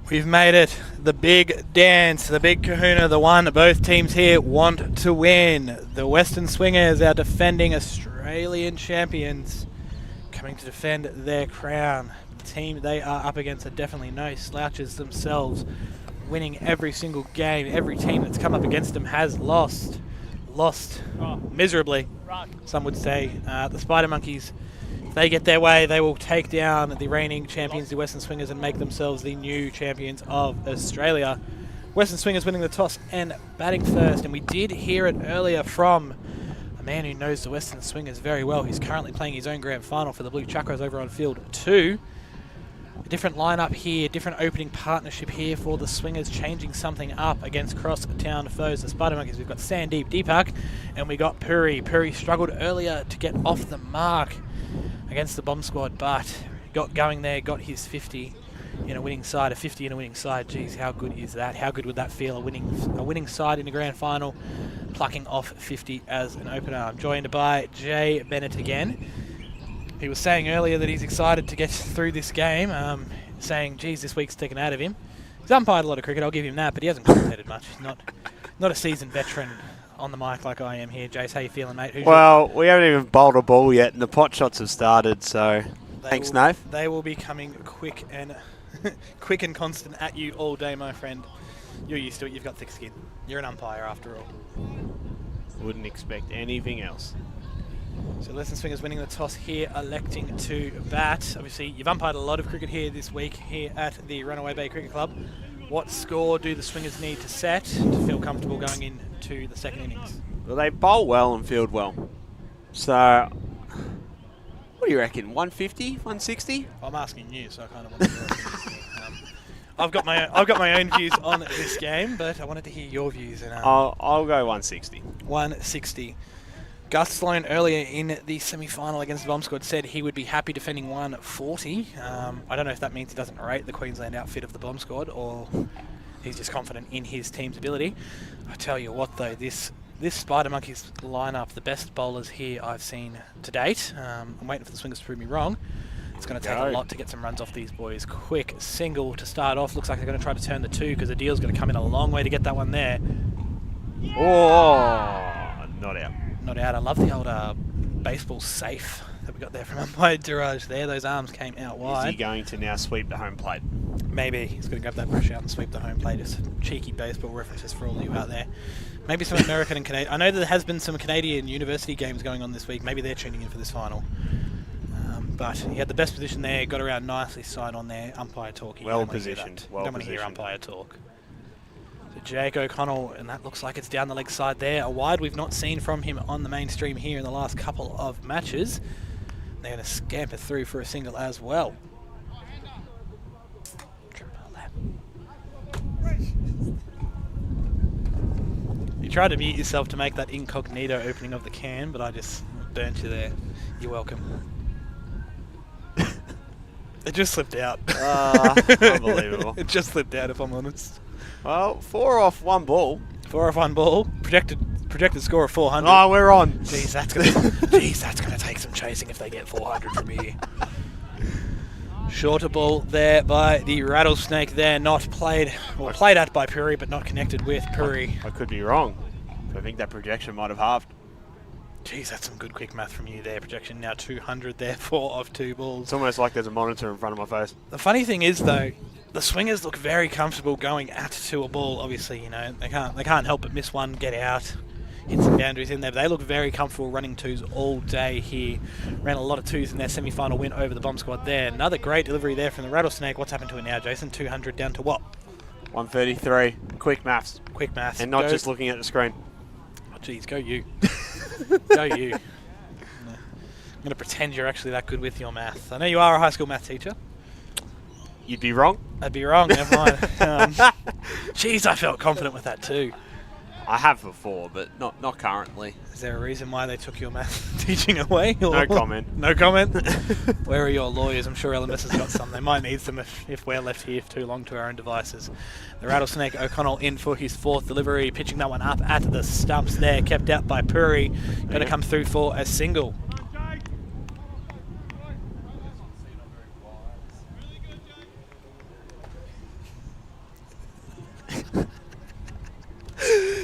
We've made it. The big dance, the big kahuna, the one both teams here want to win. The Western Swingers, our defending Australian champions, coming to defend their crown. The team they are up against are definitely no slouches themselves, winning every single game. Every team that's come up against them has lost miserably, some would say. The Spider Monkeys, if they get their way, they will take down the reigning champions, the Western Swingers, and make themselves the new champions of Australia. Western Swingers winning the toss and batting first, and we did hear it earlier from a man who knows the Western Swingers very well. He's currently playing his own grand final for the Blue Chakras over on field 2. A different lineup here, different opening partnership here for the Swingers, changing something up against cross-town foes. The Spider Monkeys, we've got Sandeep Deepak, and we got Puri. Puri struggled earlier to get off the mark against the bomb squad, but got going there, got his 50 in a winning side. A 50 in a winning side, geez, how good is that? How good would that feel, a winning side in the grand final, plucking off 50 as an opener? I'm joined by Jay Bennett again. He was saying earlier that he's excited to get through this game, saying, geez, this week's taken out of him. He's umpired a lot of cricket, I'll give him that, but he hasn't commentated much. He's not a seasoned veteran on the mic like I am here. Jace, how you feeling, mate? We haven't even bowled a ball yet, and the pot shots have started, so thanks, Nave. They will be coming quick and quick and constant at you all day, my friend. You're used to it. You've got thick skin. You're an umpire after all. Wouldn't expect anything else. So Western Swingers winning the toss here, electing to bat. Obviously, you've umpired a lot of cricket here this week here at the Runaway Bay Cricket Club. What score do the Swingers need to set to feel comfortable going into the second innings? Well, they bowl well and field well. So, what do you reckon? 150, 160? I'm asking you, so I kind of want to hear it. I've got my own views on this game, but I wanted to hear your views. And I'll go 160. 160. Gus Sloan earlier in the semi-final against the Bomb Squad said he would be happy defending 140. I don't know if that means he doesn't rate the Queensland outfit of the Bomb Squad or he's just confident in his team's ability. I tell you what though, this Spider Monkeys lineup, the best bowlers here I've seen to date. I'm waiting for the Swingers to prove me wrong. It's going to take a lot to get some runs off these boys. Quick single to start off. Looks like they're going to try to turn the 2 because the deal's going to come in a long way to get that one there. Oh, not out. Not out. I love the old baseball safe that we got there from umpire Duraj there. Those arms came out wide. Is he going to now sweep the home plate? Maybe. He's going to grab that brush out and sweep the home plate. Just cheeky baseball references for all of you out there. Maybe some American and Canadian. I know that there has been some Canadian university games going on this week. Maybe they're tuning in for this final. But he had the best position there, got around nicely, side on there, umpire talk. Well positioned. Well, don't want to hear umpire talk. So Jake O'Connell, and that looks like it's down the leg side there. A wide we've not seen from him on the mainstream here in the last couple of matches. They're going to scamper through for a single as well. You tried to mute yourself to make that incognito opening of the can, but I just burnt you there. You're welcome. It just slipped out. Unbelievable. It just slipped out, if I'm honest. Well, 4 off 1 ball. 4 off 1 ball. Projected score of 400. Oh, we're on. Jeez, that's gonna take some chasing if they get 400 from here. Shorter ball there by the Rattlesnake there, not played, well, played at by Puri, but not connected with Puri. I could be wrong. I think that projection might have halved. Jeez, that's some good quick math from you there. Projection now 200 there, 4 off 2 balls. It's almost like there's a monitor in front of my face. The funny thing is, though, the swingers look very comfortable going at to a ball. Obviously, you know, they can't help but miss one, get out, hit some boundaries in there. But they look very comfortable running 2s all day here. Ran a lot of 2s in their semi-final win over the Bomb Squad there. Another great delivery there from the Rattlesnake. What's happened to it now, Jason? 200 down to what? 133. Quick maths. Quick maths. And not just looking at the screen. Oh, geez, go you. Go you. I'm going to pretend you're actually that good with your math. I know you are a high school math teacher. You'd be wrong. I'd be wrong, never mind. Jeez, I felt confident with that too. I have before, but not currently. Is there a reason why they took your math teaching away? No comment. No comment? Where are your lawyers? I'm sure LMS has got some. They might need some if we're left here for too long to our own devices. The Rattlesnake O'Connell in for his 4th delivery, pitching that one up at the stumps there, kept out by Puri. Going to come through for a single.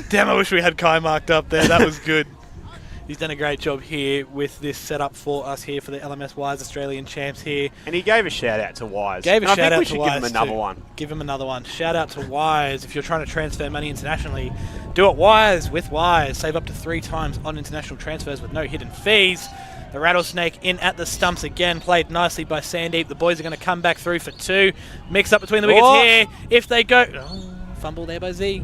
Damn, I wish we had Kai marked up there. That was good. He's done a great job here with this setup for us here for the LMS Wise Australian Champs here. And he gave a shout out to Wise. Gave a shout out to Wise. I think we should give him another one. Give him another one. Shout out to Wise. If you're trying to transfer money internationally, do it Wise with Wise. Save up to 3 times on international transfers with no hidden fees. The Rattlesnake in at the stumps again, played nicely by Sandeep. The boys are going to come back through for 2. Mix up between the wickets here. If they go... Oh, fumble there by Z.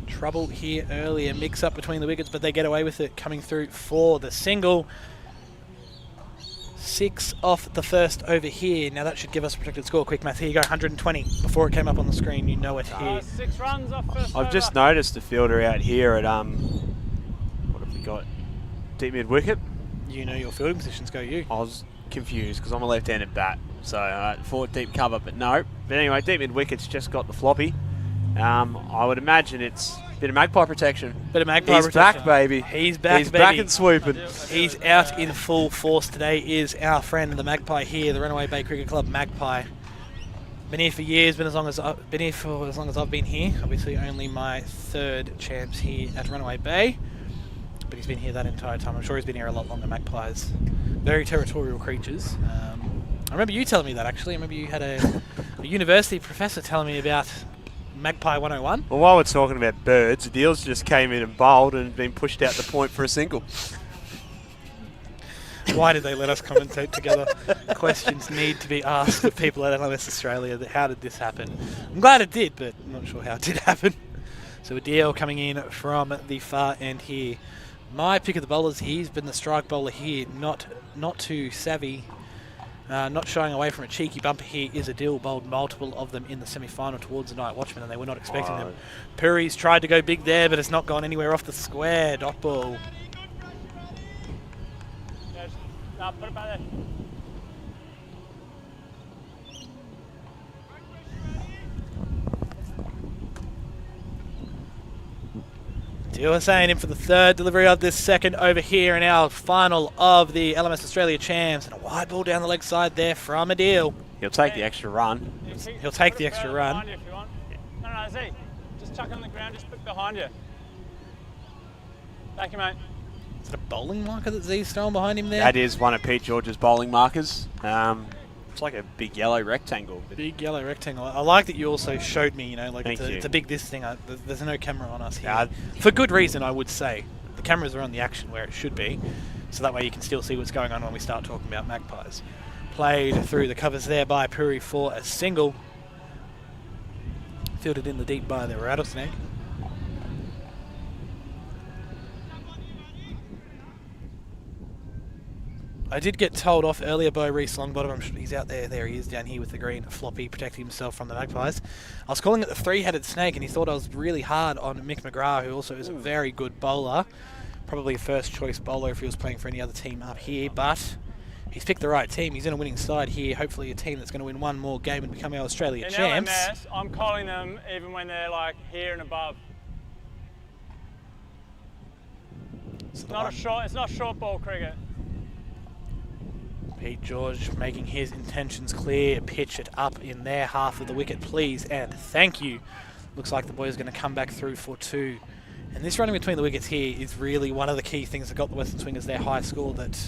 Trouble here earlier. Mix up between the wickets, but they get away with it, coming through for the single. 6 off the first over here. Now that should give us a projected score. Quick math. Here you go, 120. Before it came up on the screen, you know it here. 6 runs off first I've over. just noticed the fielder out here at what have we got? Deep mid wicket. You know your fielding positions. Go you. I was confused because I'm a left-handed bat, so forward deep cover, but no. But anyway, deep mid wicket's just got the floppy. I would imagine it's a bit of magpie protection. Bit of magpie He's protection. back, baby. He's back, He's baby. back and swooping. He's out in full force today. Is our friend the Magpie here, the Runaway Bay Cricket Club Magpie. Been here for years. Been here for as long as I've been here. Obviously, only my 3rd champs here at Runaway Bay, but he's been here that entire time. I'm sure he's been here a lot longer. Magpies, very territorial creatures. I remember you telling me that actually. I remember you had a university professor telling me about Magpie 101. Well, while we're talking about birds, Adil's just came in and bowled and been pushed out the point for a single. Why did they let us commentate together? Questions need to be asked of people at LMS Australia. How did this happen? I'm glad it did, but I'm not sure how it did happen. So Adil coming in from the far end here. My pick of the bowlers, he's been the strike bowler here. Not too savvy. Not shying away from a cheeky bumper here is Adil. Bowled multiple of them in the semi-final towards the Night Watchman, and they were not expecting them. Puri's tried to go big there, but it's not gone anywhere off the square. Dot ball. No, put it back there. Adil Hussain in for the 3rd delivery of this 2nd over here in our final of the LMS Australia Champs. And a wide ball down the leg side there from Adil. He'll take the extra run. He'll take the extra run. If you want. No, Z. Just chuck it on the ground, just put behind you. Thank you, mate. Is it a bowling marker that Z's throwing behind him there? That is one of Pete George's bowling markers. It's like a big yellow rectangle. Big yellow rectangle. I like that you also showed me, you know, like Thank you. it's a big this thing. There's no camera on us here. Yeah. For good reason, I would say. The cameras are on the action where it should be, so that way you can still see what's going on when we start talking about magpies. Played through the covers there by Puri for a single. Fielded in the deep by the Rattlesnake. I did get told off earlier by Reece Longbottom. I'm sure he's out there. There he is down here with the green floppy, protecting himself from the Magpies. I was calling it the three-headed snake, and he thought I was really hard on Mick McGrath, who also is a very good bowler. Probably a first-choice bowler if he was playing for any other team up here, but he's picked the right team. He's in a winning side here. Hopefully a team that's going to win one more game and become our Australia In champs. LMS, I'm calling them even when they're like here and above. It's not short ball cricket. Pete George making his intentions clear. Pitch it up in their half of the wicket, please, and thank you. Looks like the boys are going to come back through for 2. And this running between the wickets here is really one of the key things that got the Western Swingers their high score that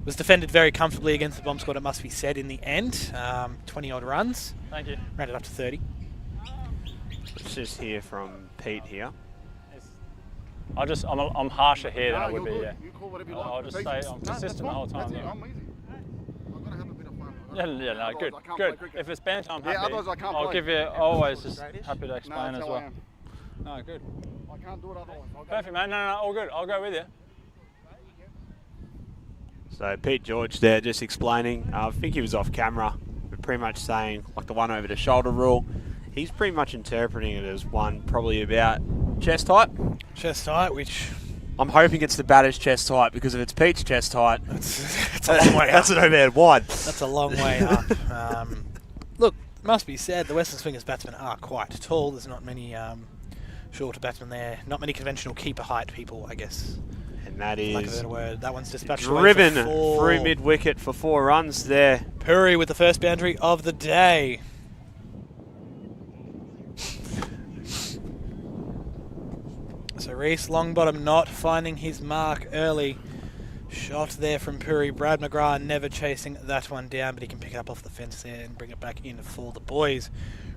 was defended very comfortably against the bomb squad, it must be said, in the end. 20-odd runs. Thank you. Rounded up to 30. Let's just hear from Pete here. I'm harsher here than I would be, good. yeah. You call whatever you like. I'll just say I'm consistent the whole time. That's it. Yeah. I'm easy. I've got to have a bit of fun. Yeah, no, Otherwise good, I can't good. play cricket. If it's banter, I'm Yeah, happy. otherwise I can't I'll play. give you always just happy to No, explain that's as how I well. am. No, good. I can't do it otherwise. I'll go. Perfect, man. No, all good. I'll go with you. So Pete George there just explaining. I think he was off camera, but pretty much saying like the one over the shoulder rule. He's pretty much interpreting it as one probably about chest height. Chest height, which I'm hoping it's the batter's chest height, because if it's Pete's chest height, that's a long way up. that's an overhead wide. That's a long way up. Look, it must be said, the Western Swingers batsmen are quite tall. There's not many shorter batsmen there. Not many conventional keeper height people, I guess. And that Like a is better word. That one's dispatched driven away for 4. through mid-wicket for 4 runs there. Puri with the first boundary of the day. So Reece Longbottom not finding his mark early. Shot there from Puri. Brad McGrath never chasing that one down, but he can pick it up off the fence there and bring it back in for the boys.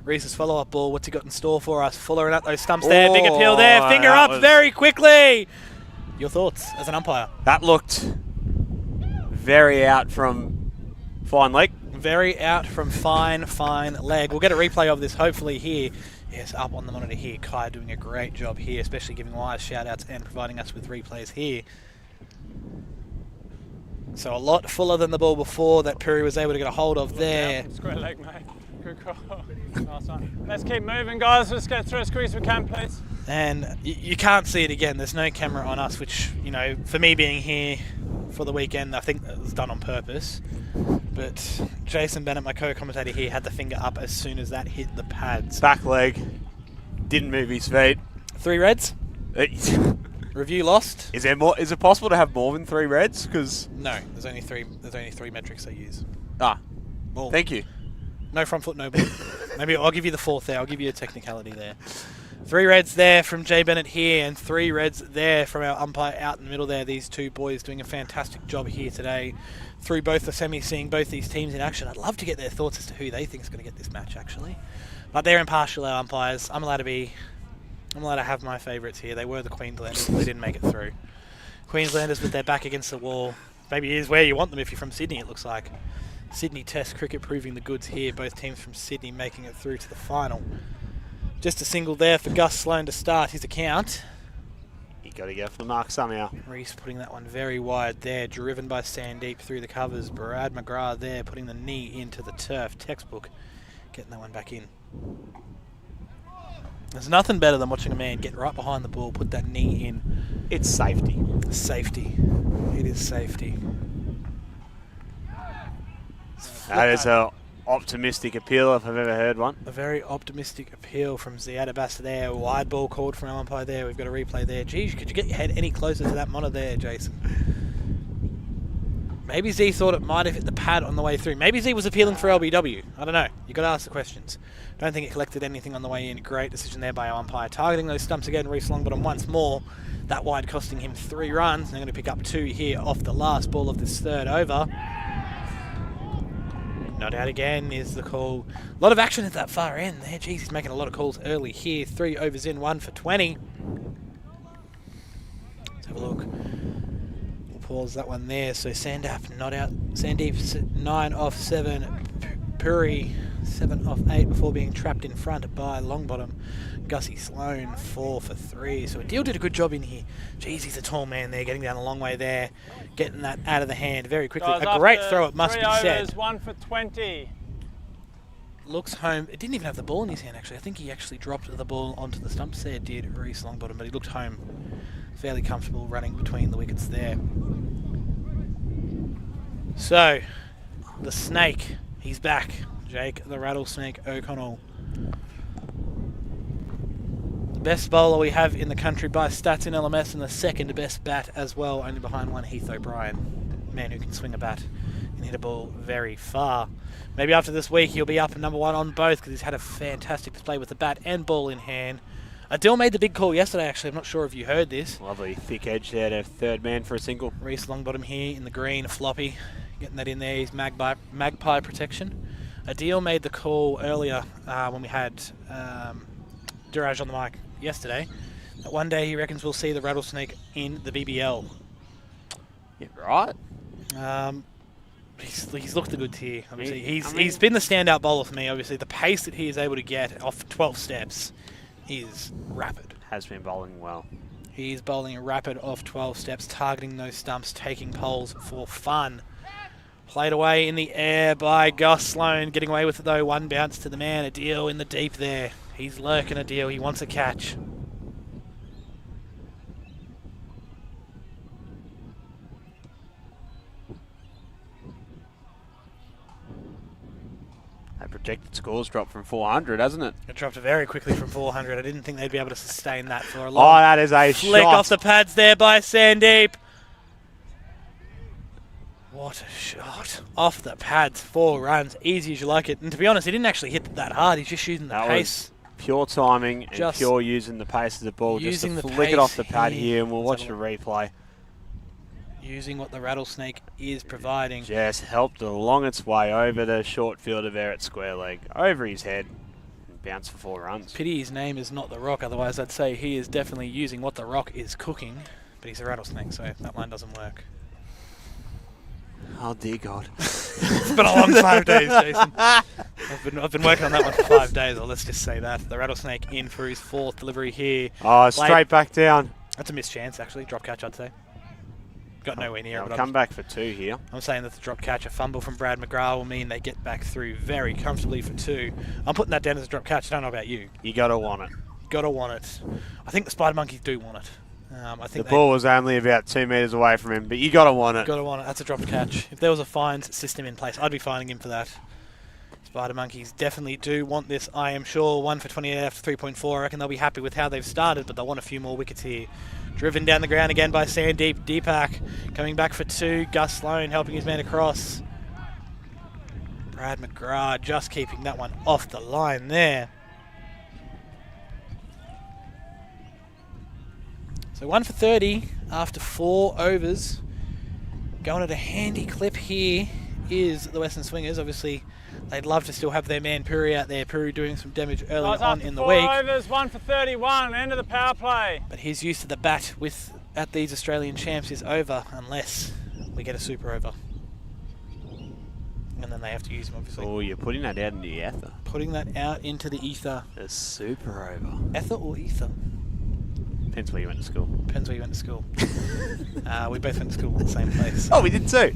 Reece's follow-up ball. What's he got in store for us? Fuller at those stumps there. Big appeal there. Finger that up was- very quickly. Your thoughts as an umpire? That looked very out from fine leg. Very out from fine leg. We'll get a replay of this hopefully here. Yes, up on the monitor here. Kai doing a great job here, especially giving wise shout-outs and providing us with replays here. So a lot fuller than the ball before that Puri was able to get a hold of there. Square leg, mate. Good call. Nice one. Let's keep moving, guys. Let's get through as quick as we can, please. And you can't see it again. There's no camera on us, which, you know, for me being here for the weekend, I think it was done on purpose. But Jason Bennett, my co-commentator here, had the finger up as soon as that hit the pads. Back leg. Didn't move his feet. 3 reds. Review lost. Is there more? Is it possible to have more than 3 reds? Because No, there's only three metrics they use. Well, thank you. no front foot, no ball. Maybe I'll give you the 4th there. I'll give you a technicality there. 3 reds there from Jay Bennett here, and 3 reds there from our umpire out in the middle there. These 2 boys doing a fantastic job here today through both the semis, seeing both these teams in action. I'd love to get their thoughts as to who they think is going to get this match, actually. But they're impartial, our umpires. I'm allowed to have my favourites here. They were the Queenslanders, but they didn't make it through. Queenslanders with their back against the wall. Maybe is where you want them if you're from Sydney, it looks like. Sydney Test cricket proving the goods here. Both teams from Sydney making it through to the final. Just a single there for Gus Sloan to start his account. You got to go for the mark somehow. Reece putting that one very wide there, driven by Sandeep through the covers. Brad McGrath there putting the knee into the turf. Textbook, getting that one back in. There's nothing better than watching a man get right behind the ball, put that knee in. It's safety. Safety. It is safety. That is a optimistic appeal if I've ever heard one. A very optimistic appeal from Ziad Abbas there. Wide ball called from our umpire there. We've got a replay there. Geez, could you get your head any closer to that monitor there, Jason? Maybe Z thought it might have hit the pad on the way through. Maybe Z was appealing for LBW. I don't know. You've got to ask the questions. Don't think it collected anything on the way in. Great decision there by our umpire. Targeting those stumps again, Reece Longbottom once more. That wide costing him 3 runs. They're going to pick up 2 here off the last ball of this 3rd over. Not out again is the call. A lot of action at that far end there. Jeez, he's making a lot of calls early here. 3 overs in, 1 for 20. Let's have a look. We'll pause that one there. So Sandeep not out. Sandeep 9 off 7. Puri 7 off 8 before being trapped in front by Longbottom. Gussie Sloan 4 for 3. So Adil did a good job in here. Jeez, he's a tall man there, getting down a long way there, getting that out of the hand very quickly. Guys, A great after throw, it must 3 be overs, said. 1 for 20. Looks home. It didn't even have the ball in his hand, actually. I think he actually dropped the ball onto the stumps there, did Reece Longbottom, but he looked home fairly comfortable running between the wickets there. So, the snake, he's back. Jake the Rattlesnake O'Connell. The best bowler we have in the country by stats in LMS, and the second best bat as well, only behind one Heath O'Brien. Man who can swing a bat and hit a ball very far. Maybe after this week he'll be up number 1 on both, because he's had a fantastic display with the bat and ball in hand. Adil made the big call yesterday, actually. I'm not sure if you heard this. Lovely thick edge there to third man for a single. Reece Longbottom here in the green, floppy. Getting that in there, he's magpie protection. Adil made the call earlier when we had Duraj on the mic yesterday, that one day he reckons we'll see the Rattlesnake in the BBL. Yeah, right. He's looked a good tier. Obviously, he's been the standout bowler for me. Obviously, the pace that he is able to get off 12 steps is rapid. Has been bowling well. He's bowling rapid off 12 steps, targeting those stumps, taking poles for fun. Played away in the air by Gus Sloan, getting away with it though. One bounce to the man. Adil in the deep there. He's lurking Adil. He wants a catch. That projected scores dropped from 400, hasn't it? It dropped very quickly from 400. I didn't think they'd be able to sustain that for a Oh, long that is a flick shot. off the pads there by Sandeep. What a shot. Off the pads, 4 runs, easy as you like it. And to be honest, he didn't actually hit that hard. He's just using the That pace. was pure timing and Just pure using the pace of the ball. Just using to the flick it pace off the pad here. here, and we'll Let's watch have the replay. Using what the Rattlesnake is providing. Just helped along its way over the short fielder there at square leg, over his head, and bounced for 4 runs. Pity his name is not the Rock, otherwise I'd say he is definitely using what the Rock is cooking. But he's a Rattlesnake, so that line doesn't work. Oh dear God. It's been a long 5 days, Jason. I've been working on that one for 5 days, or let's just say that. The Rattlesnake in for his 4th delivery here. Oh, straight back down. That's a missed chance, actually. Drop catch, I'd say. Got nowhere near it. They'll But come back for 2 here. I'm saying that the drop catch, a fumble from Brad McGrath, will mean they get back through very comfortably for 2. I'm putting that down as a drop catch. I don't know about you. You got to want it. Gotta want it. I think the Spider Monkeys do want it. I think The ball was only about 2 metres away from him, but you got to want it. Gotta want it. That's a drop catch. If there was a fines system in place, I'd be fining him for that. Spider Monkeys definitely do want this, I am sure. 1 for 28 after 3.4. I reckon they'll be happy with how they've started, but they'll want a few more wickets here. Driven down the ground again by Sandeep. Deepak coming back for 2. Gus Sloan helping his man across. Brad McGrath just keeping that one off the line there. So 1 for 30 after 4 overs. Going at a handy clip here is the Western Swingers. Obviously, they'd love to still have their man Puri out there. Puri doing some damage early on in the week. 4 overs, 1 for 31, end of the power play. But his use of the bat at these Australian champs is over unless we get a super over. And then they have to use him, obviously. Oh, you're putting that out in the ether. Putting that out into the ether. A super over. Ether or ether? Depends where you went to school. Depends where you went to school. We both went to school at the same place. Oh, we did too.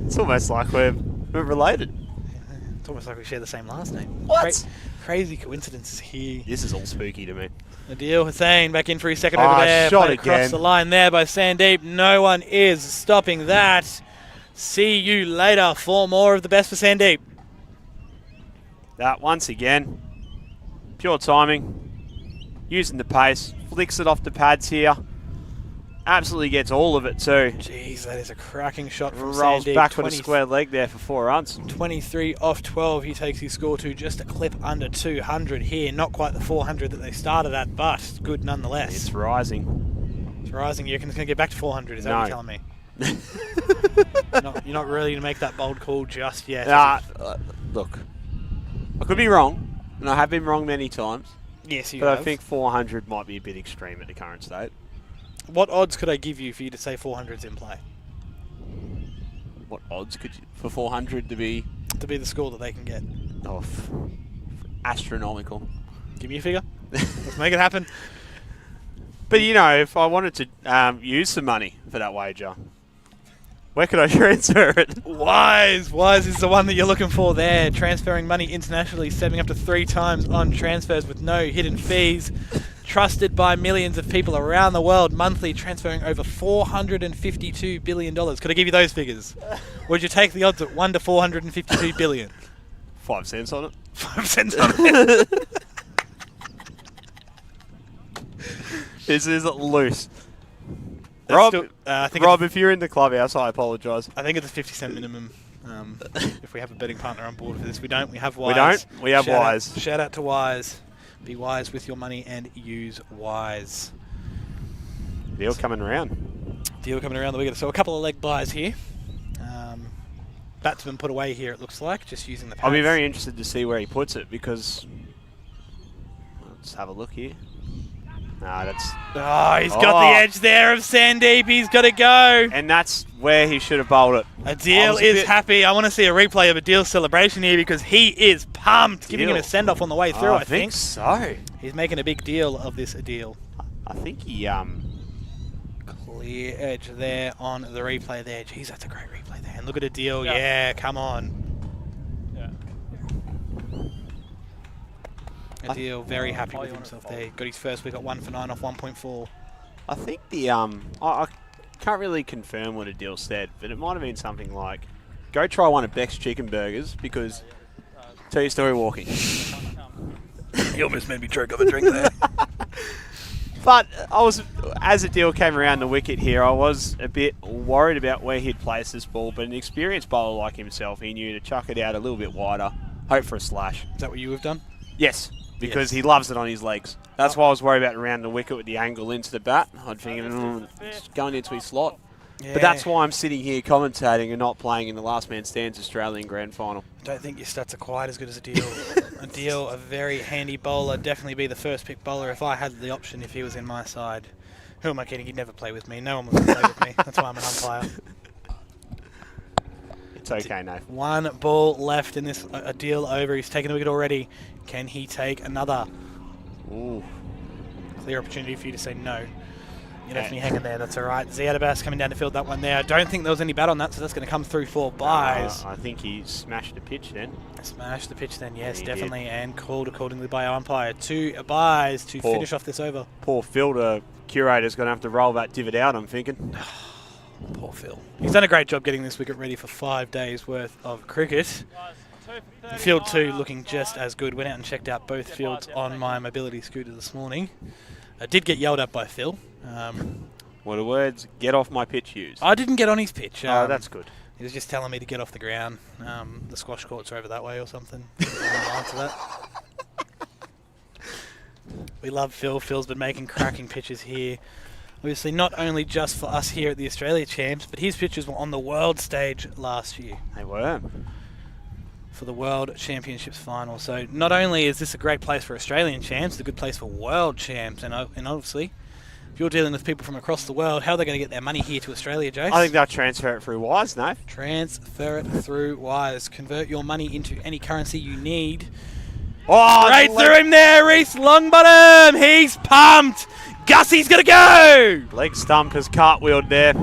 It's almost like we're related. It's almost like we share the same last name. What? Crazy coincidences here. This is all spooky to me. Adil Hussain back in for his second over there. Shot Played across again. the line there by Sandeep. No one is stopping that. See you later. 4 more of the best for Sandeep. That once again, pure timing. Using the pace, flicks it off the pads here. Absolutely gets all of it too. Jeez, that is a cracking shot from Rolls Sandeep. back with a square leg there for 4 runs. 23 off 12. He takes his score to just a clip under 200 here. Not quite the 400 that they started at, but good nonetheless. It's rising. It's rising. You reckon it's going to get back to 400? Is that what No. you're telling me? You're not really going to make that bold call just yet. Look, I could be wrong, and I have been wrong many times, Yes, you but have. I think 400 might be a bit extreme at the current state. What odds could I give you for you to say 400's in play? What odds could you, for 400 to be? To be the score that they can get. Oh, astronomical. Give me a figure. Let's make it happen. But, you know, if I wanted to use some money for that wager, where could I transfer it? Wise is the one that you're looking for there. Transferring money internationally, saving up to 3 times on transfers with no hidden fees. Trusted by millions of people around the world monthly, transferring over $452 billion. Could I give you those figures? Would you take the odds at 1 to 452 billion? 5 cents on it. 5 cents on it. This is loose. That's Rob, still, I think Rob, if you're in the clubhouse, I apologise. I think it's a 50-cent minimum. If we have a betting partner on board for this, we don't. We have Wise. We don't? We have Wise. Shout out to Wise. Be wise with your money and use Wise. Deal coming around. Deal coming around the wicket. So a couple of leg buys here. Batsman put away here, it looks like, just using the pads. I'll be very interested to see where he puts it because... Let's have a look here. No, that's... Oh, he's got the edge there of Sandeep. He's got to go. And that's where he should have bowled it. Adil is happy. I want to see a replay of Adil's celebration here because he is pumped. Giving him a send-off on the way through, I think. So. He's making a big deal of this Adil. I think he... Clear edge there on the replay there. Jeez, that's a great replay there. And look at Adil. Yeah, come on. Adil very happy with himself there. Got his first wicket, 1 for 9 off 1.4. I think the... I can't really confirm what Adil said, but it might have been something like, go try one of Beck's chicken burgers because... Tell your story walking. He almost made me choke on a drink there. But I was, as Adil came around the wicket here, I was a bit worried about where he'd place this ball, but an experienced bowler like himself, he knew to chuck it out a little bit wider, hope for a slash. Is that what you have done? Yes, because he loves it on his legs. That's why I was worried about around the wicket with the angle into the bat. I'd think it's going into his slot. Yeah. But that's why I'm sitting here commentating and not playing in the Last Man Stands Australian Grand Final. I don't think your stats are quite as good as Adil. Adil, a very handy bowler, definitely be the first pick bowler if I had the option if he was in my side. Who am I kidding? He'd never play with me. No one would play with me. That's why I'm an umpire. It's okay, Nathan. 1 ball left in this Adil over. He's taken a wicket already. Can he take another? Ooh. Clear opportunity for you to say no. You left me hanging there, that's all right. Ziadabas coming down to field that one there. I don't think there was any bat on that, so that's going to come through for buys. I think he smashed the pitch then. Smashed the pitch then, yes, definitely. And called accordingly by our umpire. 2 buys to finish off this over. Poor Phil, the curator's going to have to roll that divot out, I'm thinking. Poor Phil. He's done a great job getting this wicket ready for 5 days worth of cricket. Field 2 looking just as good. Went out and checked out both fields on my mobility scooter this morning. I did get yelled at by Phil. What are words? Get off my pitch, Hughes. I didn't get on his pitch. Oh, that's good. He was just telling me to get off the ground. The squash courts are over that way or something. Answer that. We love Phil. Phil's been making cracking pitches here. Obviously, not only just for us here at the Australia Champs, but his pitches were on the world stage last year. They were. For the World Championships final. So not only is this a great place for Australian champs, it's a good place for world champs. And obviously, if you're dealing with people from across the world, how are they going to get their money here to Australia, Jace? I think they'll transfer it through Wise, no? Transfer it through Wise. Convert your money into any currency you need. Oh, right through him there, Reese Longbottom. He's pumped. Gussie's going to go. Leg stump has cartwheeled there.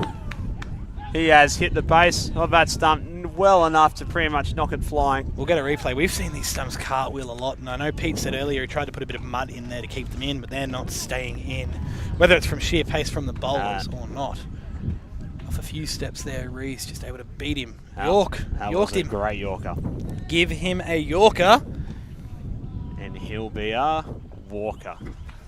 He has hit the base of that stump well enough to pretty much knock it flying. We'll get a replay. We've seen these stumps cartwheel a lot, and I know Pete said earlier he tried to put a bit of mud in there to keep them in, but they're not staying in, whether it's from sheer pace from the bowlers or not. Off a few steps there, Reese just able to beat him. Yorked him. Great Yorker. Give him a Yorker. And he'll be a Walker.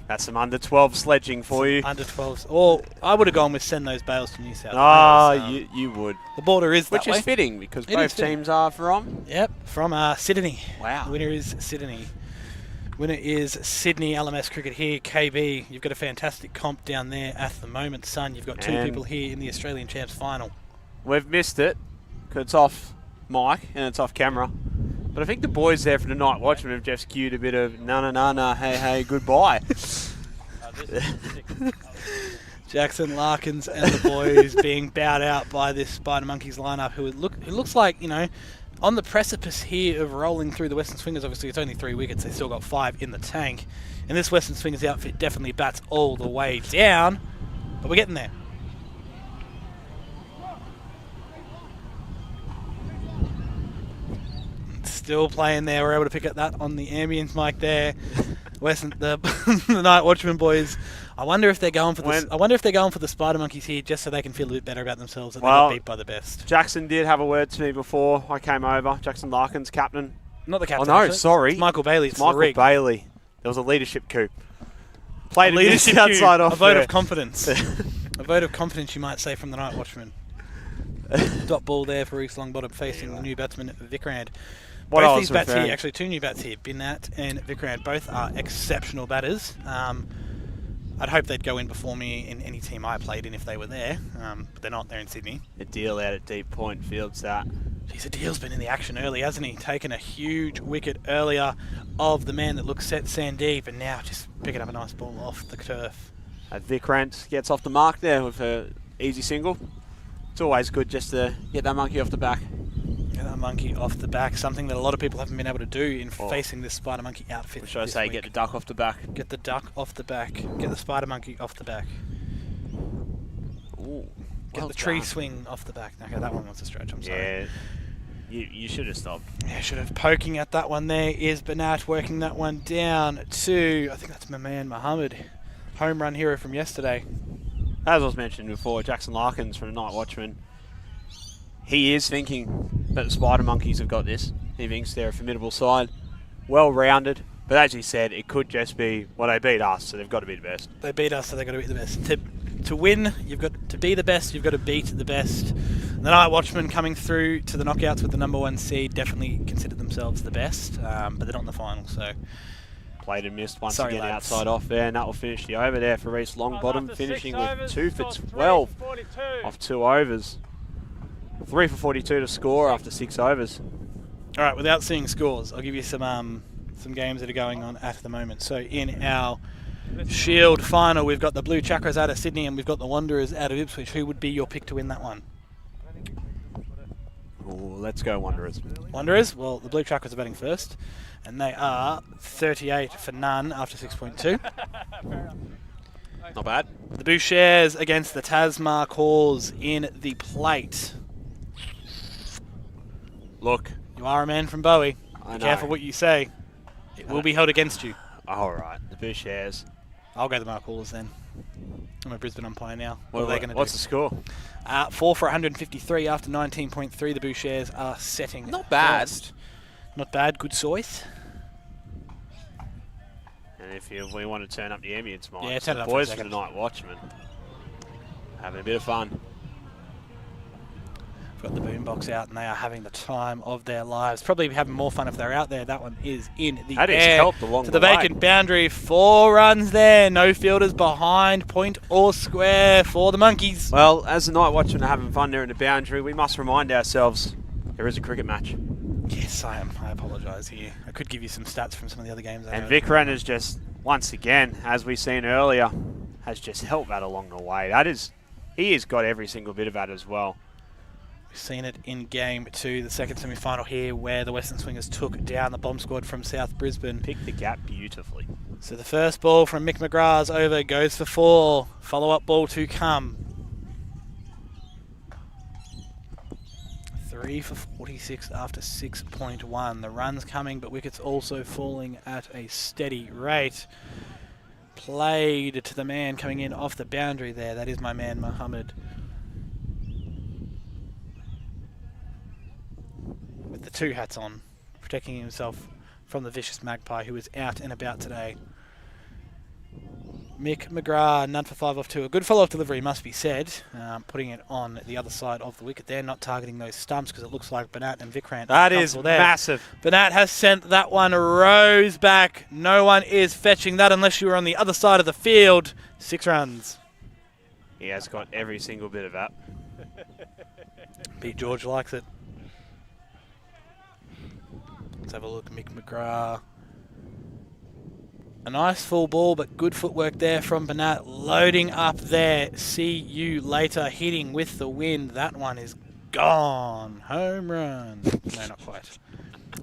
That's some under-12 sledging for you. Under-12s. Or I would have gone with send those bales to New South Wales. You would. The border is Which that way. is fitting because both teams are from? Yep, from Sydney. Wow. The winner is Sydney. Winner is Sydney LMS Cricket here. KB, you've got a fantastic comp down there at the moment, son. You've got 2 people here in the Australian Champs final. We've missed it because it's off mic and it's off camera. But I think the boys there for the Night Watchman have just cued a bit of na hey goodbye. Jackson Larkins and the boys being bowed out by this Spider Monkeys lineup, who looks like, you know, on the precipice here of rolling through the Western Swingers. Obviously, it's only 3 wickets. They still got 5 in the tank. And this Western Swingers outfit definitely bats all the way down. But we're getting there. Still playing there. We're able to pick up that on the ambience mic there. Western, the Night Watchman boys. I wonder if they're going for this. I wonder if they're going for the Spider Monkeys here, just so they can feel a bit better about themselves that they got beat by the best. Jackson did have a word to me before I came over. Jackson Larkins, captain. Not the captain. Oh no, actually. sorry. It's Michael Bailey. It's Michael Bailey. There was a leadership coup. Played leadership outside coup, off. a vote of confidence. A vote of confidence, you might say, from the Night Watchman. Dot ball there for Reese Longbottom facing the new batsman Vikrant. Both these bats here, actually 2 new bats here, Binat and Vikrant, both are exceptional batters. I'd hope they'd go in before me in any team I played in if they were there, but they're not. They're in Sydney. A deal out at Deep Point Fields that. Geez, Adil's been in the action early, hasn't he? Taken a huge wicket earlier of the man that looks set Sandeep, and now just picking up a nice ball off the turf. Vikrant gets off the mark there with an easy single. It's always good just to get that monkey off the back. Get that monkey off the back, something that a lot of people haven't been able to do in facing this Spider Monkey outfit. Or should I say get the duck off the back? Get the duck off the back. Get the Spider Monkey off the back. Ooh, Get the tree swing off the back. Okay, that one was a stretch, I'm sorry. Yeah, you should have stopped. Yeah, should have. Poking at that one there is Banat, working that one down to, I think that's my man Mohammed. Home run hero from yesterday. As I was mentioning before, Jackson Larkins from the Night Watchman. He is thinking that the Spider Monkeys have got this. He thinks they're a formidable side. Well-rounded. But as he said, it could just be, well, they beat us, so they've got to be the best. They beat us, so they've got to be the best. To win, you've got to be the best, you've got to beat the best. The Night Watchmen coming through to the knockouts with the #1 seed definitely consider themselves the best, but they're not in the final, so... Played and missed once Sorry, again lads. outside off there, and that will finish the over there for Reese Longbottom, After finishing 6 with overs, 2 for scored 12 342. off 2 overs. 3 for 42 to score after 6 overs. All right, without seeing scores, I'll give you some games that are going on at the moment. So in our Shield final, we've got the Blue Chakras out of Sydney and we've got the Wanderers out of Ipswich. Who would be your pick to win that one? Ooh, let's go Wanderers. Wanderers? Well, the Blue Chakras are batting first, and they are 38 for none after 6.2. Not bad. The Bouchers against the Tasmar Calls in the plate. Look. You are a man from Bowie. I Be know. careful what you say. It will be held against you. All right, the Bouchers. I'll go the Marcallers then. I'm a Brisbane umpire now. What are they going to do? What's the score? 4 for 153 after 19.3. The Bouchers are setting. Not bad. First. Not bad. Good choice. And if we want to turn up the ambience, Mike, Yeah, turn it the up for a boys from second. the Night Watchman having a bit of fun. Got the boombox out and they are having the time of their lives. Probably having more fun if they're out there. That one is in the That has air helped along to the the way. vacant boundary. 4 runs there. No fielders behind. Point or square for the Monkeys. Well, as the Night Watchmen are having fun there in the boundary, we must remind ourselves there is a cricket match. Yes, I am. I apologise here. I could give you some stats from some of the other games. And Vikrant is just, once again, as we've seen earlier, has just helped that along the way. He has got every single bit of that as well. We've seen it in Game 2, the second semi-final here, where the Western Swingers took down the bomb squad from South Brisbane. Picked the gap beautifully. So the first ball from Mick McGrath's over goes for 4. Follow-up ball to come. 3 for 46 after 6.1. The runs coming, but wickets also falling at a steady rate. Played to the man coming in off the boundary there. That is my man, Mohammed. With the 2 hats on, protecting himself from the vicious magpie who is out and about today. Mick McGrath, none for 5 off 2. A good follow-up delivery must be said. Putting it on the other side of the wicket there, not targeting those stumps because it looks like Banat and Vikrant. That is there. massive. Banat has sent that one rows back. No one is fetching that unless you were on the other side of the field. 6 runs. He has got every single bit of that. Pete George likes it. Let's have a look. Mick McGrath. A nice full ball, but good footwork there from Banat. Loading up there. See you later. Hitting with the wind. That one is Gone. Home run. No, not quite.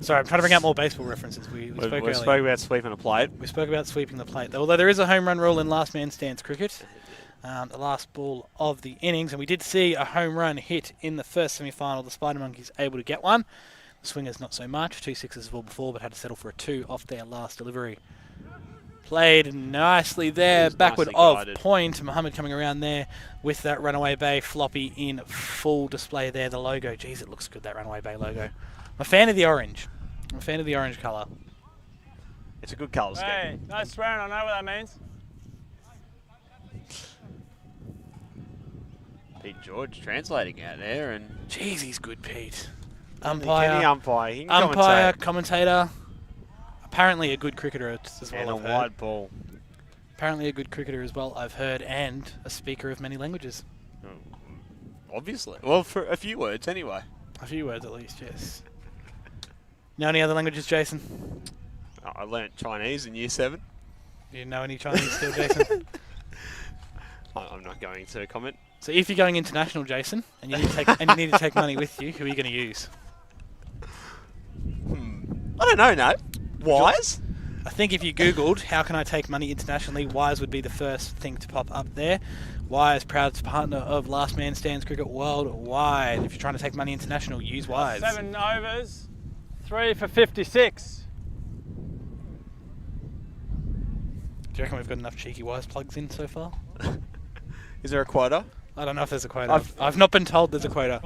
Sorry, I'm trying to bring out more baseball references. We spoke earlier. We spoke about sweeping a plate. We spoke about sweeping the plate. Although there is a home run rule in last man stands cricket. The last ball of the innings. And we did see a home run hit in the first semi-final. The Spider Monkeys able to get one. The Swingers not so much. 2 sixes all before, but had to settle for a 2 off their last delivery. Played nicely there, backward nicely of guided. point. Muhammad coming around there with that runaway bay floppy in full display there. The logo, geez, it looks good, that runaway bay logo. I'm a fan of the orange. I'm a fan of the orange colour. It's a good colour scheme. Hey, no swearing, I know what that means. Pete George translating out there, and Jeez, he's good, Pete. Can he Umpire, umpire? He can umpire, commentate. commentator. Apparently a good cricketer as well, And a I've heard. wide ball. Apparently a good cricketer as well, I've heard, and a speaker of many languages. Obviously. Well, for a few words anyway. A few words at least, yes. Know any other languages, Jason? I learnt Chinese in year 7. Do you know any Chinese still, Jason? I'm not going to comment. So if you're going international, Jason, and you need to take money with you, who are you going to use? I don't know, no. Wise? I think if you Googled, how can I take money internationally, Wise would be the first thing to pop up there. Wise, proud partner of Last Man Stands Cricket worldwide. If you're trying to take money international, use Wise. 7 overs, 3 for 56. Do you reckon we've got enough cheeky Wise plugs in so far? Is there a quota? I don't know if there's a quota. I've not been told there's a quota.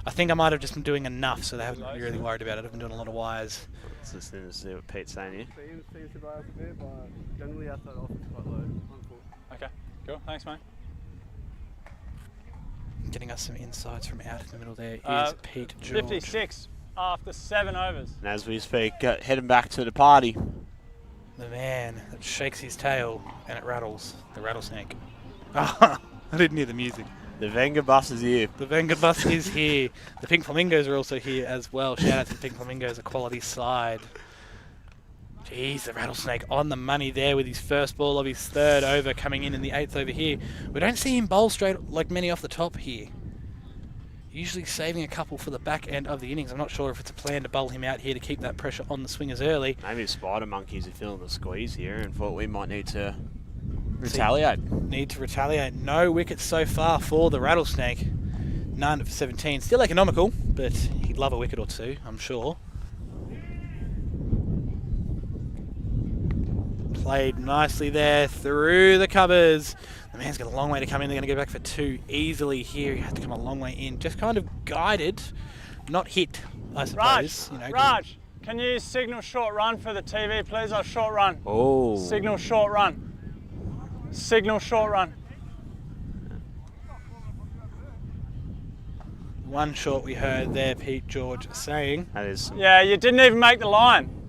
I think I might have just been doing enough, so they haven't been really worried about it. I've been doing a lot of Wise. Let's listen to see what Pete's saying here. Seems to rise a bit, but generally outside off it's quite low. Okay, cool. Thanks, mate. Getting us some insights from out in the middle there is Pete George. 56 after 7 overs. And as we speak, heading back to the party. The man that shakes his tail and it rattles. The rattlesnake. I didn't hear the music. The Venga bus is here. The Venga bus is here. The Pink Flamingos are also here as well. Shout out to the Pink Flamingos, a quality side. Jeez, the rattlesnake on the money there with his first ball of his 3rd over coming in the 8th over here. We don't see him bowl straight like many off the top here. Usually saving a couple for the back end of the innings. I'm not sure if it's a plan to bowl him out here to keep that pressure on the Swingers early. Maybe the Spider Monkeys are feeling the squeeze here and thought we might need to retaliate. Need to retaliate. No wickets so far for the rattlesnake. None for 17. Still economical, but he'd love a wicket or two, I'm sure. Played nicely there through the covers. The man's got a long way to come in. They're going to go back for 2 easily here. He has to come a long way in. Just kind of guided, not hit, I suppose. Raj, can you signal short run for the TV, please? I'll short run. Oh. Signal short run. Signal short run. One short we heard there, Pete George saying. That is some Yeah, you didn't even make the line.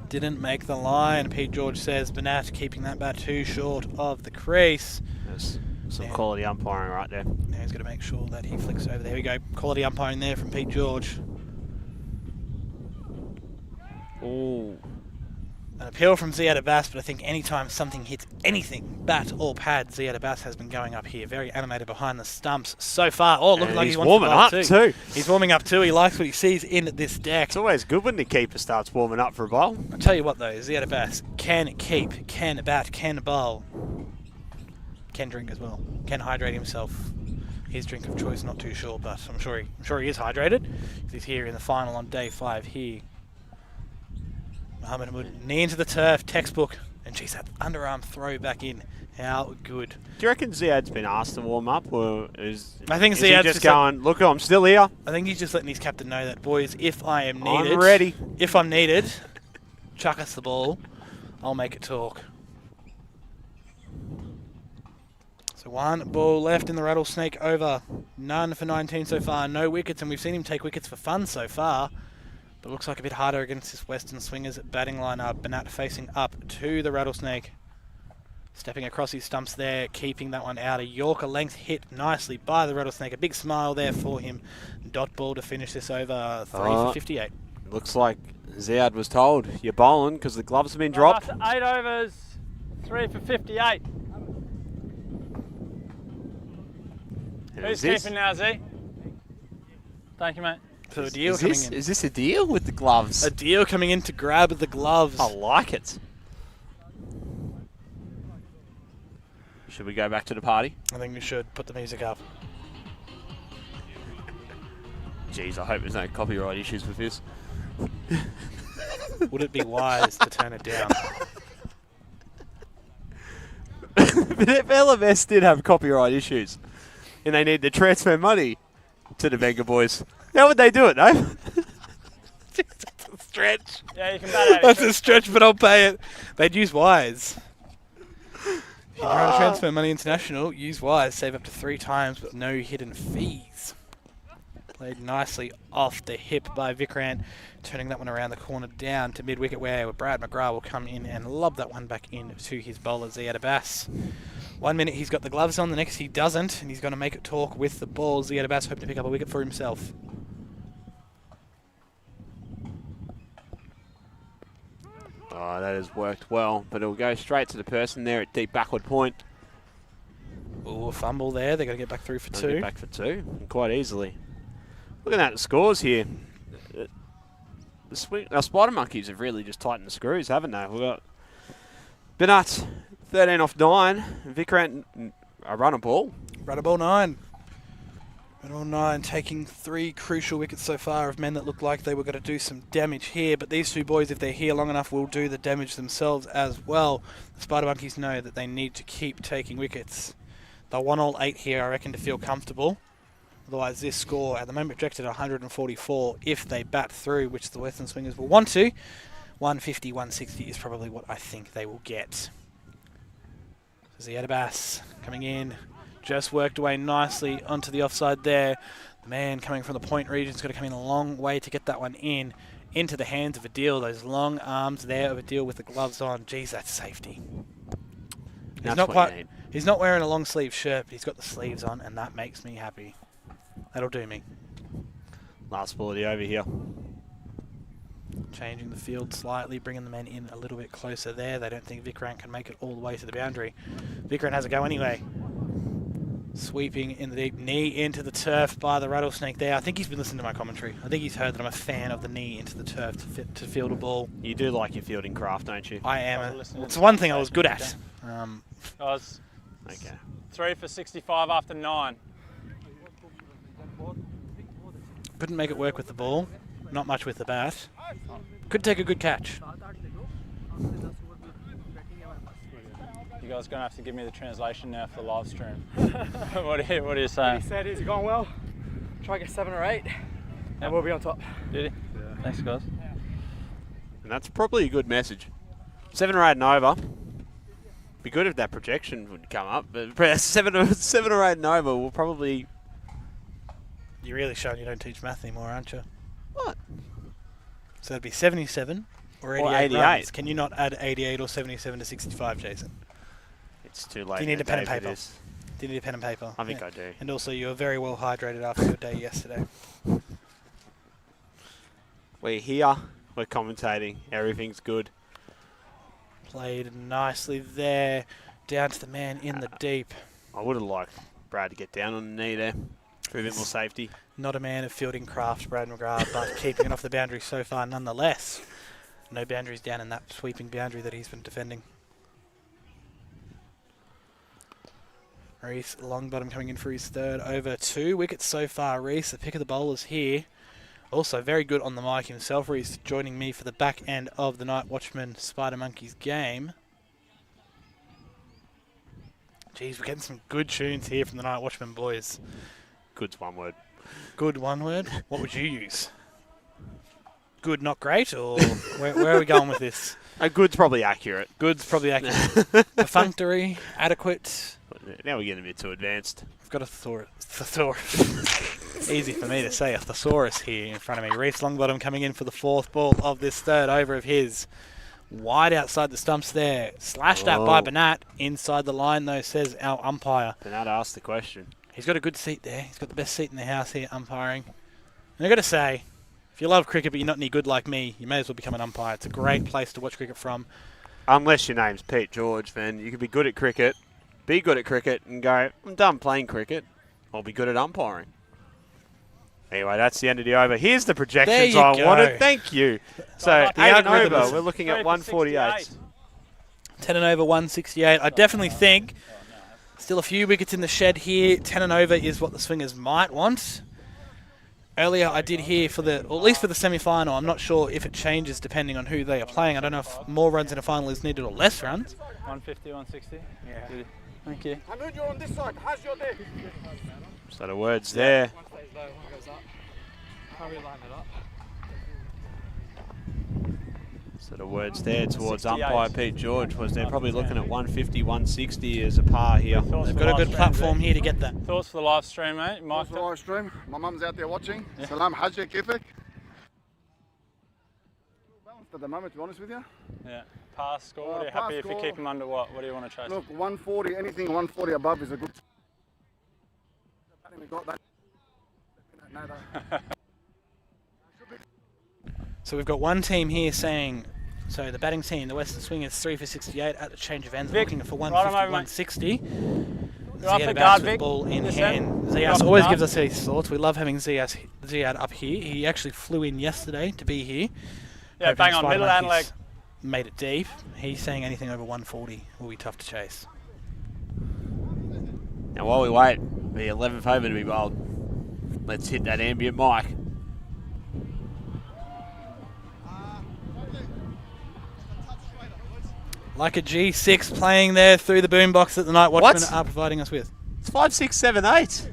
Didn't make the line, Pete George says. Banat keeping that bat too short of the crease. That's some Yeah. quality umpiring right there. Now he's got to make sure that he flicks over. There we go. Quality umpiring there from Pete George. Oh. An appeal from Ziad Abbas, but I think anytime something hits anything, bat or pad, Ziad Abbas has been going up here. Very animated behind the stumps so far. Oh, looking And like he's he wants warming to bowl up too. He's warming up too. He likes what he sees in this deck. It's always good when the keeper starts warming up for a bowl. I'll tell you what though, Ziad Abbas can keep, can bat, can bowl, can drink as well, can hydrate himself. His drink of choice, not too sure, but I'm sure he is hydrated. He's here in the final on day 5 here. Muhammad Hamoud, knee into the turf, textbook, and geez, that underarm throw back in. How good. Do you reckon Ziad's been asked to warm up, or I think is he Ziad's just going, look, I'm still here. I think he's just letting his captain know that, boys, if I am needed, I'm ready. If I'm needed, chuck us the ball. I'll make it talk. So 1 ball left in the rattlesnake over. None for 19 so far. No wickets, and we've seen him take wickets for fun so far. But looks like a bit harder against this Western Swingers batting lineup. Banat facing up to the rattlesnake. Stepping across his stumps there, keeping that one out. A Yorker length hit nicely by the rattlesnake. A big smile there for him. Dot ball to finish this over. 3 for 58. Looks like Ziad was told, you're bowling because the gloves have been dropped. After 8 overs, 3 for 58. And Who's it's this. keeping now, Z? Thank you, mate. So a deal coming in. Is this a deal with the gloves? A deal coming in to grab the gloves. I like it. Should we go back to the party? I think we should put the music up. Jeez, I hope there's no copyright issues with this. Would it be wise to turn it down? But if LMS did have copyright issues and they need to transfer money to the Venga boys, how would they do it, no? That's a stretch. Yeah, you can bat out. That's a stretch, but I'll pay it. They'd use Wise. If you're trying to transfer money international, use Wise. Save up to 3 times with no hidden fees. Played nicely off the hip by Vikrant, turning that one around the corner down to mid-wicket where Brad McGrath will come in and lob that one back in to his bowler, Ziad Abbas. 1 minute he's got the gloves on, the next he doesn't, and he's going to make it talk with the ball. Ziad Abbas hoping to pick up a wicket for himself. Oh, that has worked well, but it'll go straight to the person there at deep backward point. Ooh, a fumble there. They're going to get back through for 2. Get back for 2, and quite easily. Looking at the scores here, our Spider Monkeys have really just tightened the screws, haven't they? We've got Binat 13 off 9, Vikrant a run a ball. Run a ball 9. Run a ball 9 taking 3 crucial wickets so far of men that look like they were going to do some damage here. But these 2 boys, if they're here long enough, will do the damage themselves as well. The Spider Monkeys know that they need to keep taking wickets. They'll want all 8 here, I reckon, to feel comfortable. Otherwise, this score at the moment projected 144 if they bat through, which the Western Swingers will want to. 150, 160 is probably what I think they will get. Ziad Abbas coming in, just worked away nicely onto the offside there. The man coming from the point region is going to come in a long way to get that one in, into the hands of Adil. Those long arms there of Adil with the gloves on. Geez, that's safety. He's not wearing a long sleeve shirt, but he's got the sleeves on, and that makes me happy. That'll do me. Last ball of the over here. Changing the field slightly, bringing the men in a little bit closer there. They don't think Vikrant can make it all the way to the boundary. Vikrant has a go anyway. Sweeping in the deep, knee into the turf by the rattlesnake there. I think he's been listening to my commentary. I think he's heard that I'm a fan of the knee into the turf to field a ball. You do like your fielding craft, don't you? I am. It's one thing I was good at. Guys, Okay. 3 for 65 after 9. Couldn't make it work with the ball. Not much with the bat. Could take a good catch. You guys are going to have to give me the translation now for the live stream. What are you saying? He said, is it going well? Try to get 7 or 8, and we'll be on top. Did he? Yeah. Thanks, guys. And that's probably a good message. 7 or 8 and over. Be good if that projection would come up, but 7 or 8 and over will probably... You're really showing you don't teach math anymore, aren't you? What? So it'd be 77 or 88, Or 88. runs. Can you not add 88 or 77 to 65, Jason? It's too late. Do you need a pen and for paper? this. Do you need a pen and paper? I think I do. And also, you were very well hydrated after your day yesterday. We're here. We're commentating. Everything's good. Played nicely there. Down to the man in the deep. I would have liked Brad to get down on the knee there for a bit more safety. Not a man of fielding craft, Brad McGrath, but keeping it off the boundary so far nonetheless. No boundaries down in that sweeping boundary that he's been defending. Reese Longbottom coming in for his 3rd over. 2 wickets so far, Reese. The pick of the bowlers here. Also very good on the mic himself. Reese joining me for the back end of the Night Watchman Spider Monkeys game. Geez, we're getting some good tunes here from the Night Watchman boys. Good's one word. Good, one word. What would you use? Good, not great, or where are we going with this? Good's probably accurate. Good's probably accurate. Perfunctory, adequate. Now we're getting a bit too advanced. I've got a thesaurus. Easy for me to say, a thesaurus here in front of me. Reese Longbottom coming in for the 4th ball of this 3rd over of his. Wide outside the stumps there. Slashed out by Banat. Inside the line, though, says our umpire. Banat asked the question. He's got a good seat there. He's got the best seat in the house here, umpiring. And I've got to say, if you love cricket but you're not any good like me, you may as well become an umpire. It's a great place to watch cricket from. Unless your name's Pete George, then you could be good at cricket, and go, I'm done playing cricket, I'll be good at umpiring. Anyway, that's the end of the over. Here's the There projections you I go. wanted. Thank you. So, The 8 and algorithm over. is We're looking at 148. 10 and over 168. I definitely think still a few wickets in the shed here. 10 and over is what the Swingers might want. Earlier I did hear for the, or at least for the semi-final, I'm not sure if it changes depending on who they are playing. I don't know if more runs in a final is needed or less runs. 150, 160? Yeah. Thank you. Hamid, you're on this side. How's your day? So the words there. One stays low, one goes up. How we line it up? So the words there towards 68. umpire Pete George was they're probably looking at 150, 160 as a par here. Thoughts They've for got a live good stream, platform Vic? here to get that. Thoughts for the live stream, mate? Mike? Thanks for the live stream. My mum's out there watching. Salam Hajja Kifik. Balanced at the moment, to be honest with you. Yeah. Pass score. What are you pass happy if you score. keep them under what? What do you want to chase? Look, 140, anything 140 above is a good. We got that. No, no. So we've got one team here saying, so the batting team, the Western Swingers 3 for 68 at the change of ends, Vic, looking for right 150, on over, mate. 160. You're off the Ziad guard, Abbas with Vic. ball in This hand. end. You're Ziad off the always guard. gives us his thoughts. We love having Ziad up here. He actually flew in yesterday to be here. Yeah, Hoping bang on, Spider middle and leg. Monkeys made it deep. He's saying anything over 140 will be tough to chase. Now while we wait for the 11th over to be bowled, let's hit that ambient mic. Like a G6 playing there through the boombox that the Night Watchmen What? are providing us with. It's 5, 6, 7, 8.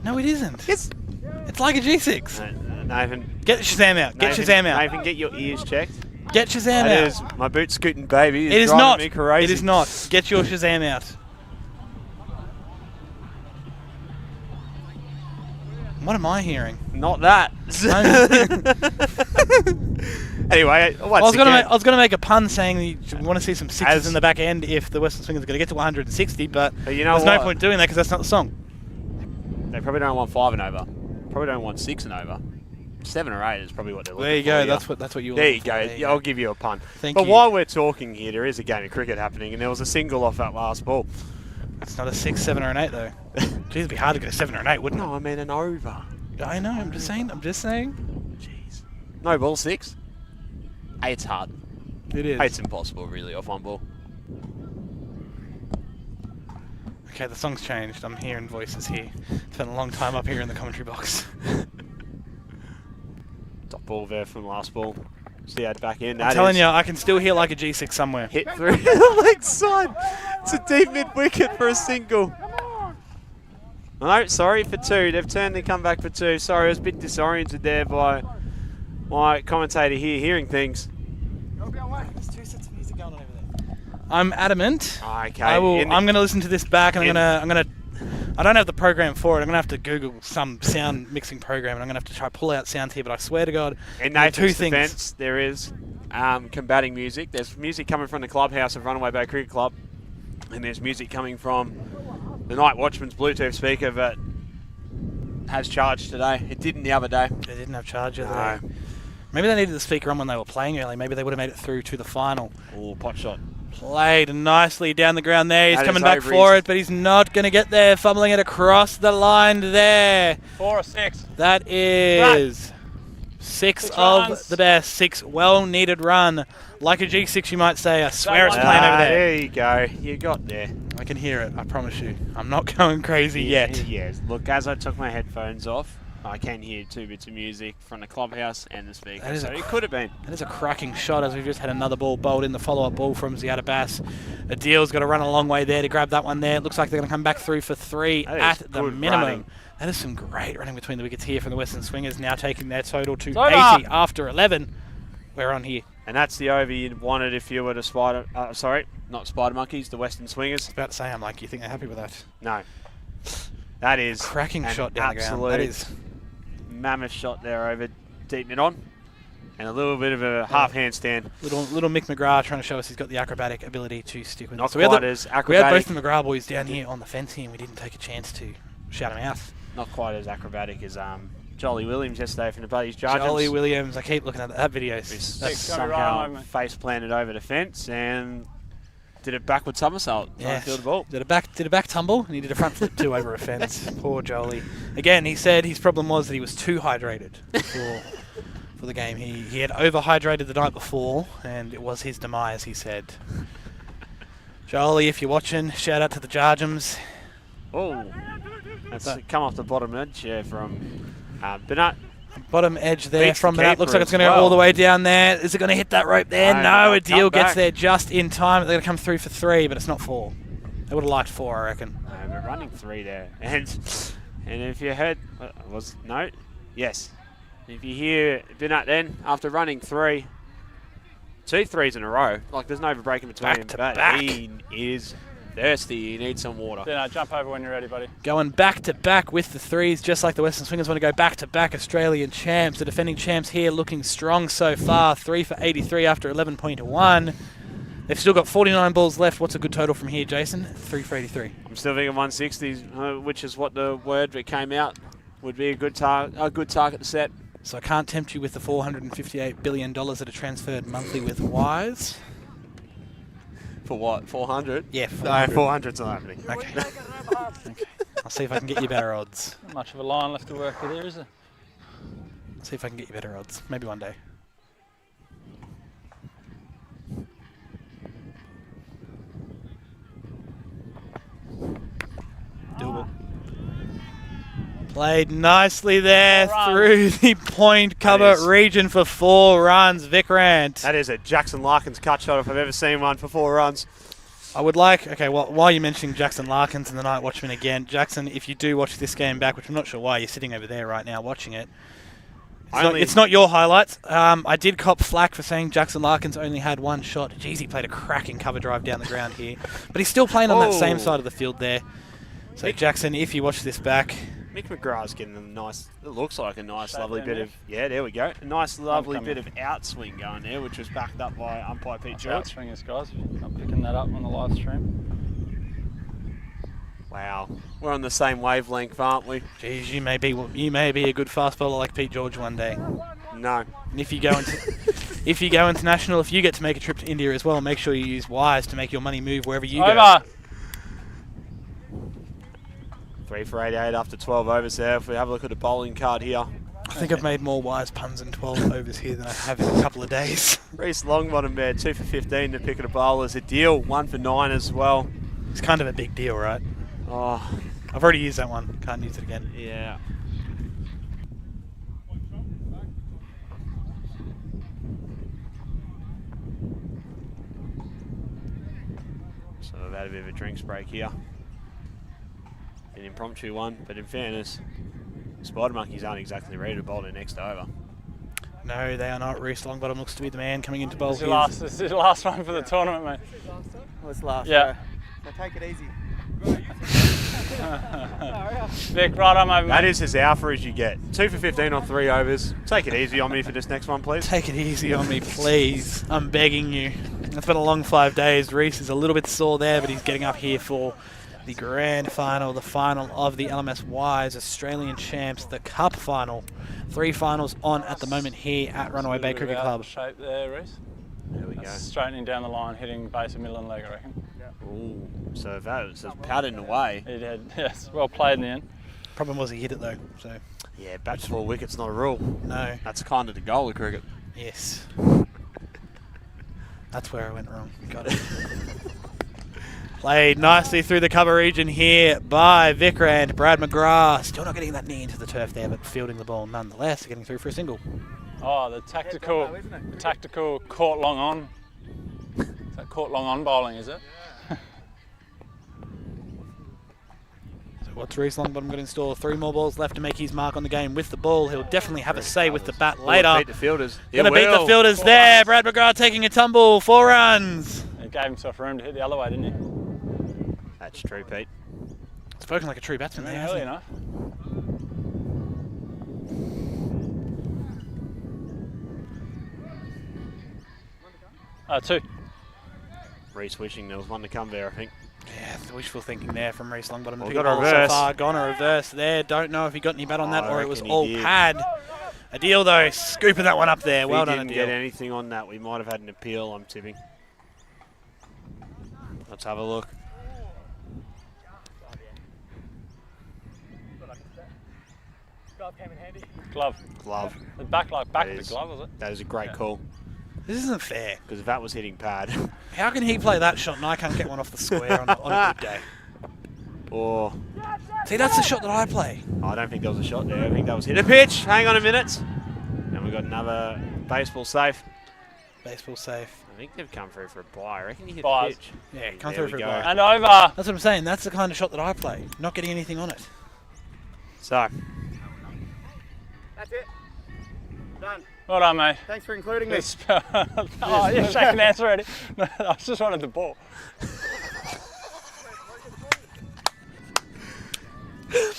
No, it isn't. It's It's like a G6. Nathan. Get Shazam out. Get Shazam out. Nathan, get your ears checked. Get Shazam That out. is my boot scooting baby. It is driving not. Me crazy. It is not. Get your Shazam out. What am I hearing? Not that. Anyway, I was gonna make a pun saying that you want to see some sixes As- in the back end if the Western Swingers are going to get to 160, but you know there's no what? point doing that because that's not the song. They probably don't want 5 and over. Probably don't want 6 and over. 7 or 8 is probably what they're looking for. There you go. here. That's what you were There you looking for. go. There Yeah, I'll give you a pun. Thank but you. while we're talking here, there is a game of cricket happening, and there was a single off that last ball. It's not a 6, 7, or an 8 though. Geez, it'd be hard to get a 7 or an 8, wouldn't No, I mean an over. it? I know. I'm just saying. Jeez. No ball 6. 8's hard. It is. 8's impossible, really, off one ball. Okay, the song's changed. I'm hearing voices here. Spent a long time up here in the commentary box. Top ball there from the last ball. Ziad back in. I'm telling you, I can still hear like a G6 somewhere. Hit through the leg side. It's a deep mid wicket for a single. No, sorry for 2. They've turned the comeback for 2. Sorry, I was a bit disoriented there by my commentator here hearing things. There's 2 sets of music going on over there. I'm adamant. Okay. I'm going to listen to this back, and I'm going to. I don't have the program for it. I'm going to have to Google some sound mixing program, and I'm going to have to try pull out sounds here. But I swear to God, In there are Nathan's 2 things. defence, there is combating music. There's music coming from the clubhouse of Runaway Bay Cricket Club, and there's music coming from the Night Watchman's Bluetooth speaker that has charged today. It didn't the other day. They didn't have charge of No. it. Maybe they needed the speaker on when they were playing early. Maybe they would have made it through to the final. Oh, pot shot. Played nicely down the ground there. He's That is coming back over for easy. it, but he's not going to get there. Fumbling it across the line there. 4 or 6. That is 6 6 of runs. the best. 6 well-needed run. Like a G6, you might say. I swear it's one. playing over there. There you go. You got there. I can hear it. I promise you. I'm not going crazy yet. Yes. Look, as I took my headphones off, I can hear 2 bits of music from the clubhouse and the speaker. That is So a it could have been. That is a cracking shot as we've just had another ball bowled in, the follow-up ball from Ziad Abbas. Adil's got to run a long way there to grab that one there. It looks like they're going to come back through for 3 That is at the good minimum. running. That is some great running between the wickets here from the Western Swingers, now taking their total to It's over. 80 after 11. We're on here. And that's the over you'd wanted if you were the not Spider Monkeys, the Western Swingers. About to say, I'm like, you think they're happy with that? No. That is Cracking an shot down the ground. That absolute is. mammoth shot there over deep mid on. And a little bit of a half handstand. Little Mick McGrath trying to show us he's got the acrobatic ability to stick with Not it. So quite as we had acrobatic. both the McGrath boys down here on the fence here, and we didn't take a chance to shout them out. Not quite as acrobatic as Jolly Williams yesterday from the Buddies Judges. Jolly Williams, I keep looking at that video. Who's That's gonna be right somehow on, mate. face planted over the fence and Did a backward somersault. Yeah. Field the ball. Did a back tumble, and he did a front flip too over a fence. Poor Jolie. Again, he said his problem was that he was too hydrated for the game. He had overhydrated the night before, and it was his demise, he said. Jolie, if you're watching, shout out to the Jargems. Oh, that's come off the bottom edge here from Bennett. Bottom edge there Beats from the that. Looks keeper like it's going to as go all well. the way down there. Is it going to hit that rope there? No, No, but a deal come gets back. there just in time. They're going to come through for 3, but it's not 4. They would have liked 4, I reckon. No, we're running 3 there. And if you heard, yes. If you hear Bennett then, after running 3, 2 threes in a row, like there's no break in between. Back to but back. he is thirsty. He needs some water. Then jump over when you're ready, buddy. Going back to back with the 3s, just like the Western Swingers want to go back to back. Australian champs, the defending champs here, looking strong so far. 3 for 83 after 11.1. They've still got 49 balls left. What's a good total from here, Jason? 3 for 83. I'm still thinking 160, which is what the word that came out would be a good target to set. So I can't tempt you with the $458 billion that are transferred monthly with Wise. For what? 400? Yeah, No, 400's not happening. Okay. Okay. I'll see if I can get you better odds. Not much of a line left to work with there, is there? I'll see if I can get you better odds. Maybe one day. Doable. Played nicely there 4 runs. through the point cover is- region for 4 runs. Vikrant. That is a Jackson Larkins cut shot if I've ever seen one for 4 runs. I would like, okay, well, while you're mentioning Jackson Larkins and the Night Watchman again, Jackson, if you do watch this game back, which I'm not sure why you're sitting over there right now watching it, it's not your highlights. I did cop flack for saying Jackson Larkins only had 1 shot. Jeez, he played a cracking cover drive down the ground here. But he's still playing on that same Oh. side of the field there. So, Jackson, if you watch this back, Mick McGrath's getting a nice, it looks like a nice, Shape lovely there, bit Mick. of, yeah, there we go. A nice, lovely Homecoming. bit of outswing going there, which was backed up by umpire Pete That's George. swingers, guys. I'm picking that up on the live stream. Wow, we're on the same wavelength, aren't we? geez, you may be a good fast bowler like Pete George one day. No. And if you go international, if you get to make a trip to India as well, make sure you use Wise to make your money move wherever you go. Over. 3 for 88 after 12 overs there. If we have a look at the bowling card here, I think I've made more Wise puns in 12 overs here than I have in a couple of days. Reece Longbottom there, 2 for 15 to pick at a bowlers. A deal, 1 for 9 as well. It's kind of a big deal, right? Oh, I've already used that one. Can't use it again. yeah. So I've had a bit of a drinks break here. An impromptu one, but in fairness, Spider Monkeys aren't exactly ready to bowl their next over. No, they are not. Reece Longbottom looks to be the man coming into bowl This here. is the last one for the tournament, mate. Let's laugh. Yeah. So take it easy. Vic, right on over, That mate. is as alpha as you get. 2 for 15 on 3 overs. Take it easy on me for this next one, please. Take it easy on me, please. I'm begging you. It's been a long 5 days. Reece is a little bit sore there, but he's getting up here for the grand final, the final of the LMS Wise Australian Champs, the Cup final. 3 finals on at the moment here at Runaway Bay Cricket Club. Shape there, Reece. There we go. That's straightening down the line, hitting base of middle and leg, I reckon. Ooh, so that was patterned away. He did. Yes, well played in the end. Problem was he hit it though, so Yeah, bat to 4 wickets, not a rule. no. That's kind of the goal of cricket. Yes. That's where I went wrong. Got it. Played nicely through the cover region here by Vikrant. Brad McGrath still not getting that knee into the turf there, but fielding the ball nonetheless, getting through for a single. Oh, the tactical caught long on. Is that caught long on bowling, is it? So what's Reece Longbottom got in store? 3 more balls left to make his mark on the game with the ball. He'll definitely have a say with the bat later. Beat the fielders. Gonna beat the fielders there. Brad McGrath taking a tumble. 4 runs. He gave himself room to hit the other way, didn't he? That's true, Pete. Spoken like a true batsman there, Yeah, hasn't you he? know. 2. Reece wishing there was one to come there, I think. Yeah, the wishful thinking there from Reece Longbottom. Well, The got big a ball so reverse. far. Gone a reverse there. Don't know if he got any bat on that I or it was reckon he all did. pad. A deal though, scooping that one up there. If Well he done, a didn't deal. get anything on that, we might have had an appeal, I'm tipping. Let's have a look. Glove. Glove. The back of the is- glove, was it? That is a great call. This isn't fair. Because if that was hitting pad. How can he play that shot and I can't get one off the square on a good day? Or. See, that's the shot that I play. I don't think there was a shot there. I think that was hit a pitch. Hang on a minute. And we've got another baseball safe. Baseball safe. I think they've come through for a bye. I reckon he hit Buys. a pitch. Yeah, come There through for we a go. bye. And over. That's what I'm saying. That's the kind of shot that I play. Not getting anything on it. So, That's it. Done. Well done, mate. Thanks for including me. Oh, you're shaking hands already. No, I just wanted the ball.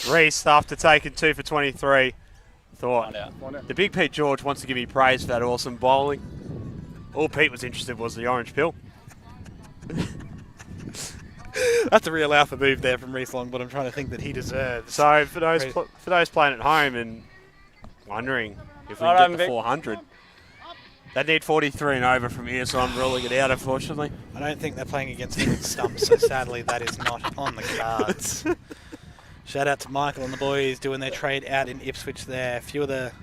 Reese, after taking 2 for 23, thought Find out. the big Pete George wants to give me praise for that awesome bowling. All Pete was interested was the orange pill. That's a real alpha move there from Reese Long, but I'm trying to think that he deserves. So for those Right. for those playing at home and wondering if we Well can done, get the Vic. 400, they need 43 and over from here, so I'm ruling it out, unfortunately. I don't think they're playing against him in stumps, so sadly that is not on the cards. Shout out to Michael and the boys doing their trade out in Ipswich there. A few of the,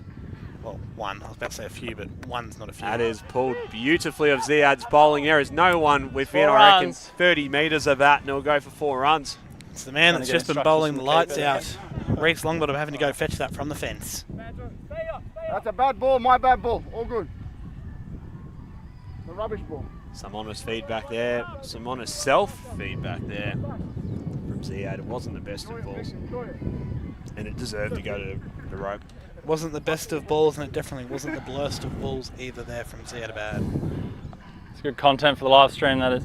well, one. I was about to say a few, but one's not a few. That is pulled beautifully of Ziad's bowling. There is no one within, 4 I reckon, runs. 30 metres of that, and he'll go for 4 runs. It's the man Trying that's to get just been instructions bowling from the the lights keeper. out. Reese Longbottom having to go fetch that from the fence. That's a bad ball, my bad ball. All good. The rubbish ball. Some honest feedback there, some honest self-feedback there from Ziad. It wasn't the best of balls, and it deserved to go to the rope. Wasn't the best of balls, and it definitely wasn't the blurst of balls either there from Ziadabad. It's good content for the live stream, that is.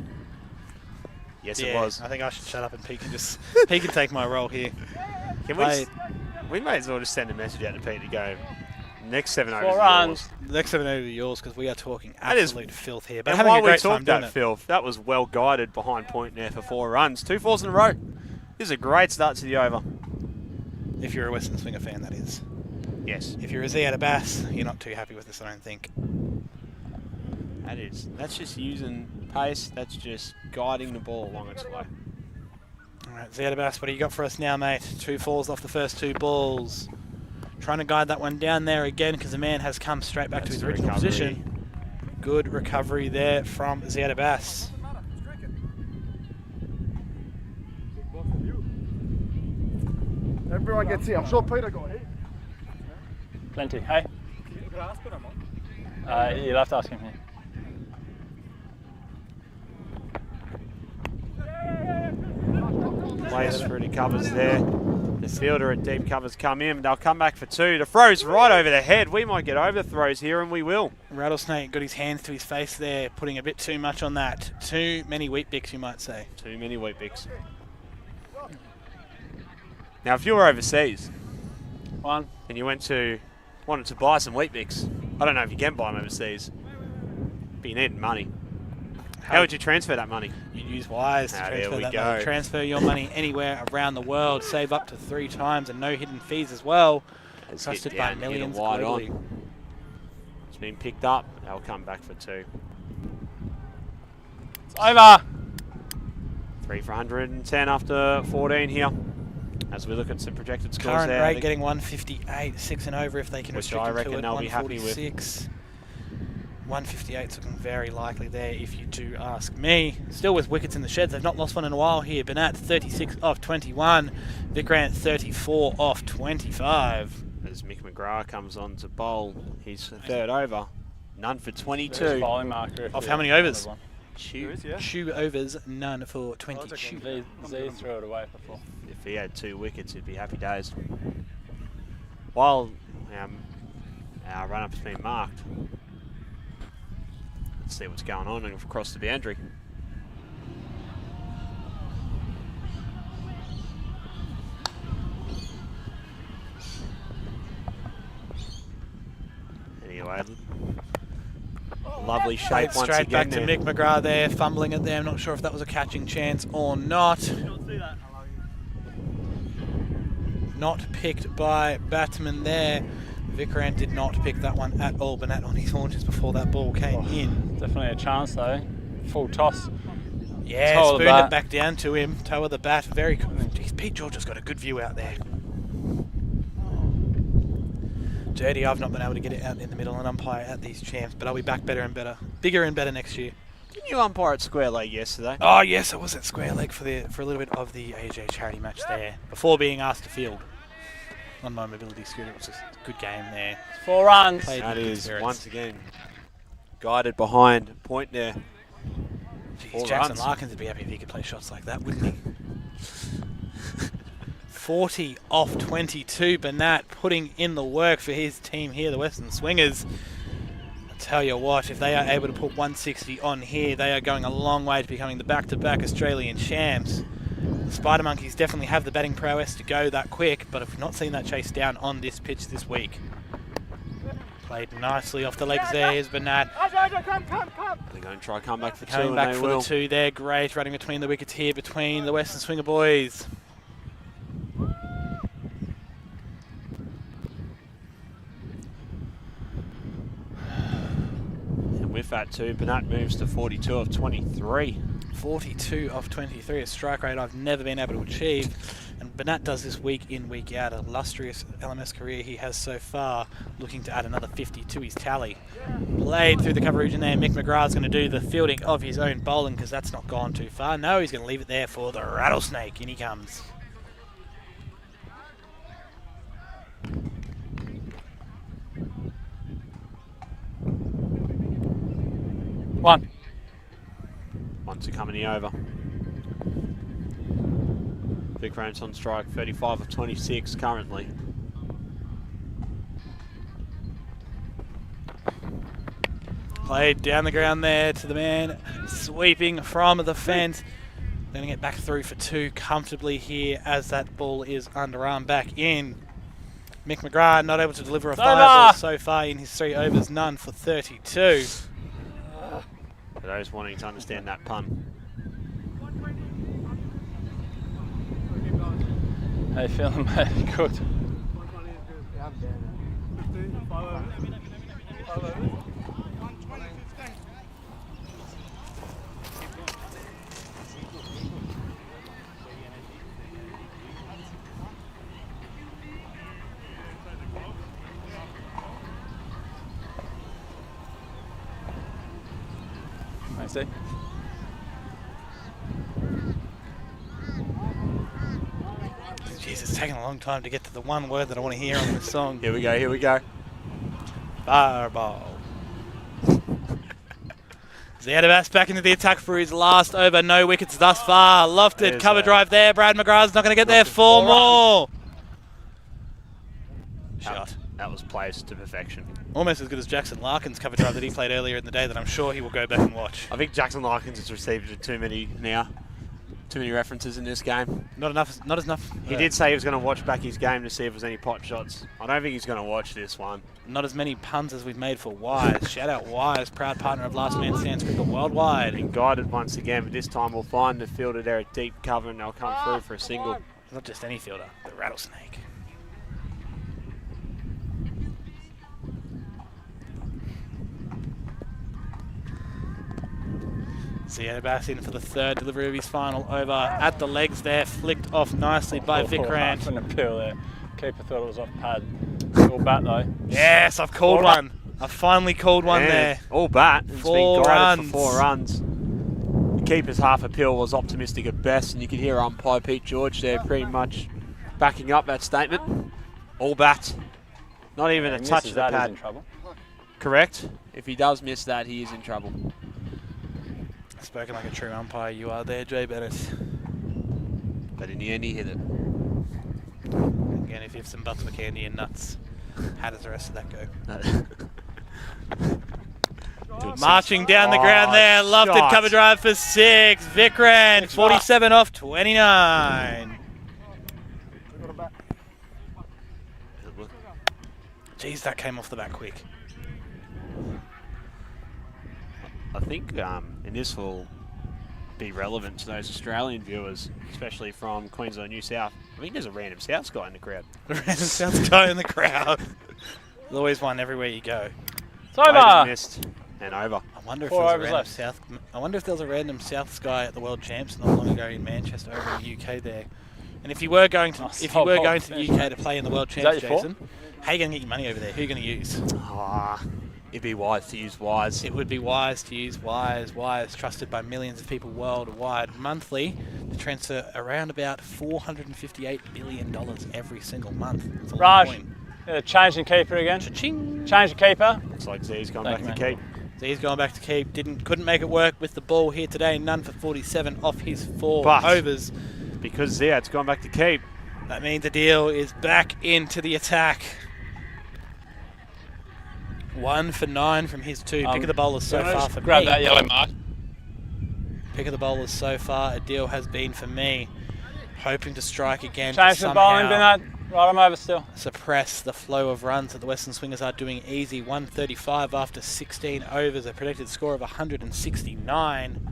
Yes, Yeah, it was. I think I should shut up and Pete can just he can take my role here. Can we? Mate. We may as well just send a message out to Pete to go. Next 7 overs. 4 is runs. yours. The next 7 over yours because we are talking That is- absolute filth here. But And having while a we great time talked doing that it. filth, that was well guided behind point there for 4 runs. 2 fours in a row. This is a great start to the over. If you're a Western Swinger fan, that is. Yes, If you're a Ziadabas, you're not too happy with this, I don't think. that is. That's just using pace. That's just guiding the ball along its way. All right, Ziadabas, what do you got for us now, mate? 2 falls off the first 2 balls. Trying to guide that one down there again because the man has come straight back to That's his the original recovery. position. Good recovery there from Ziadabas. Everyone gets here. I'm sure Peter got hit. Plenty. Hey? You'll have to ask him here. Plays through to covers there. The fielder at deep covers come in. They'll come back for 2. The throw's right over the head. We might get over the throws here, and we will. Rattlesnake got his hands to his face there, putting a bit too much on that. Too many wheat bix, you might say. Too many wheat bix. Now, if you were overseas One. and you wanted to buy some wheat bix, I don't know if you can buy them overseas, but you need money. How would you transfer that money? You use Wise to Ah, there transfer we that go. money. Transfer your money anywhere around the world. Save up to 3 times and no hidden fees as well. Let's Trusted get by down, get 'em millions wide on. globally. It's been picked up. They'll come back for 2. It's over. 3 for 110 after 14 here. As we look at some projected scores Current there. I rate think getting 158, 6 and over if they can Which restrict I it reckon to it. they'll be happy with. 146. 158's looking very likely there if you do ask me. Still with wickets in the sheds. They've not lost one in a while here. Banat 36 off 21. Vikrant 34 off 25. As Mick McGrath comes on to bowl his 3rd over. None for There's 22. bowling marker. if Off you how many wanted overs? one. Shoe overs, none for 20. Shoe. Z threw it away before. If he had 2 wickets, it'd be happy days. While our run-up's been marked, let's see what's going on across the boundary. Anyway, lovely shape Played once straight again back to there. Mick McGrath there, fumbling it there. I'm not sure if that was a catching chance or not. Not picked by batsman there. Vikrant did not pick that one at all. Banat on his haunches before that ball came in. Definitely a chance though. Full toss. Yeah, Toe of the spooned it bat. back down to him. Toe of the bat. Very good. Jeez, Pete George has got a good view out there. Dirty, I've not been able to get it out in the middle and umpire at these champs, but I'll be back better and better. Bigger and better next year. Didn't you umpire at Square Leg yesterday? Oh yes, I was at Square Leg for a little bit of the AJ charity match there before being asked to field on my mobility scooter. It was a good game there. 4 runs. Played That with good is, spirits. once again, guided behind point there. Jeez, 4 Jackson runs. Larkins would be happy if he could play shots like that, wouldn't he? 40 off 22. Bernat putting in the work for his team here, the Western Swingers. I tell you what, if they are able to put 160 on here, they are going a long way to becoming the back-to-back Australian champs. The Spider Monkeys definitely have the batting prowess to go that quick, but I've not seen that chase down on this pitch this week. Played nicely off the legs there is Bernat. They're going to try come back for 2, Coming and back they for will. the 2 there. Great running between the wickets here between the Western Swinger boys. And with that too, Bernat moves to 42 of 23. 42 off 23, a strike rate I've never been able to achieve. And Bernat does this week in, week out. A illustrious LMS career he has so far, looking to add another 50 to his tally. Played through the cover region there. Mick McGrath's going to do the fielding of his own bowling because that's not gone too far. No, he's going to leave it there for the Rattlesnake. In he comes. One. Ones are coming the over. Vic Rance on strike, 35 of 26 currently. Played down the ground there to the man, sweeping from the fence. Going to get back through for 2 comfortably here as that ball is underarm back in. Mick McGrath not able to deliver a 5 ball so far in his 3 overs, none for 32. For those wanting to understand that pun. How you feeling, mate? Good. 15, 5 overs. 5 overs. I see. Jeez, it's taken a long time to get to the one word that I want to hear on this song. Here we go, here we go. Fireball. Ziadabas back into the attack for his last over. No wickets thus far. Lofted There's cover a- drive there. Brad McGrath's not going to get there. Lofted 4 4 more. Shot. That was placed to perfection. Almost as good as Jackson Larkins' cover drive that he played earlier in the day that I'm sure he will go back and watch. I think Jackson Larkins has received too many now. Too many references in this game. Not enough. Not enough. He did say he was going to watch back his game to see if there's any pot shots. I don't think he's going to watch this one. Not as many puns as we've made for Wise. Shout out Wise, proud partner of Last Man Stands Cricket Worldwide. Been guided once again, but this time we'll find the fielder there at deep cover and they'll come through for a single. Not just any fielder, the Rattlesnake. Ziadabas in for the 3rd delivery of his final over at the legs there, flicked off nicely by Vikrant. Half an appeal there. Keeper thought it was off pad. All bat though. Yes, I've called 4 one. I've finally called one And there. all bat. It's 4 been guided runs. for 4 runs. The keeper's half appeal was optimistic at best, and you could hear umpire Pete George there pretty much backing up that statement. All bat. Not even a He touch misses of the that, he's pad. in trouble. Correct. If he does miss that, he is in trouble. Spoken like a true umpire you are there, Jay Bennett. But in the end, he hit it. Again, if you have some butts for candy and nuts, how does the rest of that go? Marching down the ground there, lofted shot. cover drive for 6. Vikrant, 47 off 29. Jeez, that came off the bat quick. I think, and this will be relevant to those Australian viewers, especially from Queensland, New South. I think there's a random South guy in the crowd. The random South guy in the crowd. There's always one everywhere you go. It's Waved over. and missed and over. I wonder if 4 there was a overs random left. South. I wonder if there was a random South guy at the World Champs not long ago in Manchester over in the UK there. And if you were going to, Nice. if you were Oh, going to the finish, UK mate. to play in the World that Champs, your fault? Jason, how are you going to get your money over there? Who are you going to use? It'd be wise to use Wise. It would be wise to use Wise. Wise, trusted by millions of people worldwide. Monthly, to transfer around about $458 billion every single month. That's a lot of Raj, coin. changing keeper again. Cha-ching. Change the keeper. Looks like Z's gone Thank back you, to keep. So he's going back to keep. Couldn't make it work with the ball here today. None for 47 off his 4 But- overs. Because Ziyad's gone back to keep. That means Adil is back into the attack. 1 for 9 from his 2. Pick of the bowlers so far for grab me. that yellow mark. Pick of the bowlers so far. Adil has been for me. Hoping to strike again to Change the somehow bowling, Bernard. Right, I'm over still. suppress the flow of runs that the Western Swingers are doing easy. 135 after 16 overs. A predicted score of 169.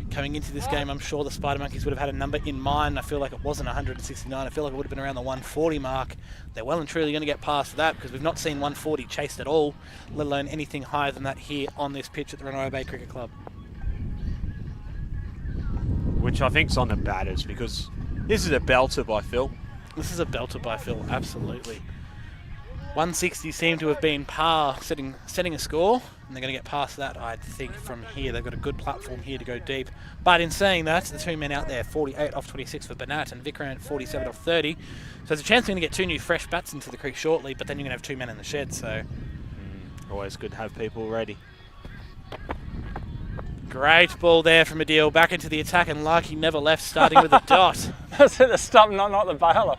Coming into this game, I'm sure the Spider Monkeys would have had a number in mind. I feel like it wasn't 169. I feel like it would have been around the 140 mark. They're well and truly going to get past that because we've not seen 140 chased at all, let alone anything higher than that here on this pitch at the Renoir Bay Cricket Club. Which I think's on the batters because this is a belter by Phil. This is a belter by Phil, absolutely. 160 seemed to have been par, setting a score, and they're going to get past that, I think, from here. They've got a good platform here to go deep. But in saying that, the 2 men out there, 48 off 26 for Banat and Vikrant 47 off 30. So there's a chance we're going to get 2 new fresh bats into the creek shortly, but then you're going to have 2 men in the shed, so... Always good to have people ready. Great ball there from Adil, back into the attack, and like he never left, starting with a dot. That's at the stump, not the baler.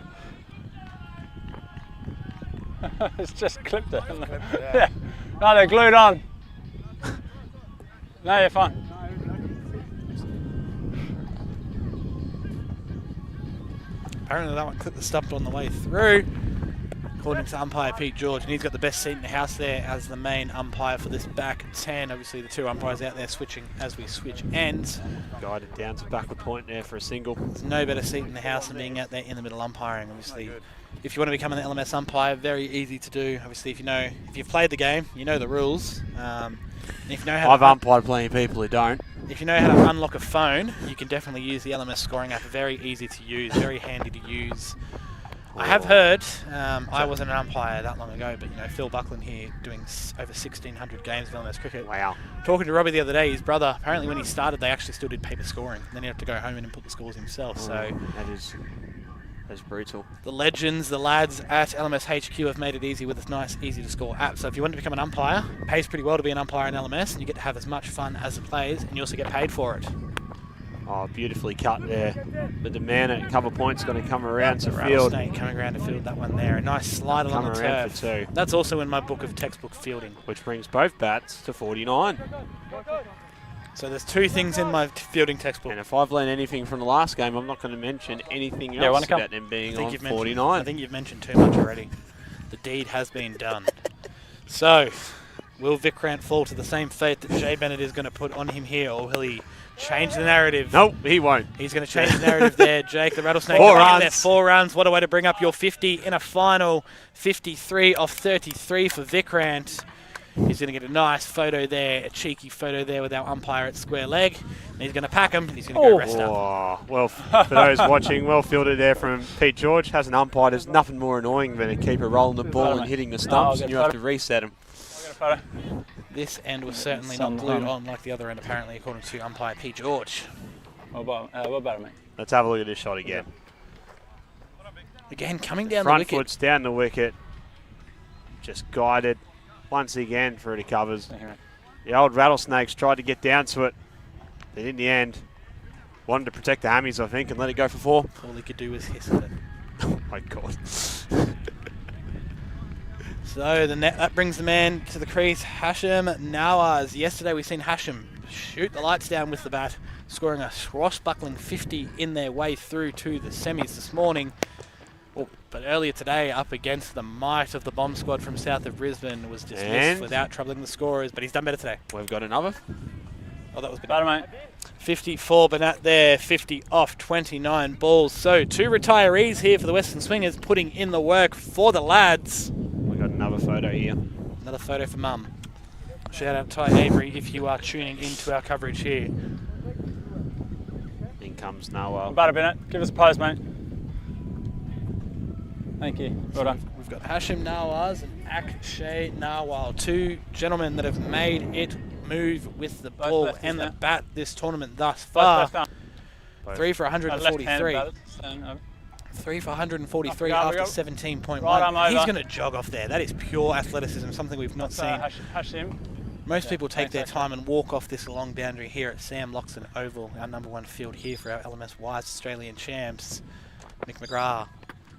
It's just clipped it. Yeah. No, they're glued on. No, you're fine. Apparently that one clipped the stump on the way through, according to umpire Pete George, and he's got the best seat in the house there as the main umpire for this back 10. Obviously the 2 umpires out there switching as we switch ends. Guided down to backward point there for a single. There's no better seat in the house than being out there in the middle umpiring. Obviously, if you want to become an LMS umpire, very easy to do. Obviously, if you've played the game, you know the rules. And if you know how I've umpired plenty of people who don't. if you know how to unlock a phone, you can definitely use the LMS scoring app. Very easy to use, very handy to use. I have heard, I wasn't an umpire that long ago, but you know, Phil Buckland here doing over 1,600 games of LMS cricket. Wow. Talking to Robbie the other day, his brother, apparently when he started, they actually still did paper scoring. Then he had to go home and put the scores himself. So That's brutal. the legends, the lads at LMS HQ have made it easy with this nice, easy to score app. So if you want to become an umpire, it pays pretty well to be an umpire in LMS, and you get to have as much fun as the players, and you also get paid for it. Oh, beautifully cut there. But the man at cover point's going to come around to field. Rattlesnake coming around to field that one there. A nice slide along Come the around turf. for 2. That's also in my book of textbook fielding. Which brings both bats to 49. So there's 2 things in my fielding textbook. And if I've learned anything from the last game, I'm not going to mention anything Yeah, else wanna come? about them being on I 49. think you've mentioned too much already. The deed has been done. So, will Vikrant fall to the same fate that Jay Bennett is going to put on him here, or will he change the narrative? Nope, he won't. He's going to change the narrative there, Jake. The Rattlesnake 4 coming in there, runs. 4 runs. What a way to bring up your 50 in a final. 53 off 33 for Vikrant. He's going to get a nice photo there, a cheeky photo there with our umpire at square leg. And he's going to pack him, and he's going to go rest up. Oh, well, for those watching, well fielded there from Pete George. Has an umpire. There's nothing more annoying than a keeper rolling the ball and hitting the stumps, and you have to reset him. I'll get a photo. This end was certainly Sun not glued hung. on like the other end, apparently, according to umpire Pete George. What about it, mate? Let's have a look at this shot again. Again, coming down Front the wicket. foot's down the wicket. Just guided once again through the covers. Thank you, mate. The old Rattlesnakes tried to get down to it, but in the end, wanted to protect the hammies, I think, and let it go for 4. All he could do was hiss at it. Oh my God. So that brings the man to the crease, Hashim Nawaz. Yesterday we seen Hashim shoot the lights down with the bat, scoring a swashbuckling 50 in their way through to the semis this morning. But earlier today, up against the might of the bomb squad from south of Brisbane, was dismissed And? without troubling the scorers, but he's done better today. We've got another. Oh, that was About Banat. it, mate. 54 Banat there, 50 off 29 balls. So 2 retirees here for the Western Swingers, putting in the work for the lads. We've got another photo here. Another photo for Mum. Shout out Ty Avery if you are tuning into our coverage here. In comes Noah. About a minute. Give us a pose, mate. Thank you. Well done. We've got Hashim Nawaz and Akshay Nawal, two gentlemen that have made it move with the ball lefties and the now. bat this tournament thus Both far. left arm. 3 for 143. Left-handed batters. 3 for 143 Off we go, after we go. 17.1. Right arm He's over. going to jog off there. That is pure athleticism, something we've not seen. Hashim. Most people take thanks, their Akshay. time and walk off this long boundary here at Sam Loxton Oval, our #1 field here for our LMS Wise Australian champs. Mick McGrath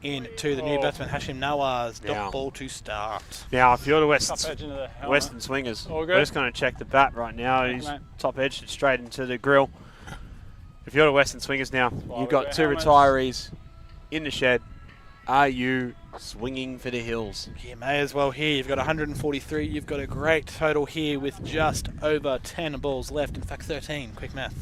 in to the new batsman Hashim Nawaz. Now. Dot ball to start. Now, if you're the Top edge into the helmet. Western Swingers, All we're good. just going to check the bat right now. Thank you, He's mate. top edged it straight into the grill. If you're the Western Swingers now, Well, you've we got got two helmets. retirees in the shed. Are you swinging for the hills? You may as well here. You've got 143. You've got a great total here with just over 10 balls left. In fact, 13. Quick math.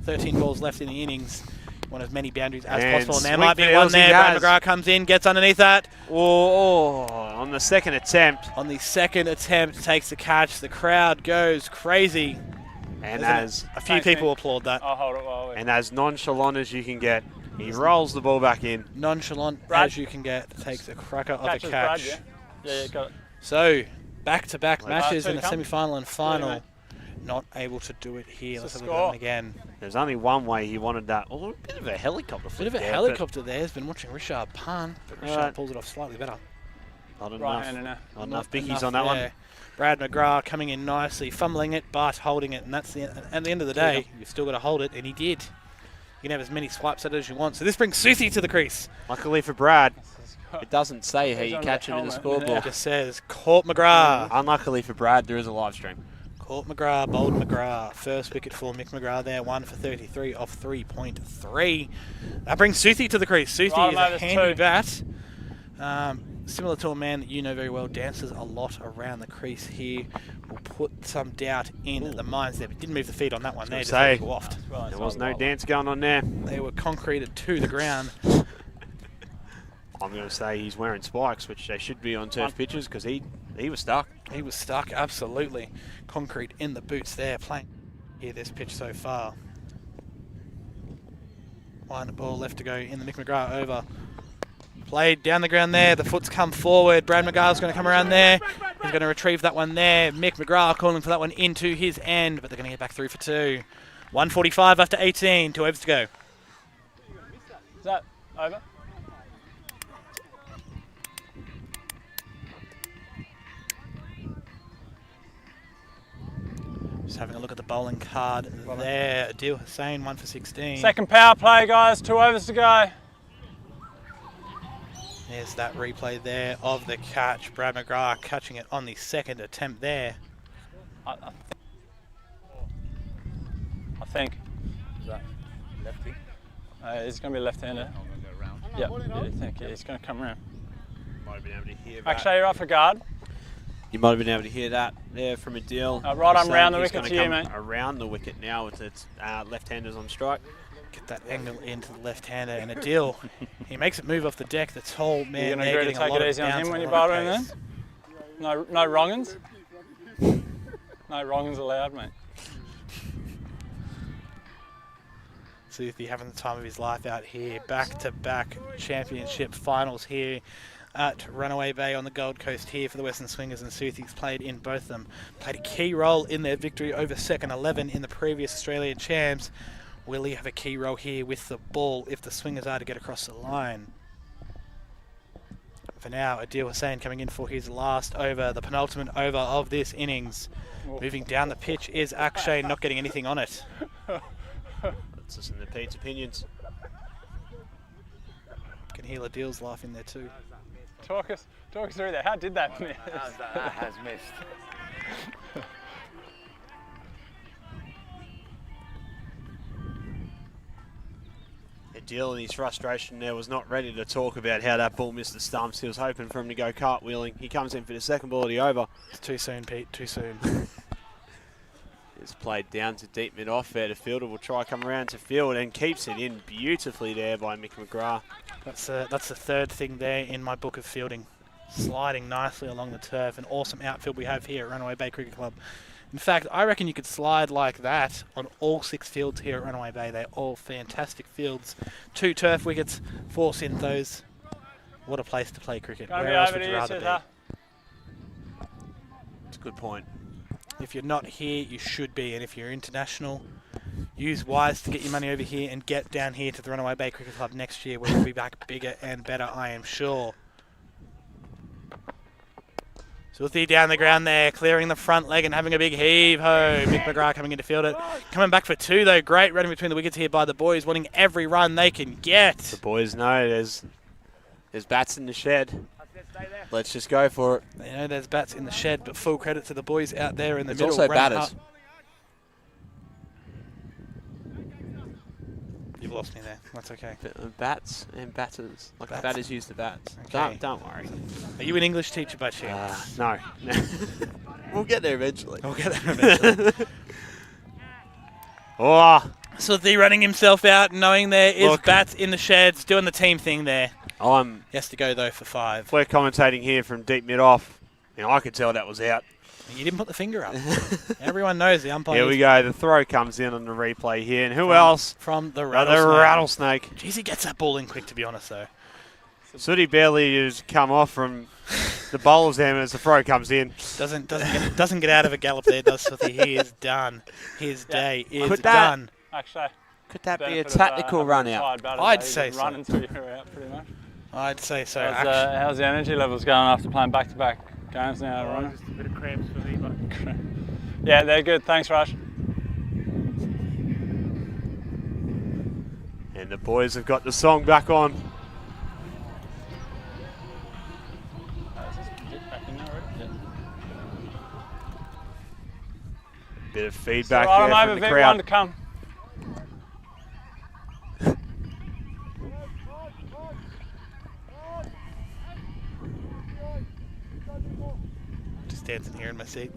13 balls left in the innings. Want as many boundaries as And possible. And there swing might for be the one hills he there. Brad has. McGrath comes in, gets underneath that. Oh, on the second attempt. On the second attempt, takes the catch. The crowd goes crazy. And There's as a few Thanks, people mate. applaud that. I'll hold it while we... and as nonchalant as you can get, he rolls the ball back in. Nonchalant Brad. as you can get. Takes a cracker of a Catches catch. Brad, yeah, got it. So, back-to-back matches two in the to come. semi-final and final. mate. Not able to do it here. It's Let's a have a look at score. them again. There's only one way he wanted that. Oh, a bit of a helicopter Bit flip of a there, but helicopter there. Has been watching Richard Pan, but Richard Right. pulls it off slightly better. Not enough. Right-hander now. Not enough Not bickies enough on that one. there. Brad McGrath coming in nicely, fumbling it, but holding it, and that's at the end of the day, you've still got to hold it, and he did. You can have as many swipes at it as you want. So this brings Susie to the crease. Luckily for Brad, it doesn't say how He's you on catch the it in the helmet. scoreboard. It just says, Court McGrath. Unluckily for Brad, there is a live stream. Court McGrath, bold McGrath. First wicket for Mick McGrath there, 1 for 33 off 3.3. That brings Susie to the crease. Susie Right, is mate, a there's handy two. bat. Similar to a man that you know very well, dances a lot around the crease here. Will put some doubt in the minds there, but didn't move the feet on that one there. Just let it go off. Well, There was no dance going on there. They were concreted to the ground. I'm going to say he's wearing spikes, which they should be on turf pitches because he was stuck. He was stuck, absolutely. Concrete in the boots there, playing here this pitch so far. One ball left to go in the Mick McGrath over. Played down the ground there, the foot's come forward. Brad McGrath's going to come around there. He's going to retrieve that one there. Mick McGrath calling for that one into his end, but they're going to get back 3 for 2. 145 after 18, 2 overs to go. Is that over? Just having a look at the bowling card there. Adil Hussain, 1 for 16. Second power play, guys. 2 overs to go. There's that replay there of the catch. Brad McGrath catching it on the second attempt there. I think. Is that lefty? He's going to be left-hander. Yeah, I think he's going to come around. Might have been able to hear Actually, you're off for guard. You might have been able to hear that there from Adil. Right arm Saying round the he's wicket gonna to you, come mate. Around the wicket now with its left-handers on strike. Get that angle into the left-hander and Adil. He makes it move off the deck. The tall man You're going to there agree to getting a take lot it of easy on bounce him when and you a lot bowl of in there? pace. No wrongins? No wrongins allowed, mate. Suthi having the time of his life out here. Back-to-back championship finals here at Runaway Bay on the Gold Coast here for the Western Swingers, and Suthi's played in both of them. Played a key role in their victory over Second 11 in the previous Australian champs. Will he have a key role here with the ball if the Swingers are to get across the line? For now, Adil Hussain coming in for his last over, the penultimate over of this innings. Moving down the pitch is Akshay, not getting anything on it. Let's listen to Pete's opinions. Can hear Adil's laughing there too. Talk us through that. How did that miss? That has missed. Adil in his frustration there was not ready to talk about how that ball missed the stumps. He was hoping for him to go cartwheeling. He comes in for the second ball of the over. It's too soon, Pete, too soon. It's played down to deep mid-off there. The fielder will try come around to field and keeps it in beautifully there by Mick McGrath. That's the third thing there in my book of fielding. Sliding nicely along the turf. An awesome outfield we have here at Runaway Bay Cricket Club. In fact, I reckon you could slide like that on all 6 fields here at Runaway Bay. They're all fantastic fields. 2 turf wickets, 4 synthos. What a place to play cricket. Where else would you rather be? It's a good point. If you're not here, you should be. And if you're international, use Wise to get your money over here and get down here to the Runaway Bay Cricket Club next year, where we'll be back bigger and better, I am sure. Suthi down the ground there, clearing the front leg and having a big heave-ho. Mick McGrath coming in to field it. Coming back for 2, though. Great running between the wickets here by the boys, wanting every run they can get. The boys know there's bats in the shed. Let's just go for it. They know there's bats in the shed, but full credit to the boys out there in the There's middle. also batters. You've lost me there. That's okay. Bats and batters. Like Bats. batters use the bats. Okay. Don't worry. Are you an English teacher by chance? No. We'll get there eventually. We'll get there eventually. Oh, Suthi running himself out, knowing there is bats in the sheds, doing the team thing there. He has to go, though, for 5. We're commentating here from deep mid-off. I could tell that was out. You didn't put the finger up. Everyone knows the umpire. Here we go. The throw comes in on the replay here. And who else? From the rattlesnake. Jeez, he gets that ball in quick, to be honest, though. Sooty barely has come off from the bowler's hand as the throw comes in. Doesn't get out of a gallop there, does Suthi. He is done. His day is done. Actually, could that be a tactical run out? I'd say so. Run until you're out, pretty much. I'd say so. How's the energy levels going after playing back-to-back games now, Ron? Just a bit of cramps for me, but yeah, they're good. Thanks, Rush. And the boys have got the song back on. Bit of feedback So there from the crowd. One to come. Just dancing here in my seat.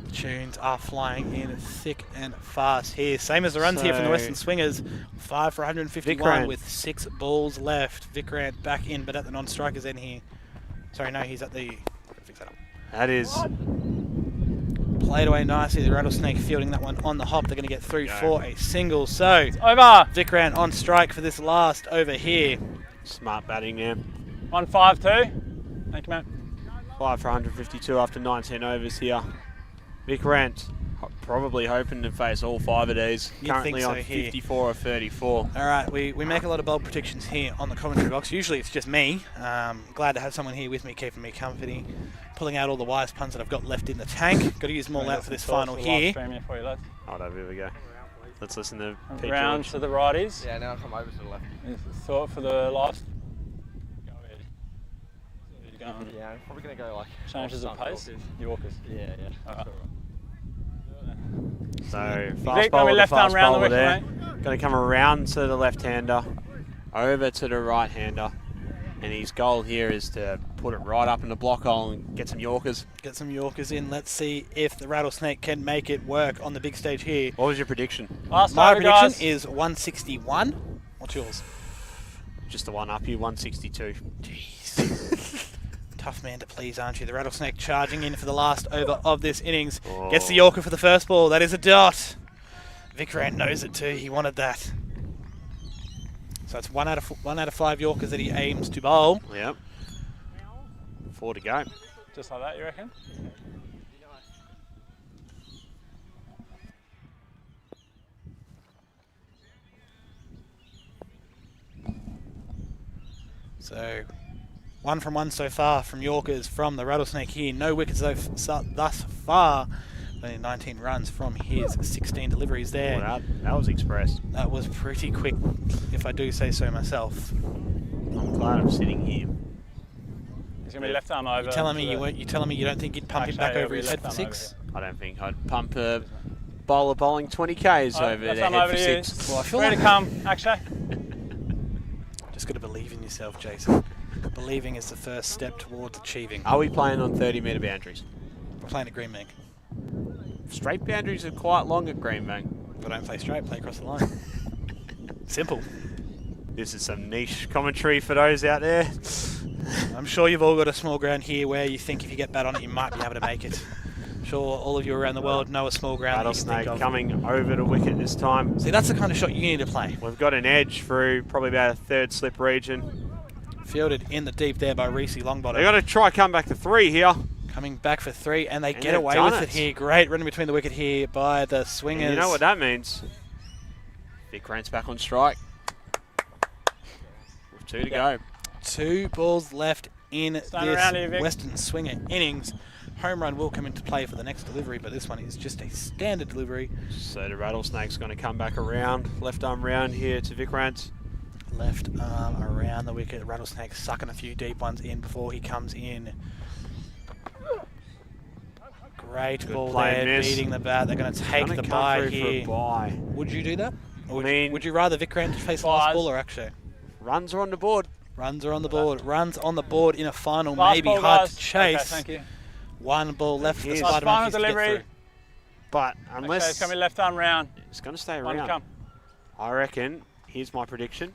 The tunes are flying in thick and fast here. Same as the runs here from the Western Swingers. 5 for 151 Vikrant with 6 balls left. Vikrant back in, but at the non-strikers end here. Sorry, no, he's at the... Fix that up. That is... Played away nicely. The Rattlesnake fielding that one on the hop. They're going to get through for a single. So, over. Vikrant on strike for this last over here. Smart batting there. 1-5-2. Thank you, mate. 5 for 152 after 19 overs here. Vikrant probably hoping to face all 5 of these. You'd Currently think so on here. 54 of 34. All right, we make a lot of bold predictions here on the commentary box. Usually it's just me. Glad to have someone here with me, keeping me company, pulling out all the wise puns that I've got left in the tank. Got to use them all out for this final here. Hold over, here we go. Let's listen to Pete Round George. to the righties. yeah, now come over to the left. Thought for the last. Go ahead. Going. Yeah, I'm probably gonna go like Changes of pace. Yorkers. Yeah. Alright. So, Vic, fast got me bowler, left arm fast round the bowler wicket, there. Going to come around to the left-hander, over to the right-hander. And his goal here is to put it right up in the block hole and get some Yorkers. Get some Yorkers in. Let's see if the Rattlesnake can make it work on the big stage here. What was your prediction? Last My over, prediction guys. is 161. What's yours? Just the one up you, 162. Jeez. Tough man to please, aren't you? The Rattlesnake charging in for the last over of this innings. Oh. Gets the Yorker for the first ball. That is a dot. Vikrant knows it too. He wanted that. So it's 1 out of 5 Yorkers that he aims to bowl. Yep. 4 to go. Just like that, you reckon? So 1 from 1 so far from Yorkers from the Rattlesnake here. No wickets thus far. Only 19 runs from his 16 deliveries there. Oh, that was express. That was pretty quick, if I do say so myself. I'm glad I'm sitting here. He's going to be left arm over. You're telling me you don't think you'd pump him back over his head for 6? I don't think I'd pump a bowler bowling 20 Ks over left their arm head over for to 6. Well, I feel Ready like to come, Akshay. just got to believe in yourself, Jason. Believing is the first step towards achieving. Are we playing on 30-metre boundaries? We're playing at Greenbank. Straight boundaries are quite long at Greenbank. But don't play straight, play across the line. Simple. This is some niche commentary for those out there. I'm sure you've all got a small ground here where you think if you get bat on it, you might be able to make it. I'm sure all of you around the world know a small ground that you can think Rattlesnake of. coming over to wicket this time. See, that's the kind of shot you need to play. We've got an edge through probably about a third slip region. Fielded in the deep there by Reese Longbottom. They've got to try come back to 3 here. Coming back for 3, and they And get they've away done with it here. Great running between the wicket here by the Swingers. And you know what that means? Vic Grant's back on strike. With 2 to go. 2 balls left in Stand around here, this Vic. Western Swinger innings. Home run will come into play for the next delivery, but this one is just a standard delivery. So the Rattlesnake's going to come back around. Left arm round here to Vic Grant. Left arm around the wicket. Rattlesnake sucking a few deep ones in before he comes in. Great Good ball play there, and miss. beating the bat. They're going to take Gonna the come bye through for a here. bye. Would you do that? Or I mean- would you rather Vic Grant face the Byes. last ball or Akshay? Runs are on the board. Runs are on the board. Runs on the board in a final. Last Maybe ball, hard guys. to chase. Okay, thank you. 1 ball left for the Here's- Spider Final Monkeys to get delivery. through. But Okay, unless it's coming left arm round. it's going to stay One to around. come. I reckon, here's my prediction.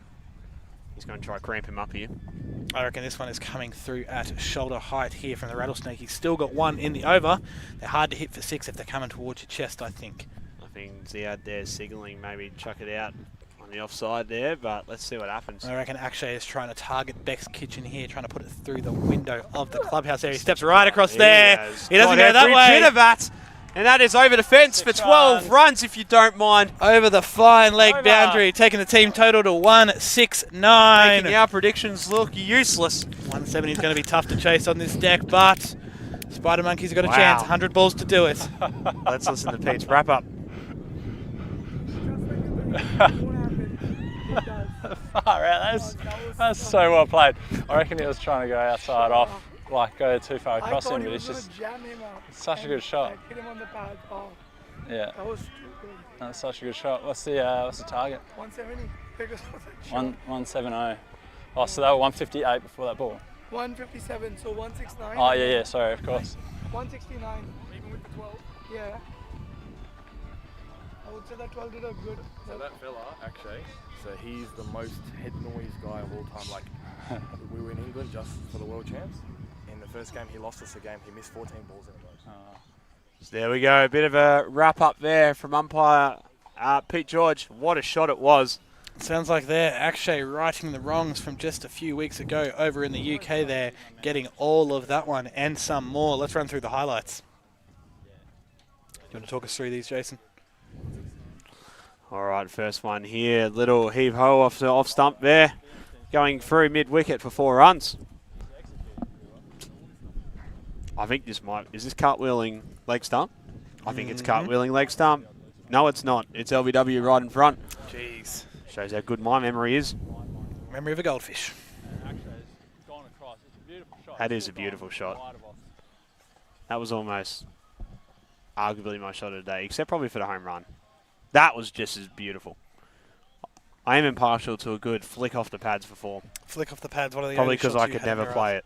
He's going to try cramp him up here. I reckon this one is coming through at shoulder height here from the Rattlesnake. He's still got 1 in the over. They're hard to hit for 6 if they're coming towards your chest, I think. I think Ziad there signalling maybe chuck it out on the offside there, but let's see what happens. I reckon Akshay is trying to target Beck's kitchen here, trying to put it through the window of the clubhouse there. He steps right across there. He doesn't go that way. Jitterbat, and that is over the fence for 12 runs, if you don't mind. Over the fine leg Over. boundary, taking the team total to 169. Making our predictions look useless. 170 is going to be tough to chase on this deck, but Spider Monkeys have got a Wow. chance. 100 balls to do it. Let's listen to Pete's wrap up. Far out. That's so well played. I reckon he was trying to go outside off, like go too far across him, but it's just jam him up. such a good shot. Like, hit him on the pad. Oh, Yeah, that was too good. that's such a good shot. What's the target? 170 because of that shot. 170. Oh, so they were 158 before that ball. 157, so 169. Oh yeah, sorry, of course. 169, even with the 12. Yeah. I would say that 12 did a good. So that fella, actually, so he's the most head noise guy of all time. Like, we were in England just for the World Champs. In the first game, he lost us a game. He missed 14 balls in a row. So there we go, a bit of a wrap up there from umpire Pete George. What a shot it was. Sounds like they're Akshay righting the wrongs from just a few weeks ago over in the UK there, getting all of that one and some more. Let's run through the highlights. You want to talk us through these, Jason? All right, first one here. Little heave-ho off stump there. Going through mid-wicket for 4 runs. I think this might... Is this cartwheeling leg stump? I think it's cartwheeling leg stump. No, it's not. It's LBW right in front. Jeez. Shows how good my memory is. Memory of a goldfish. That is a beautiful shot. That was almost arguably my shot of the day, except probably for the home run. That was just as beautiful. I am impartial to a good flick off the pads for 4. Flick off the pads, one of the Probably only because shots I you could had in never your play eyes. it.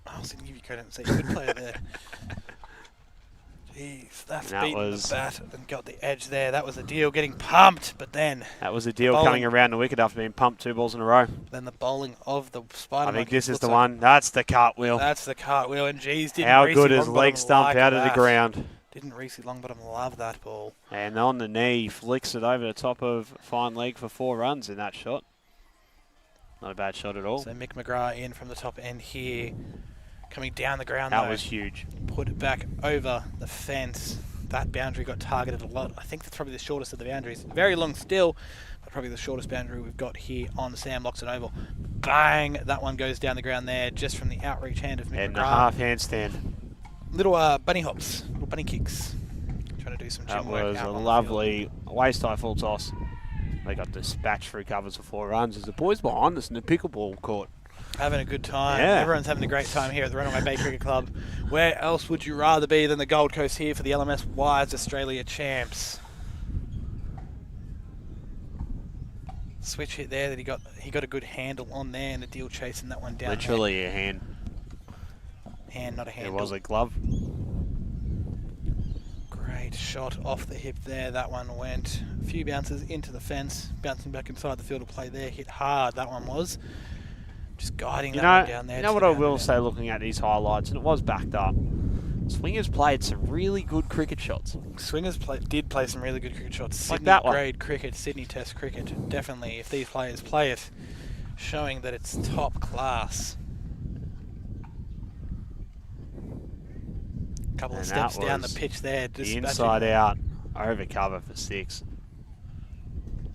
I was going to give you credit and say you could play it there. Jeez, that's That beaten was- the bat and got the edge there. That was a deal, getting pumped, but then That was a deal Bowling. coming around the wicket after being pumped 2 balls in a row. the bowling of the Spider I think Monkeys this is looks the like- one. That's the cartwheel. That's the cartwheel, and geez, didn't How Reese good is Longbottom leg stump like out of the that? ground? Didn't Reese Longbottom love that ball? And on the knee, flicks it over the top of fine leg for 4 runs in that shot. Not a bad shot at all. So Mick McGrath in from the top end here, coming down the ground That though. was huge. Put it back over the fence. That boundary got targeted a lot. I think that's probably the shortest of the boundaries. Very long still, but probably the shortest boundary we've got here on the Sam Loxton Oval. Bang! That one goes down the ground there, just from the outreach hand of Mick And a McGrath. half handstand. Little bunny hops, little bunny kicks. Trying to do some That gym work was out a on the lovely waist-high full toss. They got dispatched through covers for 4 runs as the boys behind us in the pickleball court. field. Having a good time. Yeah. Everyone's having a great time here at the Runaway Bay Cricket Club. Where else would you rather be than the Gold Coast here for the LMS Wise Australia Champs? Switch hit there that he got a good handle on there, and a deal chasing that one down. Literally a hand. Hand, not a It handle. was a glove. Great shot off the hip there. That one went a few bounces into the fence, bouncing back inside the field of play there. Hit hard, that one was. Just guiding You that one know, down there. you know to what the I boundary will there. say looking at these highlights, and it was backed up. Swingers played some really good cricket shots. Swingers did play some really good cricket shots. Like Sydney that one. grade cricket, Sydney Test cricket. Definitely, if these players play it, showing that it's top class. Couple of And steps that down the was pitch there. The dispatching- inside out, over cover for 6.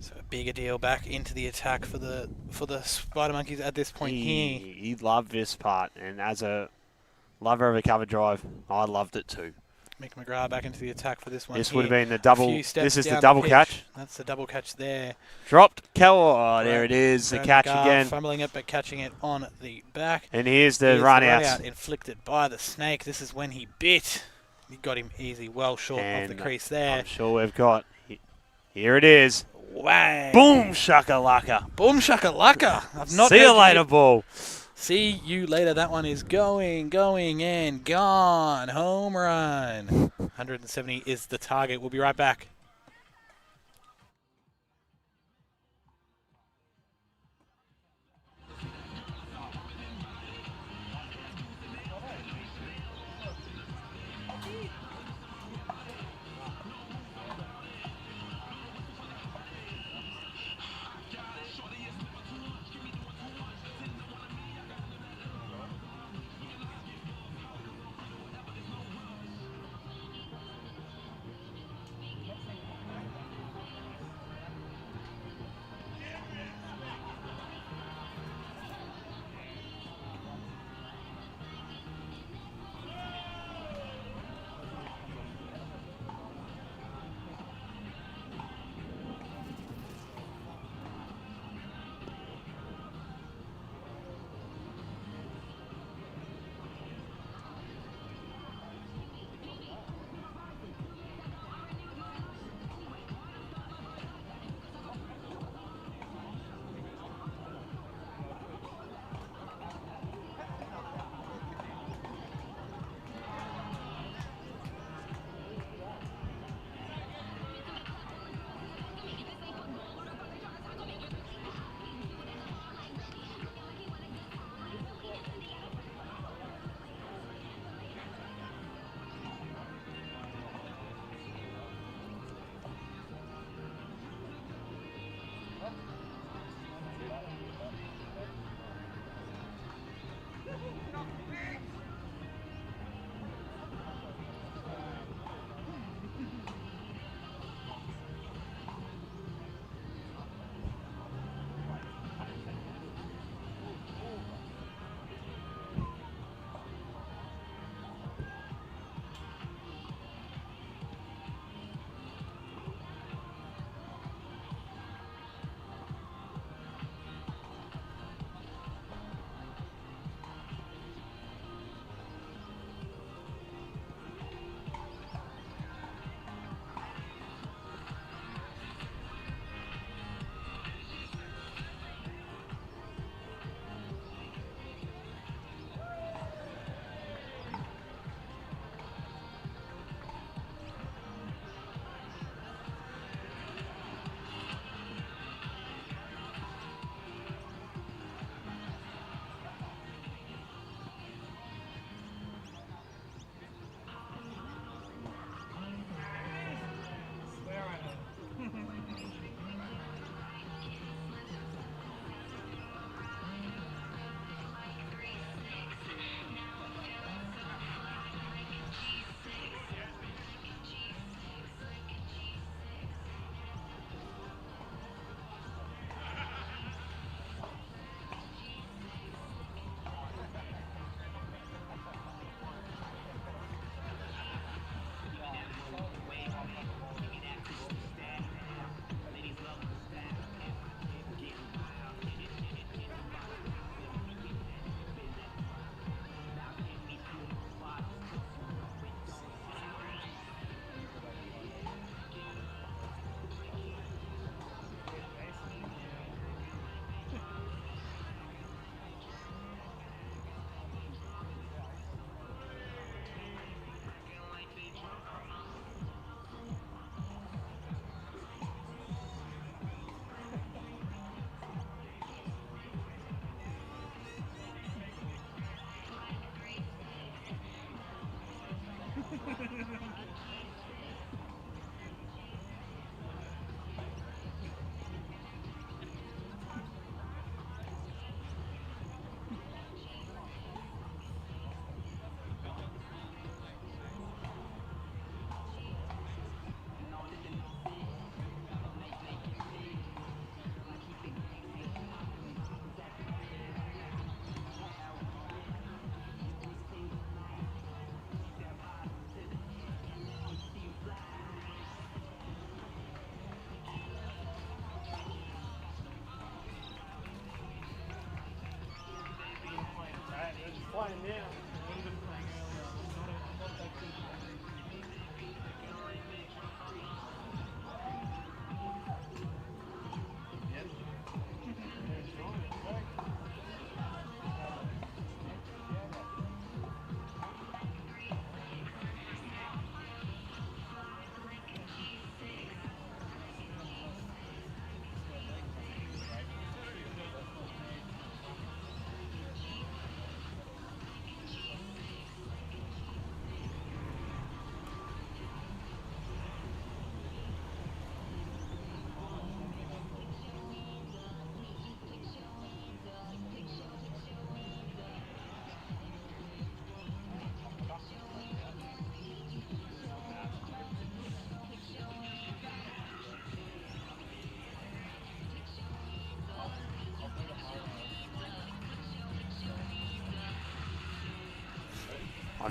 So a bigger deal back into the attack for the Spider Monkeys at this point here. He loved this part, and as a lover of a cover drive, I loved it too. Mick McGrath back into the attack for this one. This here. would have been the A double. few steps This is down the double pitch. catch. That's the double catch there. Dropped. Oh, there it is. The Brad catch McGrath again. fumbling it, but catching it on the back. And here's the Here's run the out. inflicted by the snake. This is when he bit. He got him easy, well short of the crease there. I'm sure we've got. Here it is. Wang! Boom shakalaka. Boom shakalaka! I've not See you heard later, ball. See you later. That one is going, and gone. Home run. 170 is the target. We'll be right back.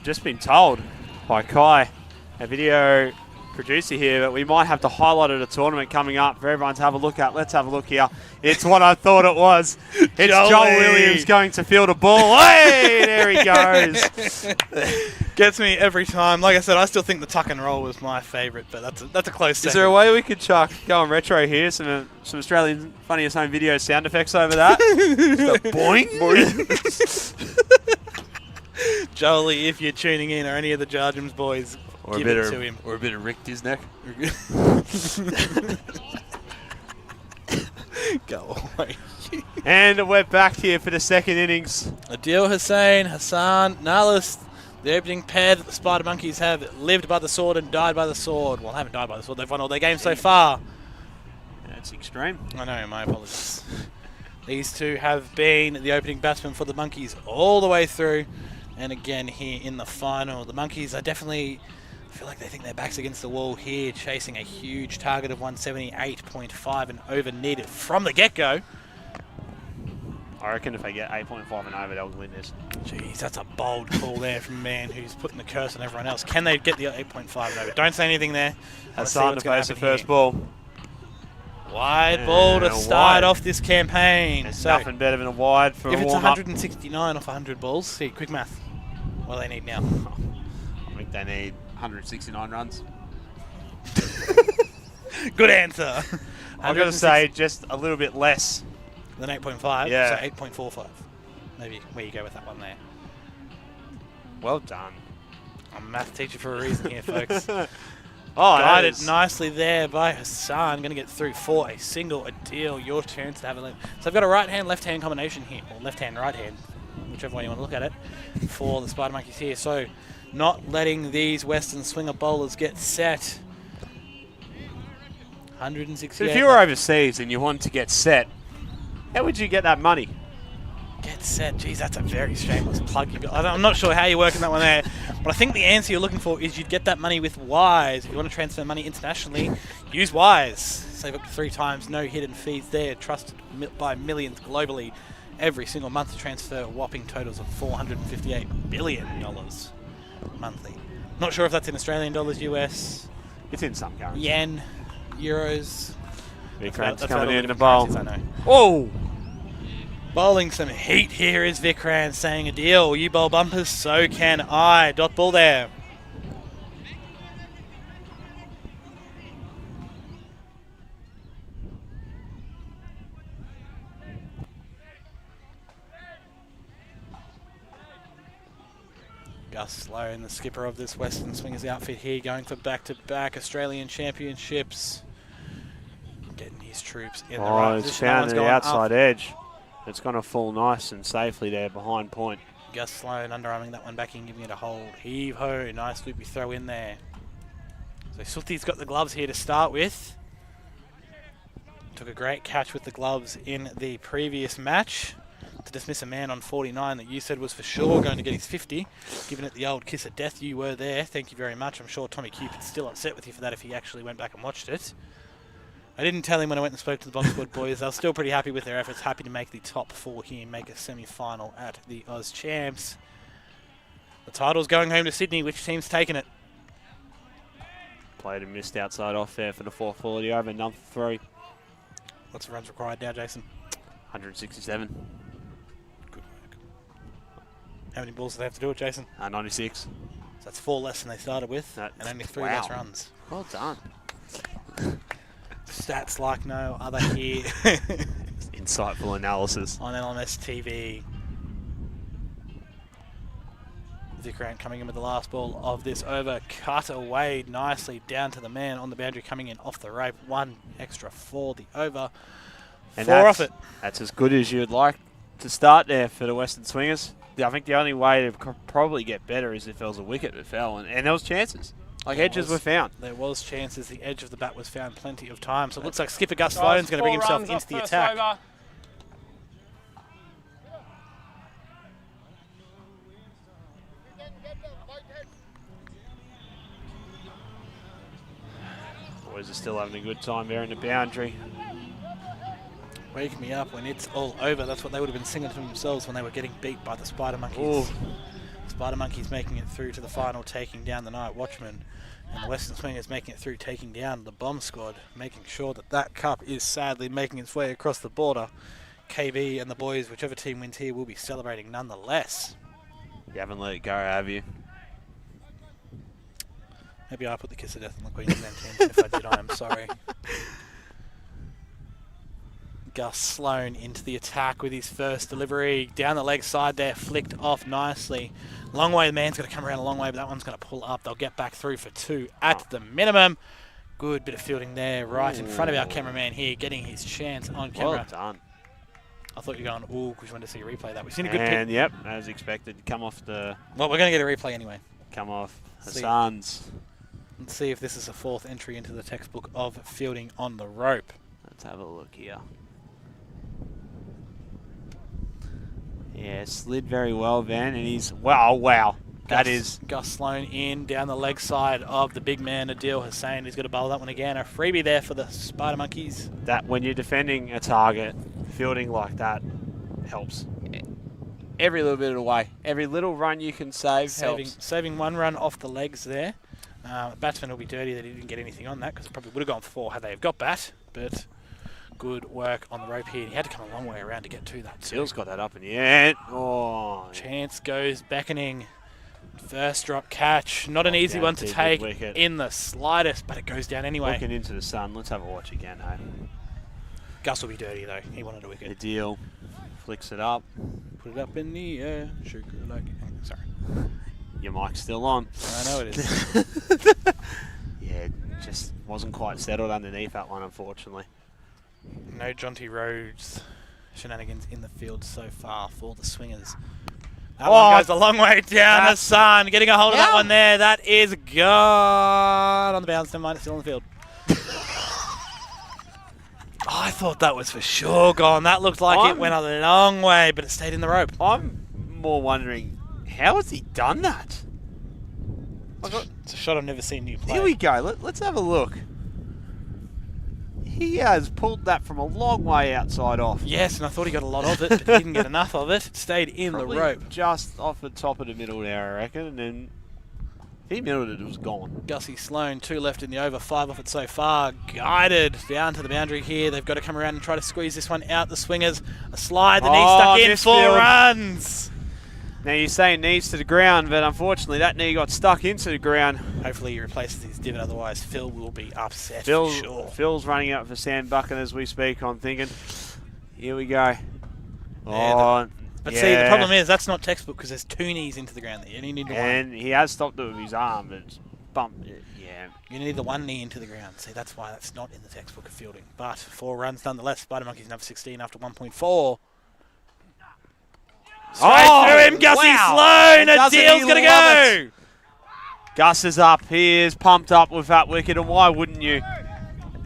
I've just been told by Kai, a video producer here, that we might have to highlight at a tournament coming up for everyone to have a look at. Let's have a look here. It's what I thought it was. It's Joel Williams going to field a ball. Hey, there he goes. Gets me every time. Like I said, I still think the tuck and roll was my favourite, but that's a close second. Is there a way we could go on retro here? Some Australian Funniest Home Video sound effects over that. Boing. Jolie, if you're tuning in, or any of the Jarjums boys, give it to him. Or a bit of Rick Disneck. Go away. And we're back here for the second innings. Adil Hussain, Hassan, Nalis, the opening pair that the Spider Monkeys have lived by the sword and died by the sword. Well, haven't died by the sword. They've won all their games so far. That's extreme. I know, my apologies. These two have been the opening batsmen for the Monkeys all the way through. And again here in the final. The Monkeys are definitely, I feel like they think their back's against the wall here, chasing a huge target of 178.5 and over needed from the get-go. I reckon if they get 8.5 and over, they'll win this. Jeez, that's a bold call there from a man who's putting the curse on everyone else. Can they get the 8.5 and over? Don't say anything there. Hassan to face the first ball. Wide ball to start off this campaign. There's so nothing better than a wide for a if it's warm-up. 169 off 100 balls, see, quick math. What do they need now? I think they need 169 runs. Good answer. I've got to say, just a little bit less than 8.5. Yeah. So 8.45. Maybe where you go with that one there. Well done. I'm a math teacher for a reason here, folks. Guided nicely there by Hassan. Going to get through for a single, a deal. Your chance to have a limp. So I've got a right-hand, left-hand combination here, or left-hand, right-hand, whichever way you want to look at it, for the Spider Monkeys here. So not letting these Western swinger bowlers get set. 168. So if you were overseas and you wanted to get set, how would you get that money? Get set. Geez, that's a very shameless plug. I'm not sure how you're working that one there, but I think the answer you're looking for is you'd get that money with Wise. If you want to transfer money internationally, use Wise. Save up to 3 times, no hidden fees there. Trusted by millions globally every single month to transfer whopping totals of $458 billion monthly. Not sure if that's in Australian dollars, US. It's in some currency. Yen, euros. Big That's coming in the different bowl. currencies, I know. Whoa! Bowling some heat here is Vikran saying a deal. You bowl bumpers, so can I. Dot ball there. Gus Sloan, the skipper of this Western Swingers outfit here, going for back-to-back Australian championships. Getting his troops in the right He's position. found the outside edge. It's going to fall nice and safely there behind point. Gus Sloan underarming that one back in, giving it a hold. Heave-ho, nice loopy throw in there. So Suthi's got the gloves here to start with. Took a great catch with the gloves in the previous match to dismiss a man on 49 that you said was for sure going to get his 50. Giving it the old kiss of death. You were there. Thank you very much. I'm sure Tommy Cupid's still upset with you for that if he actually went back and watched it. I didn't tell him when I went and spoke to the Bomb Squad boys. They were still pretty happy with their efforts. Happy to make the top 4 here and make a semi-final at the Oz Champs. The title's going home to Sydney. Which team's taking it? Played and missed outside off there for the 440 over, number 3. What's the runs required now, Jason? 167. Good work. How many balls do they have to do it, Jason? 96. So that's 4 less than they started with, and only 3 less runs. Well done. Stats like no other here. Insightful analysis. On LMS TV. Vikrant coming in with the last ball of this over. Cut away nicely down to the man on the boundary, coming in off the rope. 1 extra for the over. And 4 off it. That's as good as you'd like to start there for the Western Swingers. I think the only way to probably get better is if there was a wicket that fell, and there was chances. Like edges were found. There was chances. The edge of the bat was found plenty of time. So it looks like skipper Gus Sloan's going to bring himself into the attack. Over. Boys are still having a good time there in the boundary. Wake me up when it's all over. That's what they would have been singing to themselves when they were getting beat by the Spider Monkeys. Ooh. Spider Monkeys making it through to the final, taking down the Night Watchman. And the Western Swingers making it through, taking down the Bomb Squad, making sure that that cup is sadly making its way across the border. KB and the boys, whichever team wins here, will be celebrating nonetheless. You haven't let it go, have you? Maybe I put the kiss of death on the Queensland team. If I did, I am sorry. Gus Sloan into the attack with his first delivery. Down the leg side there, flicked off nicely. Long way, the man's going to come around a long way, but that one's going to pull up. They'll get back through for 2 at the minimum. Good bit of fielding there, right in front of our cameraman here, getting his chance on camera. Well done. I thought you were going, ooh, because you wanted to see a replay of that. We've seen a good pick. And yep, as expected, come off the... Well, we're going to get a replay anyway. Come off Hassan's. Let's see if this is a 4th entry into the textbook of fielding on the rope. Let's have a look here. Yeah, slid very well, Van, and he's... Wow. That is... Gus Sloan in, down the leg side of the big man, Adil Hussain. He's got to bowl that one again. A freebie there for the Spider Monkeys. That when you're defending a target, fielding like that helps. Every little bit of the way. Every little run you can save helps. Saving 1 run off the legs there. Batsman will be dirty that he didn't get anything on that, because it probably would have gone for 4 had they have got bat. But good work on the rope here. He had to come a long way around to get to that. Seal's got that up in the air. Oh. Chance goes beckoning. First drop catch. Not an easy one to take in the slightest, but it goes down anyway. Looking into the sun. Let's have a watch again, hey? Gus will be dirty though. He wanted a wicket. The deal. Flicks it up. Put it up in the air. Sugar like... Sorry. Your mic's still on. I know it is. Yeah, it just wasn't quite settled underneath that one, unfortunately. No Jonty Rhodes shenanigans in the field so far for the Swingers. That one goes a long way down the sun. Getting a hold of that one there. That is gone on the bounce. Never mind, it's still in the field. I thought that was for sure gone. That looked like it went a long way, but it stayed in the rope. I'm more wondering, how has he done that? It's a shot I've never seen you play. Here we go. Let's have a look. He has pulled that from a long way outside off. Yes, and I thought he got a lot of it, but he didn't get enough of it. It stayed in the rope. Just off the top of the middle there, I reckon, and then if he middled it, it was gone. Gussie Sloan, 2 left in the over, 5 off it so far. Guided down to the boundary here. They've got to come around and try to squeeze this one out. The Swingers, a slide, the knee stuck in, 4 runs. Now you're saying knees to the ground, but unfortunately that knee got stuck into the ground. Hopefully he replaces his divot, otherwise Phil will be upset for sure. Phil's running out for Sam Buchan as we speak, I'm thinking. Here we go. But see, the problem is that's not textbook because there's 2 knees into the ground there. You only need the one. And he has stopped it with his arm, but it's bumped it. Yeah. You need the 1 knee into the ground. See, that's why that's not in the textbook of fielding. But 4 runs nonetheless. Spider Monkeys number 16 after 1.4. Straight through him, Gussie Sloan. A deal's going to go. Gus is up. He is pumped up with that wicket, and why wouldn't you?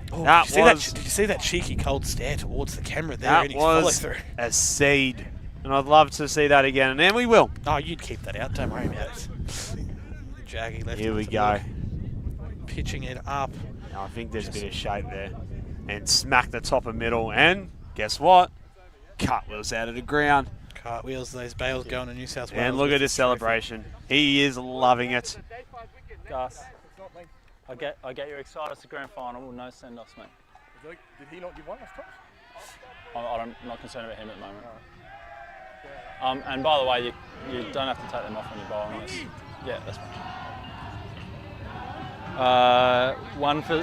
Did you see that cheeky cold stare towards the camera there? That was a seed, and I'd love to see that again, and we will. Oh, you'd keep that out. Don't worry about it. Jaggy left. Here we go. Pitching it up. I think there's a bit of shape there. And smack the top of middle, and guess what? Cartwheels out of the ground. Cartwheels, those bales going to New South Wales. And look at his celebration. He is loving it. Gus, I get you excited. It's the grand final. No send-offs, mate. Did he not give one last time? I'm not concerned about him at the moment. And by the way, you don't have to take them off when you're bowling this. Yeah, that's fine. One for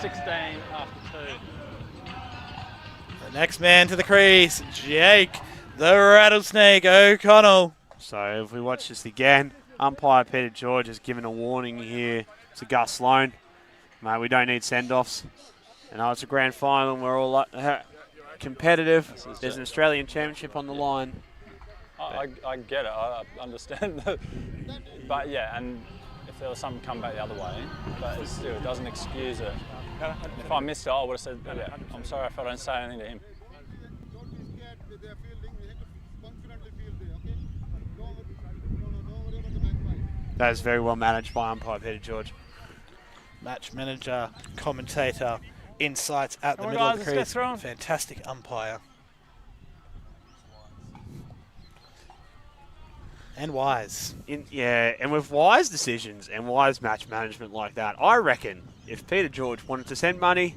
16 after 2. The next man to the crease, Jake, the Rattlesnake O'Connell. So if we watch this again, umpire Peter George has given a warning here to Gus Sloan. Mate, we don't need send-offs. And it's a grand final and we're all competitive. There's an Australian championship on the line. I get it, I understand. But yeah, and if there was something come back the other way, but it still doesn't excuse it. If I missed it, I would have said, yeah, I'm sorry if I don't say anything to him. That is very well managed by umpire Peter George. Match manager, commentator, insights at the middle of the crease. Fantastic umpire. And wise. And with wise decisions and wise match management like that, I reckon if Peter George wanted to send money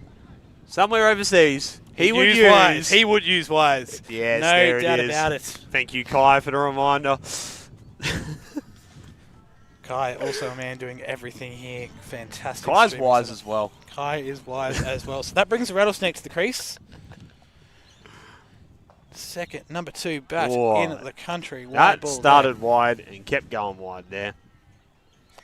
somewhere overseas, he would use wise. He would use wise. Yes, no there doubt it is. about it. Thank you, Kai, for the reminder. Kai, also a man doing everything here. Fantastic. Kai's wise as well. Kai is wise as well. So that brings the Rattlesnake to the crease. Second, number 2 bat in the country. Wide That ball started wide and kept going wide there.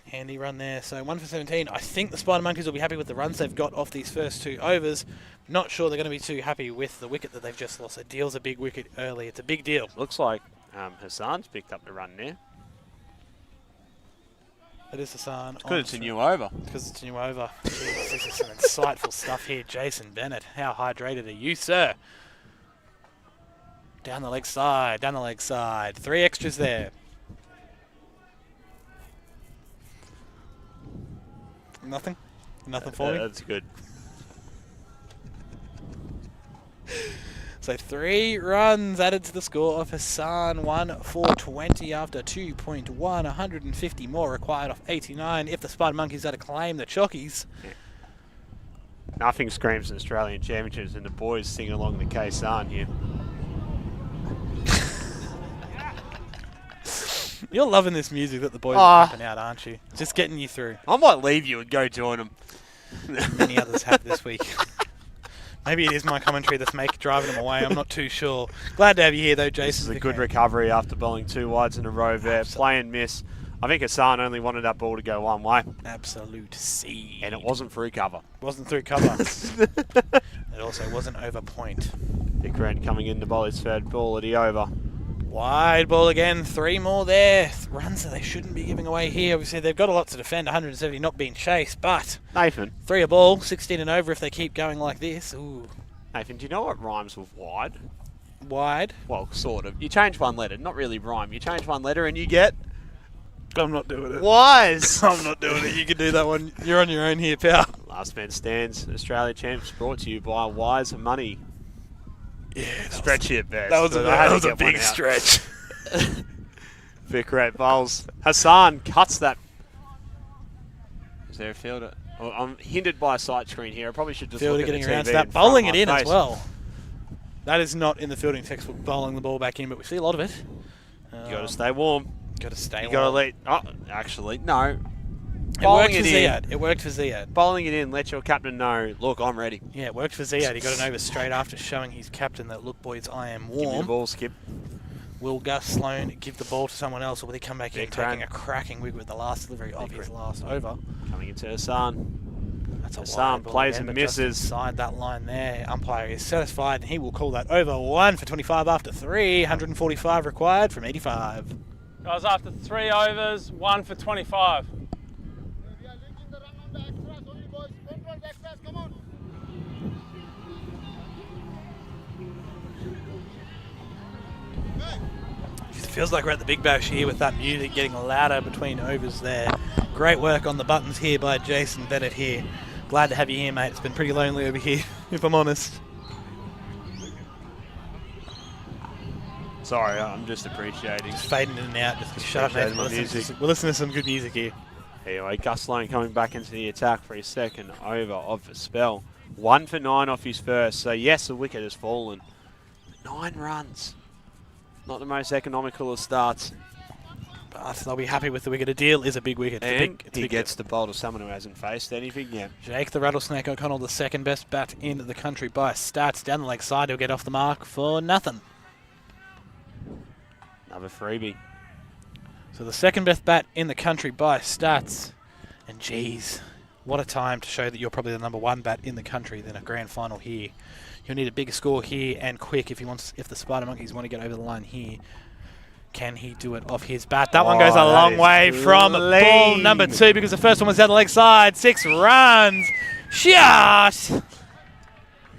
Handy run there. So 1 for 17. I think the Spider Monkeys will be happy with the runs they've got off these first 2 overs. Not sure they're going to be too happy with the wicket that they've just lost. It deals a big wicket early. It's a big deal. Looks like Hassan's picked up the run there. It is Hassan. It's because it's a new over. Because it's a new over. Jeez, this is some insightful stuff here. Jason Bennett, how hydrated are you, sir? Down the leg side, down the leg side. 3 extras there. Nothing? Nothing for me? That's good. So 3 runs added to the score of Hassan. 1 for 20 after 2.1. 150 more required off 89. If the Spider Monkeys had to claim the Chockies. Yeah. Nothing screams an Australian Championships and the boys singing along the K-San here. You're loving this music that the boys are pumping out, aren't you? Just getting you through. I might leave you and go join them. Many others have this week. Maybe it is my commentary that's driving them away. I'm not too sure. Glad to have you here, though, Jason. This is a good recovery after bowling 2 wides in a row there. Absolutely. Play and miss. I think Hassan only wanted that ball to go one way. Absolute seed. And it wasn't through cover. Wasn't through cover. It also wasn't over point. Dick Wren coming in to bowl his 3rd ball at the over. Wide ball again. 3 more there. Runs that they shouldn't be giving away here. Obviously, they've got a lot to defend. 170 not being chased, but Nathan. 3 a ball, 16 and over if they keep going like this. Ooh. Nathan, do you know what rhymes with wide? Wide? Well, sort of. You change one letter, not really rhyme. You change one letter and you get... I'm not doing it. Wise! I'm not doing it. You can do that one. You're on your own here, pal. Last man stands. Australia Champs brought to you by Wise Money. Yeah, Stretchy at best. That was a big one out. stretch. Vic Red bowls. Hassan cuts that. Is there a fielder? Well, I'm hindered by a sight screen here. I probably should just Fielder look at getting the around TV to that. in front of Bowling my it in face. as well. That is not in the fielding textbook, bowling the ball back in, but we see a lot of it. You got to stay warm. Got to stay You warm. got to let. Oh, actually, no. It Bowling worked for it in. Ziad. It worked for Ziad. Bowling it in. Let your captain know. Look, I'm ready. Yeah, it worked for Ziad. He got an over straight after showing his captain that, look, boys, I am Give me the warm. ball, Skip. Will Gus Sloan give the ball to someone else, or will he come back in Big taking run. a cracking wig with the last delivery of Big his run. last over? Coming into Hassan. That's a Hassan wide ball plays again, and but just misses. inside that line there, umpire is satisfied, and he will call that over. 1 for 25 after 3, 145 required from 85. Guys, after 3 overs, 1 for 25. It feels like we're at the Big Bash here with that music getting louder between overs there. Great work on the buttons here by Jason Bennett here. Glad to have you here, mate. It's been pretty lonely over here, if I'm honest. Sorry, I'm just appreciating. Just fading in and out. Just shut up, mate. appreciating my music. We're listening to some good music here. Anyway, Gus Sloan coming back into the attack for his 2nd over of the spell. 1 for 9 off his first. So, yes, the wicket has fallen. 9 runs. Not the most economical of starts. But they'll be happy with the wicket. A deal is a big wicket. And he gets the bowl to someone who hasn't faced anything yet. Jake the Rattlesnake O'Connell, the 2nd best bat in the country by stats. Down the leg side, he'll get off the mark for nothing. Another freebie. So the 2nd best bat in the country by stats. And geez, what a time to show that you're probably the number 1 bat in the country than a grand final here. He'll need a bigger score here and quick if the Spider Monkeys want to get over the line here. Can he do it off his bat? That one goes a long way from ball number 2 because the first one was down the leg side. 6 runs. Shot!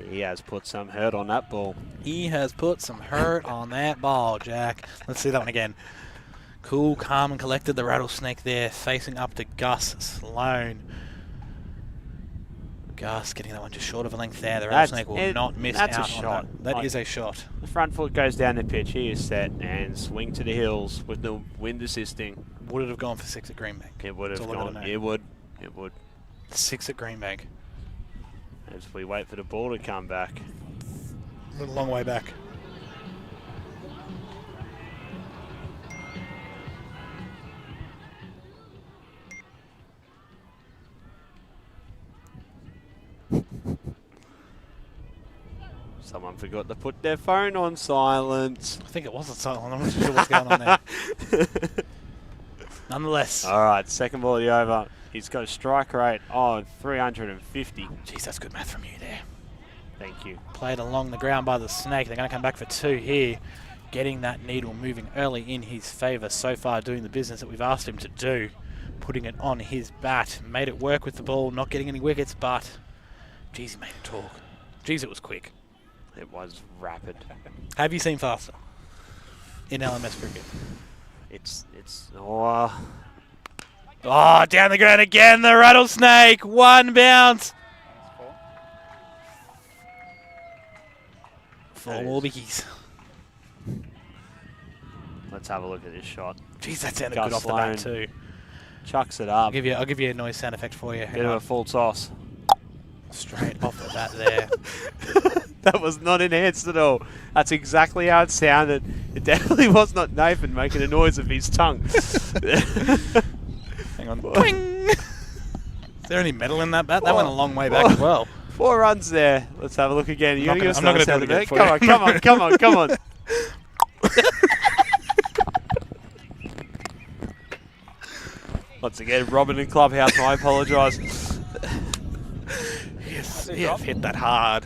He has put some hurt on that ball. He has put some hurt on that ball, Jack. Let's see that one again. Cool, calm, and collected. The Rattlesnake there, facing up to Gus Sloan. Gus getting that one just short of a length there. The rattlesnake will not miss out That's a shot. on that. That is a shot. The front foot goes down the pitch. He is set and swing to the hills with the wind assisting. Would it have gone for 6 at Greenbank? It would have That's all I gone. gotta know. It would. It would. 6 at Greenbank. As we wait for the ball to come back. A long way back. Someone forgot to put their phone on silent. I think it wasn't silent. I'm not sure what's going on there. Nonetheless. All right, second ball of the over. He's got a strike rate of 350. Jeez, that's good math from you there. Thank you. Played along the ground by the snake. They're going to come back for 2 here. Getting that needle moving early in his favour. So far doing the business that we've asked him to do. Putting it on his bat. Made it work with the ball. Not getting any wickets, but geez, he made it talk. Geez, it was quick. It was rapid. Have you seen faster in LMS cricket? Oh, down the ground again. The rattlesnake. 1 bounce. 4 more biggies. Let's have a look at this shot. Jeez, that sounded Gus good off the bat Sloan too. Chucks it I'll up. give you a noise sound effect for you. Bit of a full toss. Straight off the bat there. That was not enhanced at all. That's exactly how it sounded. It definitely was not Nathan making a noise of his tongue. Hang on. Boing. Is there any metal in that bat? That went a long way back as well. 4 runs there. Let's have a look again. I'm not going to do it again for Come on, you. come on, come on, come on. Once again, Robin in clubhouse. I apologise. Yes, yeah, hit that hard.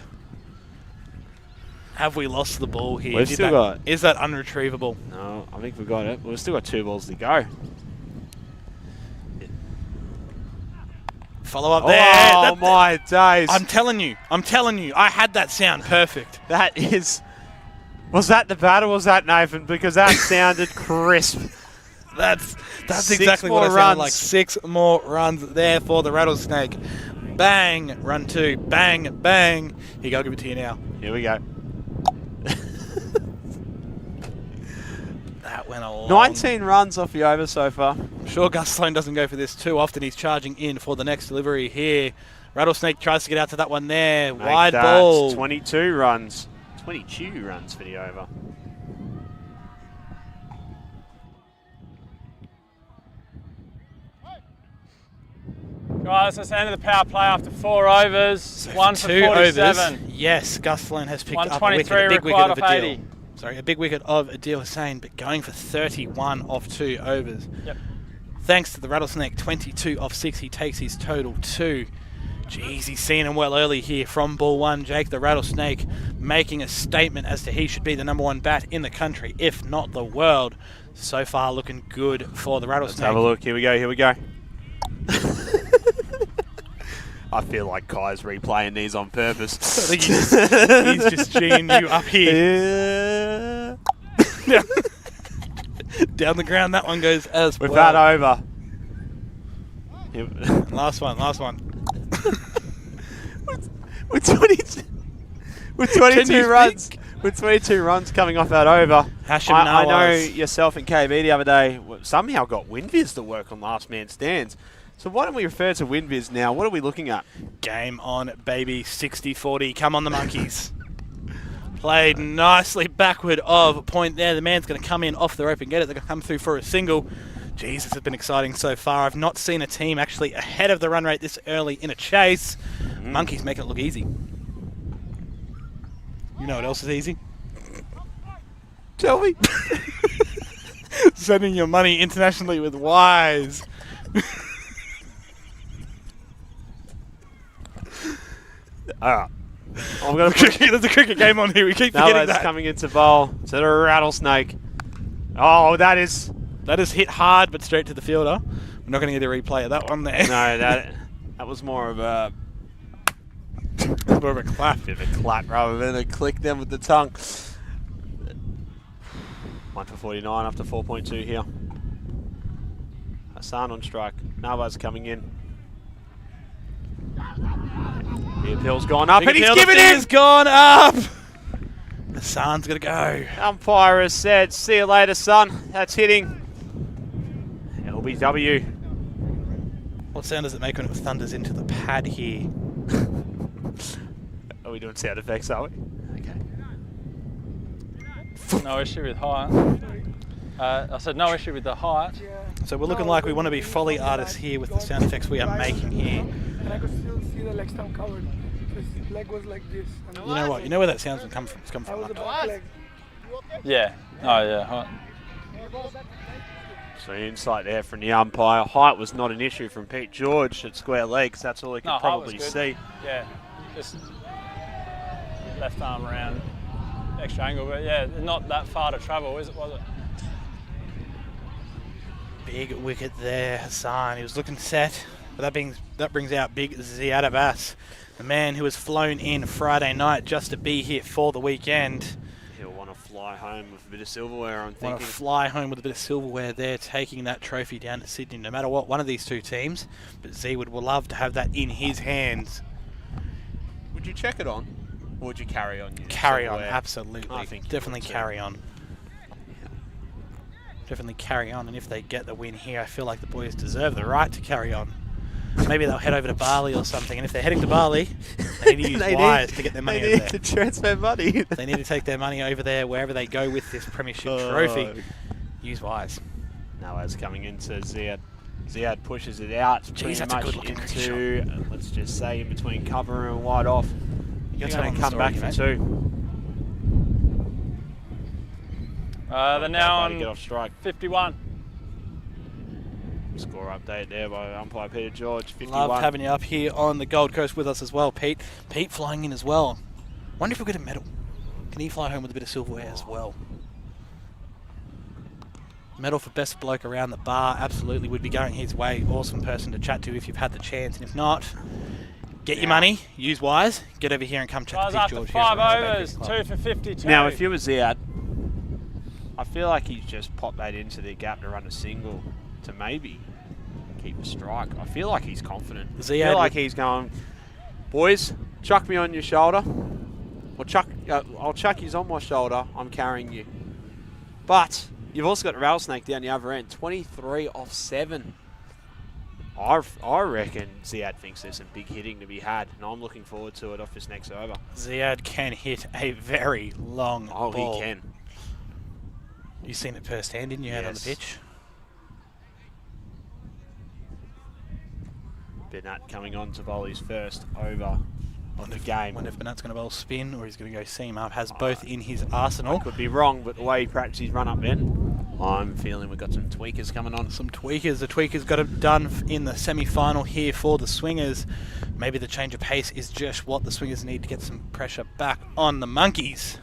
Have we lost the ball here? We've still got. Is that unretrievable? No, I think we got it. We've still got 2 balls to go. Follow up there. Oh my days! I'm telling you, I had that sound perfect. That is. Was that the bat or was that Nathan? Because that sounded crisp. That's 6 exactly what more it sounded runs. like. 6 more runs there for the rattlesnake. Bang, run 2. Bang, bang. Here you go, I'll give it to you now. Here we go. That went a long. 19 runs off the over so far. I'm sure Gus Sloan doesn't go for this too often. He's charging in for the next delivery here. Rattlesnake tries to get out to that one there. Make Wide that ball. 22 runs. 22 runs for the over. Guys, that's the end of the power play after 4 overs. So 1 for 2 47. overs. Yes, Gus Sloan has picked up a 123 wicket, a big wicket required of off Adil. 80. Sorry, a big wicket of Adil Hussain, but going for 31 off 2 overs. Yep. Thanks to the Rattlesnake, 22 off 6. He takes his total 2. Jeez, he's seen him well early here from ball 1. Jake the Rattlesnake making a statement as to he should be the #1 bat in the country, if not the world. So far looking good for the Rattlesnake. Let's have a look. Here we go. Here we go. I feel like Kai's replaying these on purpose. I think he's just G'ing you up here. Yeah. Down the ground, that one goes as With well. that over. Last one. With 22 runs. With 22 runs coming off that over. Hashim I know Nawaz. yourself and KB the other day somehow got WinViz to work on Last Man Stands. So why don't we refer to WinViz now? What are we looking at? Game on, baby. 60-40. Come on, the monkeys. Played nicely backward of point there. The man's going to come in off the rope and get it. They're going to come through for a single. Jeez, this has been exciting so far. I've not seen a team actually ahead of the run rate this early in a chase. Monkeys making it look easy. You know what else is easy? Tell me. Sending your money internationally with Wise. Alright. I'm gonna put There's a cricket game on here. We keep forgetting Nawaz that. coming into bowl to the Rattlesnake. Oh, that is hit hard, but straight to the fielder. We're not going to get a replay of that one there. no, that was more of a More of a clap. bit of a clap rather than a click them with the tongue. 1 for 49 after 4.2 here. Hassan on strike. Nawaz coming in. The appeal's gone up, and he's appeal, given the thing in! has gone up! Hassan's got to go. Umpire has said, see you later, son. That's hitting. LBW. What sound does it make when it thunders into the pad here? Are we doing sound effects, are we? Okay. No issue with height. I said no issue with the height. So we're looking like we want to be Foley artists here with the sound effects we are making here. And I could still see the leg stump covered. His leg was like this. And You know what? You know where that sound's come from? It's come that from was the up back leg. Yeah. Oh yeah. Height. So insight there from the umpire. Height was not an issue from Pete George at square legs. That's all he could No, height probably was good. see. Yeah. Just left arm around, extra angle, but yeah, not that far to travel, was it? Big wicket there, Hassan. He was looking set, but that brings out big Ziad Abbas, the man who was flown in Friday night just to be here for the weekend. He'll want to fly home with a bit of silverware, I'm Want thinking. to fly home with a bit of silverware there, taking that trophy down to Sydney, no matter what one of these two teams. But Z would love to have that in his hands. Would you check it on? Or would you carry on? Your Carry on, silverware? absolutely. I think you Definitely would too. carry on. Definitely carry on, and if they get the win here, I feel like the boys deserve the right to carry on. Maybe they'll head over to Bali or something, and if they're heading to Bali, they need to use Wise to get their money over They there. need to transfer money. They need to take their money over there wherever they go with this premiership trophy. Use Wise. Nawaz coming into Ziad. Ziad pushes it out Jeez, pretty that's a much good-looking into, let's just say, in between cover and wide off. You He's got going to someone come back story, for mate. two. They're now Get on off strike. 51. Score update there by umpire Peter George. 51. Loved having you up here on the Gold Coast with us as well, Pete. Pete flying in as well. Wonder if we'll get a medal. Can he fly home with a bit of silverware as well? Medal for best bloke around the bar absolutely would be going his way. Awesome person to chat to if you've had the chance. And if not, get your money, use Wise, get over here and come chat Guys, to Pete after George. 5 here at the overs, Bakery Club. 2 for 52. Now, if you were Ziad, I feel like he's just popped that into the gap to run a single to maybe keep a strike. I feel like he's confident. I Ziad feel like he's going, boys, chuck me on your shoulder. Or I'll chuck you on my shoulder. I'm carrying you. But you've also got Rattlesnake down the other end. 23 off 7. I reckon Ziad thinks there's some big hitting to be had, and I'm looking forward to it off this next over. Ziad can hit a very long Oh, ball. he can. You've seen it firsthand, didn't you, out on the Yes. pitch? Bennett coming on to bowl his first over of the game. Wonder if Bennett's going to bowl spin or he's going to go seam up. Has both in his arsenal. Could be wrong, but the way he practiced his run up then, I'm feeling we've got some tweakers coming on. Some tweakers. The tweakers got it done in the semi-final here for the Swingers. Maybe the change of pace is just what the Swingers need to get some pressure back on the Monkeys.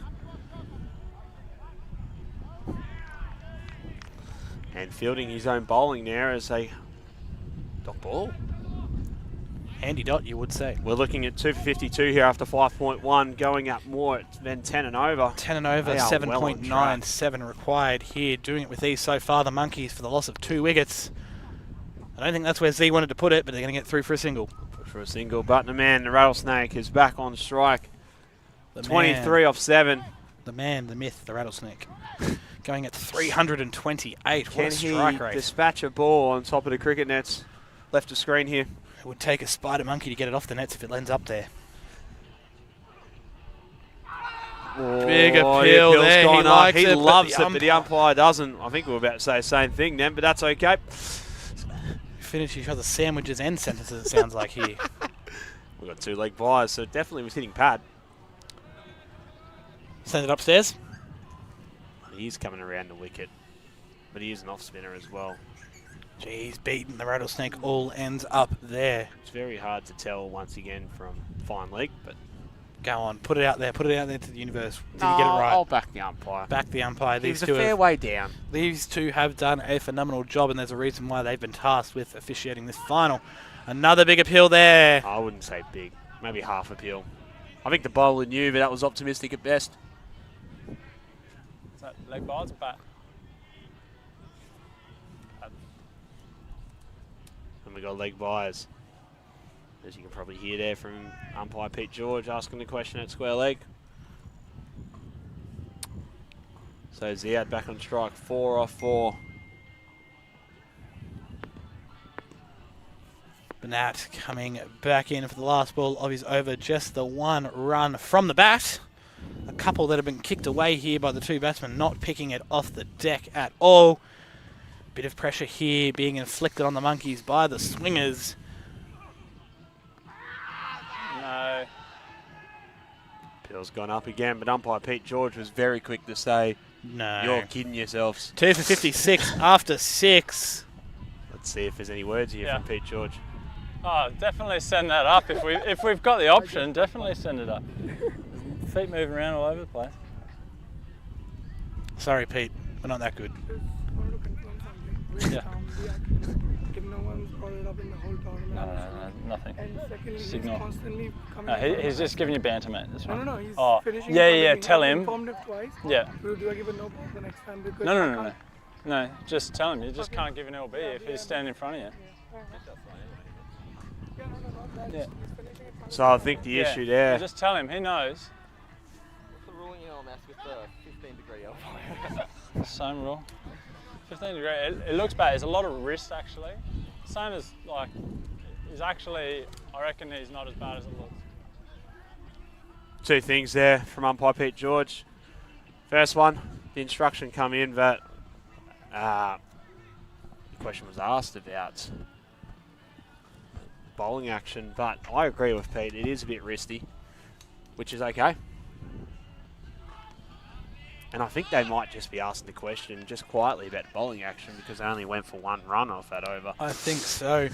And fielding his own bowling there as a dot ball. Handy dot, you would say. We're looking at 2 for 52 here after 5.1, going up more than 10 and over. 10 and over, They are well on track. 7.97 required here. Doing it with these so far, the Monkeys for the loss of 2 wickets. I don't think that's where Z wanted to put it, but they're going to get through for a single. For a single, but the man, the Rattlesnake, is back on strike. The 23 man, off 7. the man, the myth, the Rattlesnake. Going at 328. What Can a strike he rate. dispatch a ball on top of the cricket nets? Left of screen here. It would take a spider monkey to get it off the nets if it lands up there. Big Oh, appeal the appeal's there. He gone up. likes He it, but loves the it, but the umpire doesn't. I think we were about to say the same thing then, but that's okay. Finish each other's sandwiches and sentences, it sounds like here. We've got 2 leg buys, so definitely was hitting pad. Send it upstairs. He's coming around the wicket, but he is an off spinner as well. Jeez, beating the Rattlesnake all ends up there. It's very hard to tell once again from fine leg, but Go on, put it out there to the universe. Did you get it right? I'll back the umpire. Back the umpire. He was These a two, fair way down. these two have done a phenomenal job, and there's a reason why they've been tasked with officiating this final. Another big appeal there. I wouldn't say big, maybe half appeal. I think the bowler knew, but that was optimistic at best. Is that leg bites or bat? And we got leg buys. As you can probably hear there from umpire Pete George asking the question at square leg. So Ziad back on strike, 4 off 4. Bernat coming back in for the last ball of his over. Just the 1 run from the bat. A couple that have been kicked away here by the 2 batsmen, not picking it off the deck at all. Bit of pressure here being inflicted on the Monkeys by the Swingers. No. Bill's gone up again, but umpire Pete George was very quick to say, No. "You're kidding yourselves." 2 for 56 after 6. Let's see if there's any words here from Pete George. Oh, definitely send that up. If we've got the option, definitely send it up. Feet moving around all over the place. Sorry, Pete. We're not that good. Just wanted to confirm something. Yeah. If no one's brought it up in the whole tournament. No, nothing. And secondly, Signal. he's constantly coming. No, he's just giving you banter, mate. That's right. No, he's finishing. Yeah, tell him. Informed it twice. Yeah. Do I give a no ball the next time? Because No. No, just tell him. You just can't give an LB if he's standing in front of you. Yeah. So I think the issue there. Just tell him. He knows. What's the ruling on that with the 15-degree elbow? Same rule. 15 degree. It looks bad. There's a lot of wrist actually. Same as like. He's actually. I reckon he's not as bad as it looks. 2 things there from umpire Pete George. First one, the instruction come in that the question was asked about bowling action, but I agree with Pete. It is a bit wristy, which is okay. And I think they might just be asking the question just quietly about bowling action because they only went for 1 run off that over. I think so.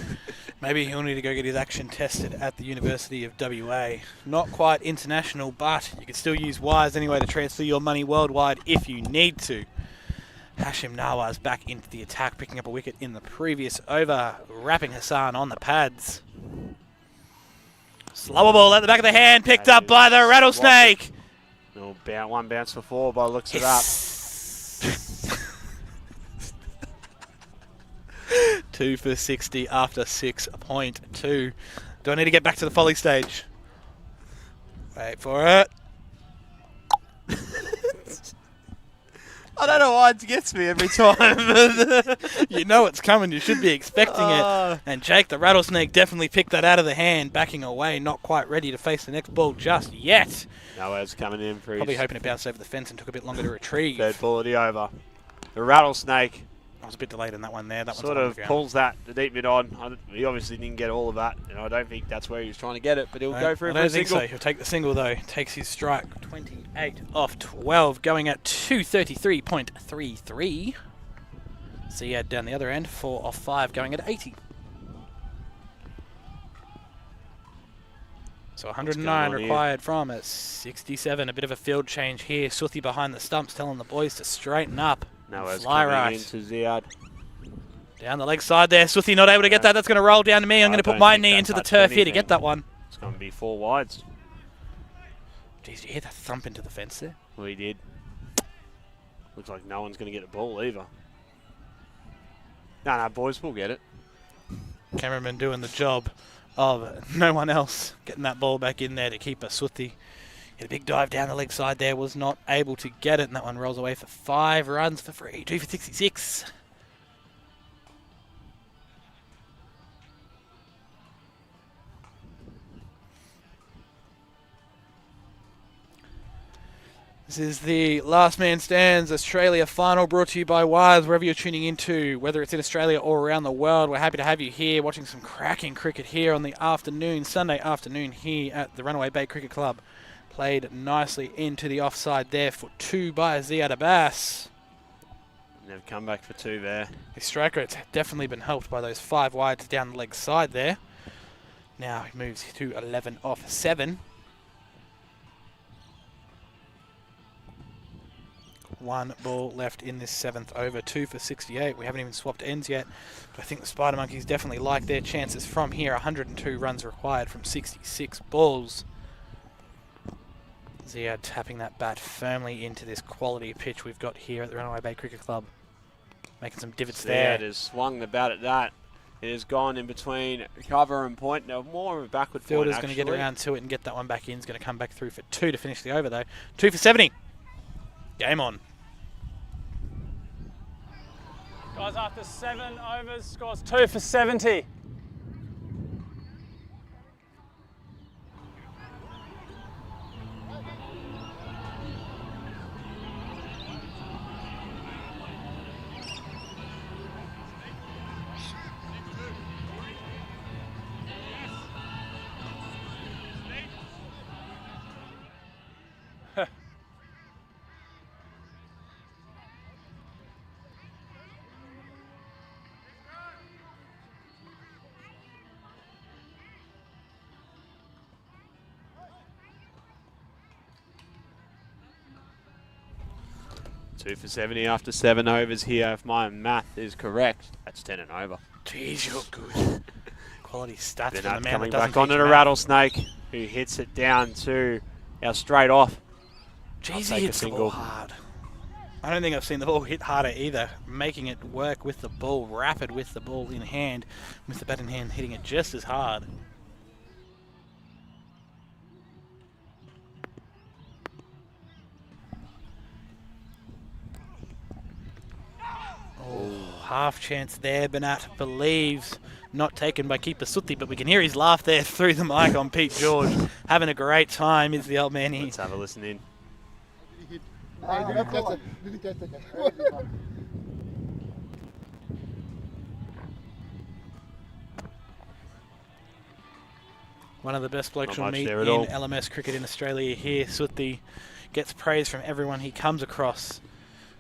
Maybe he'll need to go get his action tested at the University of WA. Not quite international, but you can still use Wise anyway to transfer your money worldwide if you need to. Hashim Nawaz back into the attack, picking up a wicket in the previous over, wrapping Hassan on the pads. Slower ball at the back of the hand, picked up by the Rattlesnake. One bounce for 4 by the looks of that. 2 for 60 after 6.2. Do I need to get back to the folly stage? Wait for it. I don't know why it gets me every time. You know it's coming. You should be expecting it. And Jake the Rattlesnake definitely picked that out of the hand, backing away, not quite ready to face the next ball just yet. Noah's coming in for Probably his hoping it bounced over the fence and took a bit longer to retrieve. 3rd ball of the over. The Rattlesnake I was a bit delayed on that one there. That sort of pulls that the deep mid on. He obviously didn't get all of that, and I don't think that's where he was trying to get it, but he'll go for it for a single. I don't think so. He'll take the single though. Takes his strike. 28 off 12, going at 233.33. Ziad down the other end, 4 off 5, going at 80. So 109 required from a 67. A bit of a field change here. Suthi behind the stumps telling the boys to straighten up. Noah's fly coming right. into Ziad. Down the leg side there. Suthi not able to get that. That's going to roll down to me. I'm going to put my knee into the turf here to get that one. It's going to be 4 wides. Jeez, did you hear that thump into the fence there? We did. Looks like no one's going to get the ball either. No, boys, we'll get it. Cameraman doing the job of no one else getting that ball back in there to keep a Suthi. Hit a big dive down the leg side there, was not able to get it, and that one rolls away for 5 runs for free. 2 for 66. This is the Last Man Stands Australia final, brought to you by Wise, wherever you're tuning into, whether it's in Australia or around the world. We're happy to have you here watching some cracking cricket here on the afternoon, Sunday afternoon here at the Runaway Bay Cricket Club. Played nicely into the offside there for 2 by Ziad Abbas. And they've come back for 2 there. His strike rate's definitely been helped by those 5 wides down the leg side there. Now he moves to 11 off 7. 1 ball left in this 7th over, 2 for 68. We haven't even swapped ends yet, but I think the Spider Monkeys definitely like their chances from here. 102 runs required from 66 balls. Ziad tapping that bat firmly into this quality pitch we've got here at the Runaway Bay Cricket Club. Making some divots there. Ziad has swung the bat at that. It has gone in between cover and point. Now more of a backward point, Fielder's going to get around to it and get that one back in. He's going to come back through for 2 to finish the over, though. 2 for 70. Game on. Guys, after 7 overs, scores 2 for 70. Two for 70 after 7 overs here. If my math is correct, that's 10 and over. Jeez, you're good. Quality stats from the man coming that doesn't back onto teach the math. Rattlesnake, who hits it down to our straight off. Jeez, he hits the ball hard. I don't think I've seen the ball hit harder either. Making it work with the ball, rapid with the ball in hand, with the bat in hand, hitting it just as hard. Oh, half chance there. Banat believes, not taken by keeper Sutti, but we can hear his laugh there through the mic on Pete George. Having a great time is the old man here. Let's have a listen in. One of the best blokes Not you'll much meet there in at all. LMS cricket in Australia here. Sutti gets praise from everyone he comes across.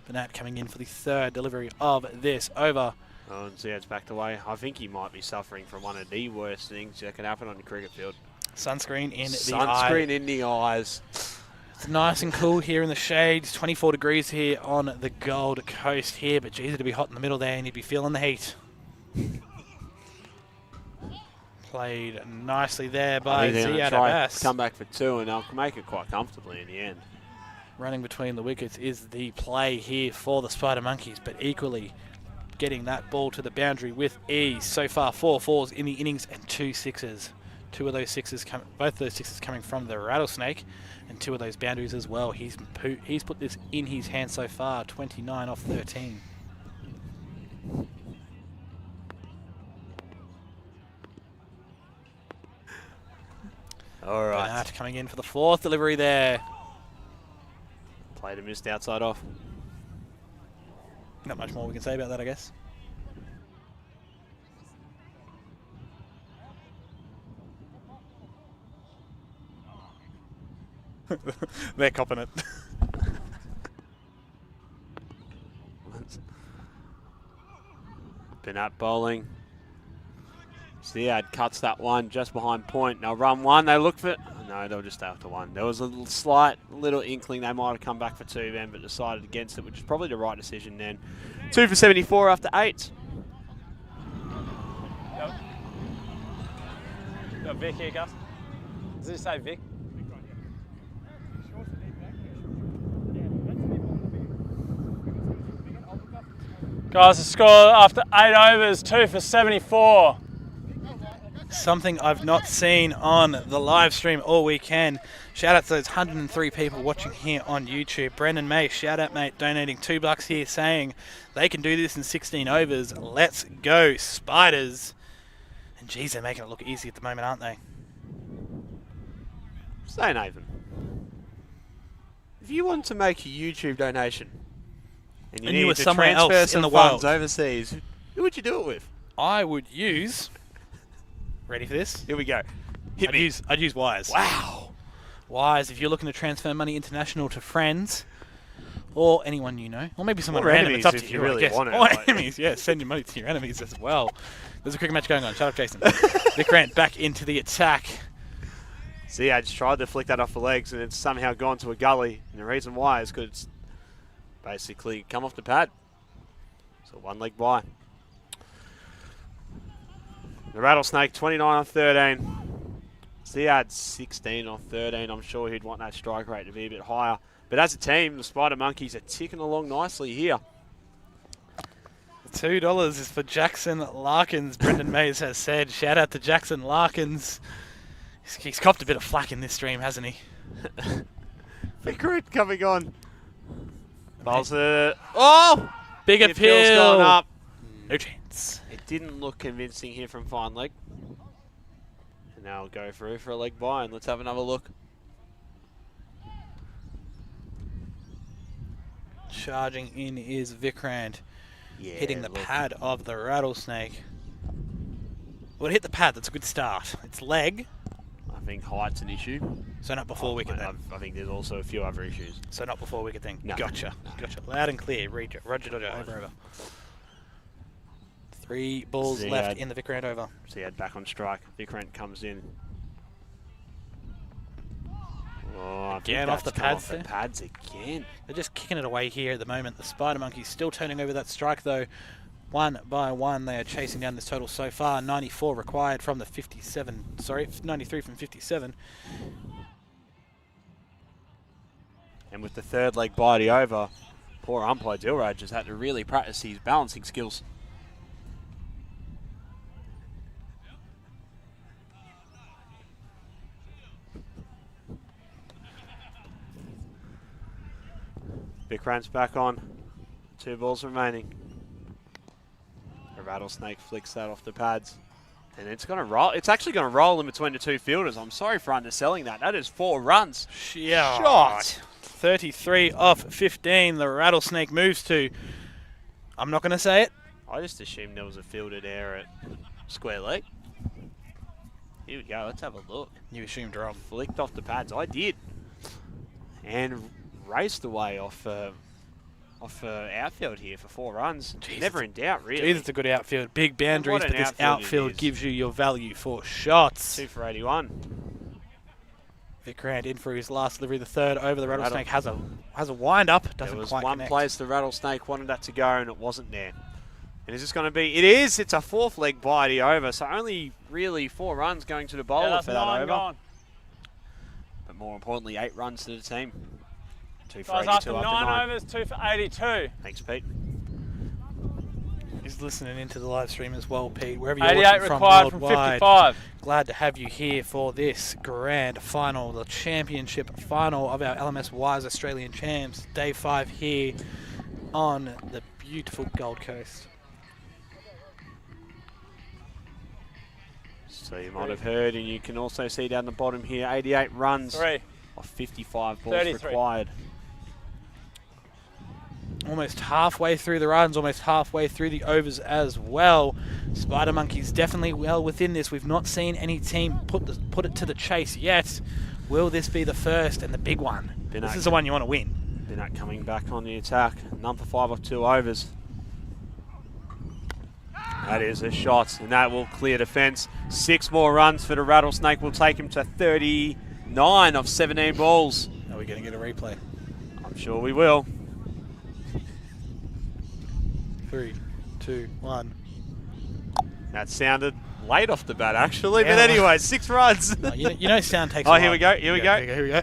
Banat coming in for the 3rd delivery of this over. Oh, and Ziad's backed away. I think he might be suffering from one of the worst things that can happen on the cricket field. Sunscreen in the eye. Sunscreen in the eyes. It's nice and cool here in the shades. 24 degrees here on the Gold Coast here, but geez, it'd be hot in the middle there and you'd be feeling the heat. Played nicely there by Ziad Abbas. Come back for 2 and they'll make it quite comfortably in the end. Running between the wickets is the play here for the Spider Monkeys, but equally getting that ball to the boundary with ease. So far, 4 fours in the innings and 2 sixes. Both of those sixes coming from the Rattlesnake, and 2 of those boundaries as well. He's put this in his hand so far, 29 off 13. All right. Banat coming in for the 4th delivery there. Played a missed outside off. Not much more we can say about that, I guess. They're copping it. Banat bowling. Ziad cuts that one just behind point. Now run 1. They look for... No, they'll just stay after 1. There was a little inkling they might have come back for 2 then, but decided against it, which is probably the right decision then. 2 for 74 after 8. Got Vic here, Gus. Does it say Vic? Guys, the score after 8 overs, 2 for 74. Something I've not seen on the live stream all weekend. Shout out to those 103 people watching here on YouTube. Brendan May, shout out mate, donating $2 here saying they can do this in 16 overs. Let's go, Spiders. And geez, they're making it look easy at the moment, aren't they? Say, Nathan, if you want to make a YouTube donation and you And you were needed to somewhere transfer else in some the funds world. overseas, who would you do it with? I would use... Ready for this? Here we go. Hit me. I'd use Wise. Wow. Wise, if you're looking to transfer money international to friends or anyone you know, or maybe someone Or random, enemies it's up if to you you, really I guess. want it, Or like- enemies, yeah, send your money to your enemies as well. There's a cricket match going on. Shut up, Jason. Vic Grant back into the attack. Ziad just tried to flick that off the legs and it's somehow gone to a gully. And the reason why is because it's basically come off the pad. So 1 leg by. The Rattlesnake 29 on 13. Ziad 16 on 13. I'm sure he'd want that strike rate to be a bit higher. But as a team, the Spider Monkeys are ticking along nicely here. $2 is for Jackson Larkins. Brendan Mays has said, shout out to Jackson Larkins. He's copped a bit of flack in this stream, hasn't he? Big crit coming on. Bowls it. Oh! Big The appeal. appeal's going up. No chance. It didn't look convincing here from fine leg. And now we'll go through for a leg by, and let's have another look. Charging in is Vikrant, Yeah, hitting the look. pad of the Rattlesnake. Well, it hit the pad, that's a good start. It's leg, I think height's an issue. so not before wicket mate, then. I think there's also a few other issues. So not before wicket thing. No. Gotcha. No. Gotcha. Loud and clear. Roger, over. 3 balls Ziyad. left in the Vikrant over. Ziyad back on strike. Vikrant comes in. Oh, I think Again off that's the come pads off the there. pads again. They're just kicking it away here at the moment. The Spider Monkey's still turning over that strike though. One by one, they are chasing down this total so far. 94 required from the 57. Sorry, 93 from 57. And with the third leg body over, poor umpire Dilraj has had to really practice his balancing skills. Vikrant's back on. 2 balls remaining. The Rattlesnake flicks that off the pads. And it's going to roll. It's actually going to roll in between the 2 fielders. I'm sorry for underselling that. That is 4 runs. Shot. 33 off 15. The Rattlesnake moves to, I'm not going to say it. I just assumed there was a fielded error at square leg. Here we go. Let's have a look. You assumed wrong. Flicked off the pads. I did. And raced away off outfield here for 4 runs. Jeez, Never in doubt, really. Jeez, it's a good outfield. Big boundaries, What but an this outfield it outfield is. gives you your value for shots. 2 for 81. Vikrant in for his last delivery. The third over. The Rattlesnake has a wind up. Doesn't There was quite one connect. place the Rattlesnake wanted that to go and it wasn't there. And is this going to be? It is. It's a 4th leg bitey over. So only really 4 runs going to the bowler that's for that 9 over. gone. But more importantly, 8 runs to the team. 2 for Guys, 82 after after 9 9. overs, 2 for 82. Thanks, Pete. He's listening into the live stream as well, Pete. Wherever you're 88 watching from required from worldwide. 55. Glad to have you here for this grand final, the championship final of our LMS Wise Australian Champs. Day 5 here on the beautiful Gold Coast. So you might have heard, and you can also see down the bottom here, 88 runs 3. of 55 balls 33. required. Almost halfway through the runs, almost halfway through the overs as well. Spider Monkey's definitely well within this. We've not seen any team put it to the chase yet. Will this be the first and the big one? This is the one you want to win. Binat coming back on the attack. None for 5 off 2 overs. That is a shot, and that will clear the fence. 6 more runs for the Rattlesnake will take him to 39 of 17 balls. Are we going to get a replay? I'm sure we will. 3, 2, 1. That sounded late off the bat, actually. Yeah. But anyway, 6 runs. You know sound takes a Oh, while. here we go. Here we go. Here we go.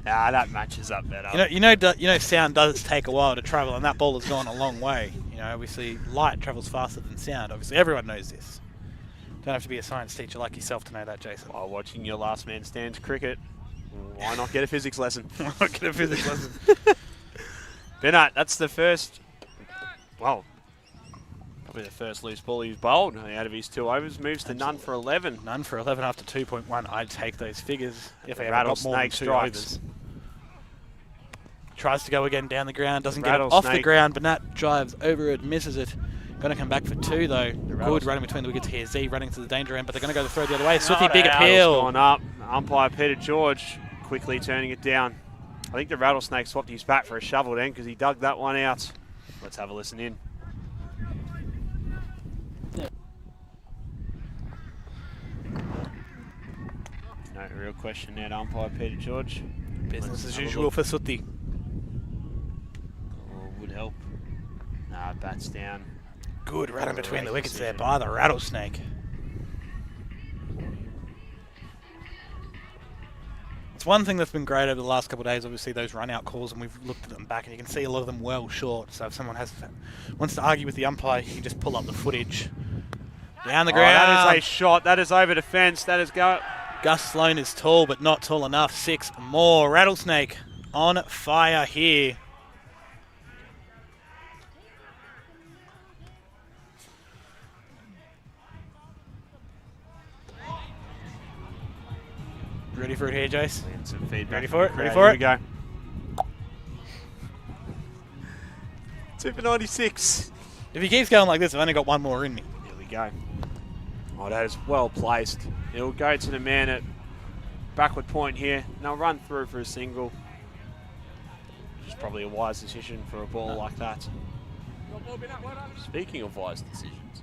Ah, that matches up better. You know, sound does take a while to travel, and that ball has gone a long way. You know, obviously, light travels faster than sound. Obviously, everyone knows this. Don't have to be a science teacher like yourself to know that, Jason. While watching your last man stands cricket, why not get a physics lesson? Get a physics lesson. Binat, that's the first, well, probably the first loose ball he's bowled out of his 2 overs. Moves to none for 11. None for 11 after 2.1. I'd take those figures if I ever got more than Rattlesnake 2 strikes. overs. Tries to go again down the ground, doesn't get it off the Rattlesnake. ground, but Nat drives over it, misses it. Going to come back for 2 though. Good Rattlesnake. running between the wickets here. Z running to the danger end, but they're going to go the throw the other way. Not Swifty, big out. appeal. Gone up. Umpire Peter George quickly turning it down. I think the Rattlesnake swapped his bat for a shovel then because he dug that one out. Let's have a listen in. No real question there to umpire Peter George. Business Let's as have a usual look. for Sutti. Oh, would help. Nah, bat's down. Good running between Great the wickets there decision. by the Rattlesnake. That's one thing that's been great over the last couple of days. Obviously, those run-out calls, and we've looked at them back, and you can see a lot of them well short. So if someone wants to argue with the umpire, you can just pull up the footage. Down the ground. That is a shot. That is over the fence. That is go. Gus Sloan is tall, but not tall enough. 6 more. Rattlesnake on fire here. Ready for it here, Jace? Some feedback. Ready for it? Ready Ready for for it? Here we go. 2 for 96. If he keeps going like this, I've only got one more in me. Here we go. Oh, that is well placed. It'll go to the man at backward point here. And they'll run through for a single. Which is probably a wise decision for a ball like that. Speaking of wise decisions,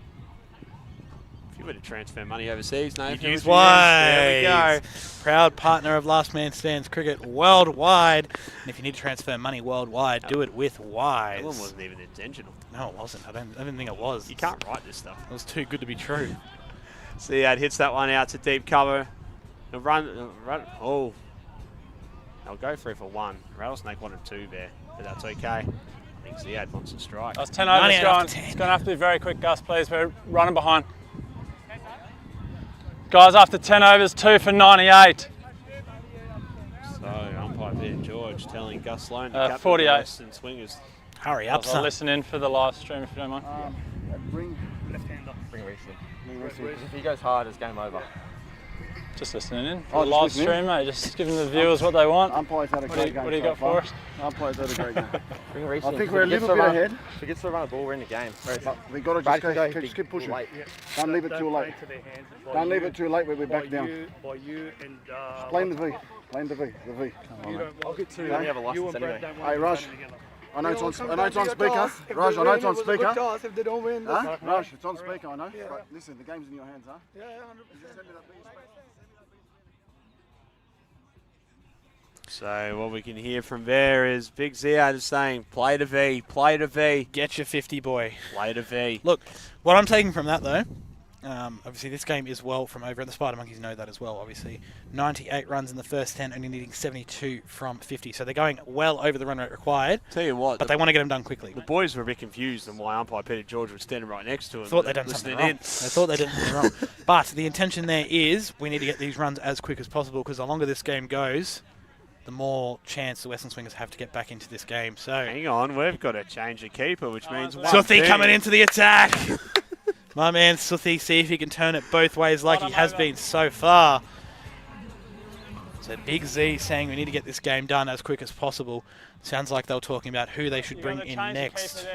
if you were to transfer money overseas, no, You'd use Wise. There we go. Proud partner of Last Man Stands Cricket worldwide. And if you need to transfer money worldwide, do it with Wise. That one wasn't even intentional. No, it wasn't. I didn't think it was. You can't write this stuff. It was too good to be true. Ziad hits that one out to deep cover. They'll run. Oh. They'll go 3 for 1. Rattlesnake wanted 2 there, but that's okay. I think Ziad wants to strike. That's 10 overs 98 going. after 10. It's going to have to be very quick, Gus, please. We're running behind. Guys, after 10 overs, 2 for 98. So, umpire Peter George telling Gus Sloan to captain 48. the Western Swingers. Hurry up, I'll son. listen in for the live stream if you don't mind. Bring Reese in. If he goes hard, it's game over. Just listening in for Oh, the just live listening stream, mate. Just giving the viewers what they want. Umpire's had a great game. What do you so got far. for us? Umpire's had a great game. Bring Reese I in. think we're a little bit ahead. If he gets to run the ball, we're in the game. But we've got to Brad just, can go just keep pushing. late. Don't leave it too late. Don't leave it too late when we're back down. Blame the V. Blame the V. The V. I'll get 2. We only have a license anyway. Hey, Raj. I know it's on speaker. Raj, I know it's on speaker. If they don't win, Huh? Raj, it's on speaker, I know. But listen, the game's in your hands, huh? yeah, 100%. So, what we can hear from there is Big Ziad is saying, play to V, play to V, Get your 50, boy. play to V. Look, what I'm taking from that, though, obviously this game is well from over, and the Spider Monkeys know that as well, obviously. 98 runs in the first 10, only needing 72 from 50. So they're going well over the run rate required, Tell you what, but they want to get them done quickly. the boys were a bit confused on why umpire Peter George was standing right next to him. Thought they'd done something wrong. They thought they'd done something wrong. But the intention there is we need to get these runs as quick as possible, because the longer this game goes, the more chance the Western Swingers have to get back into this game. So Hang on, we've got to change the keeper, which means one Suthi thing. coming into the attack. My man Suthi, see if he can turn it both ways like he has been so far. So Big Z saying we need to get this game done as quick as possible. Sounds like they were talking about who they should bring in next.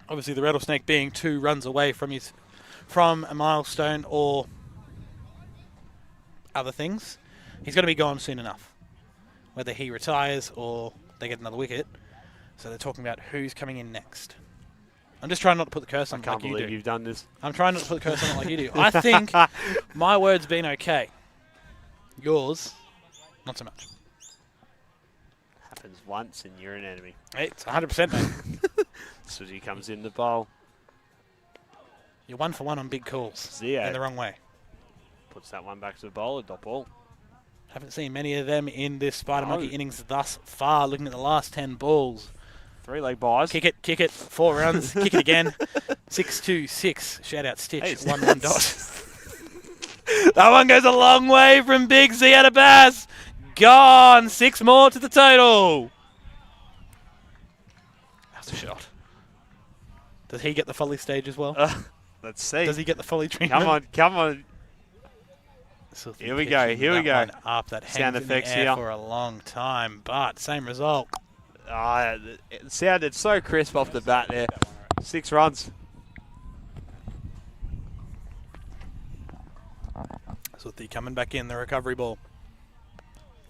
Obviously the Rattlesnake being 2 runs away from a milestone or other things. He's got to be gone soon enough, whether he retires or they get another wicket. So they're talking about who's coming in next. I'm just trying not to put the curse on I can't like you believe do. you've done this. I'm trying not to put the curse on it like you do. I think my word's been okay. Yours, not so much. Happens once and you're an enemy. Hey, it's 100%, mate. Suzy comes in the bowl. You're 1 for 1 on big calls. Ziad In the wrong way. puts that one back to the bowler, dot ball. Haven't seen many of them in this Spider Monkey innings thus far. Looking at the last 10 balls. 3-leg buys. Kick it, 4 runs, kick it again. 6-2-6. Shout out Stitch, Hey, 1-1 dot. That one goes a long way from Big Z out of Bass. Gone. 6 more to the total. That's a shot. Does he get the folly stage as well? Let's see. Does he get the folly treatment? Come on, come on. Suthi Here we go, pitching here we that go. one Up that Sound hangs in the effects air here. for a long time, but same result. It sounded so crisp off the bat there. 6 runs. Suthi coming back in, the recovery ball.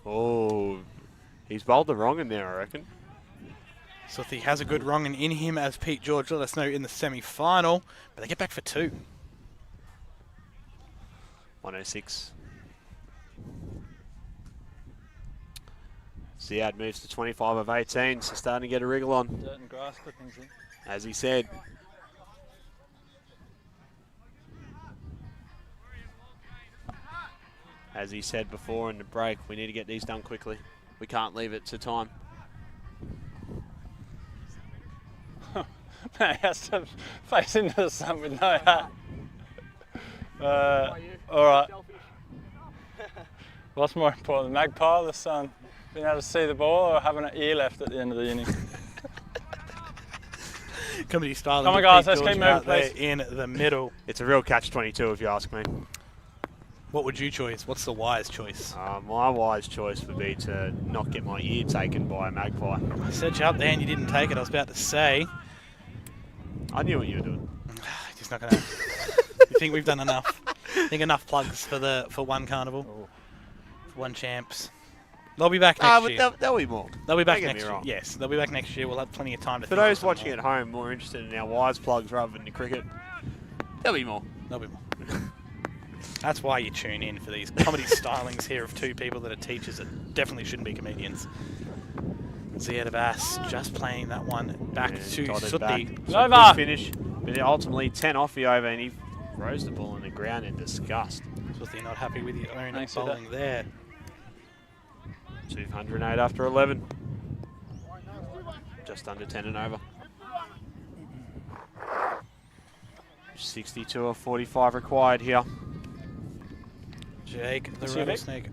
Oh, he's bowled the wrong in there, I reckon. Suthi has a good wrong and in him, as Pete George let us know in the semi-final, but they get back for 2. 106. Ziad moves to 25 of 18, so starting to get a wriggle on, Dirt and grass clippings in. as he said. As he said before in the break, we need to get these done quickly. We can't leave it to time. Man, he has to face into the sun with no hat. All right. What's more important, the magpie or the sun? Being able to see the ball or having an ear left at the end of the inning? Comedy style. Come on, guys, let's keep moving, please. In the middle. It's a real catch-22 if you ask me. What would you choose? What's the wise choice? My wise choice would be to not get my ear taken by a magpie. I set you up there and you didn't take it. I was about to say. I knew what you were doing. Just not gonna. You think we've done enough? I think enough plugs for one carnival, for one champs. They'll be back next year. There'll be more. They'll be back Don't get next me year. wrong. Yes, they'll be back next year. We'll have plenty of time to. For those watching at home, more interested in our wise plugs rather than the cricket, there'll be more. There'll be more. That's why you tune in for these comedy stylings here of two people that are teachers that definitely shouldn't be comedians. Ziad Abbas just playing that one back to Sutti. Over. Finish, but ultimately 10 off the over, and he throws the ball on the ground in disgust. Sutti not happy with his own bowling there. 208 after 11. Just under 10 and over. 62 or 45 required here. Jake, the rattlesnake.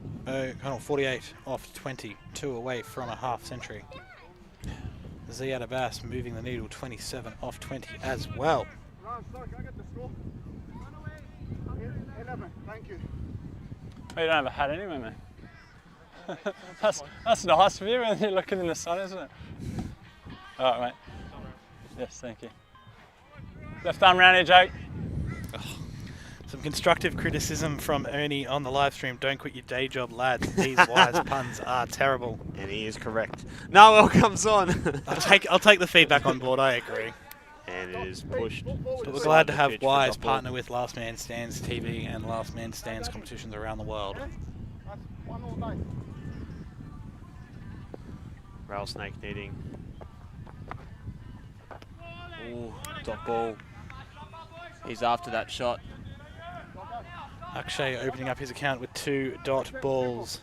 48 off 20, 2 away from a half century. Ziad Abbas moving the needle, 27 off 20 as well. Thank you. Oh, you don't have a hat anyway, mate. that's nice of you when you're looking in the sun, isn't it? All right, mate. Yes, thank you. Left arm round here, Jake. Some constructive criticism from Ernie on the live stream. Don't quit your day job, lads. These wise puns are terrible. And he is correct. Noel comes on. I'll take the feedback on board. I agree. And it is pushed. But we're glad to have Wise partner with Last Man Stands TV and Last Man Stands competitions around the world. Rattlesnake needing. Ooh, dot ball. He's after that shot. Akshay opening up his account with 2 dot balls.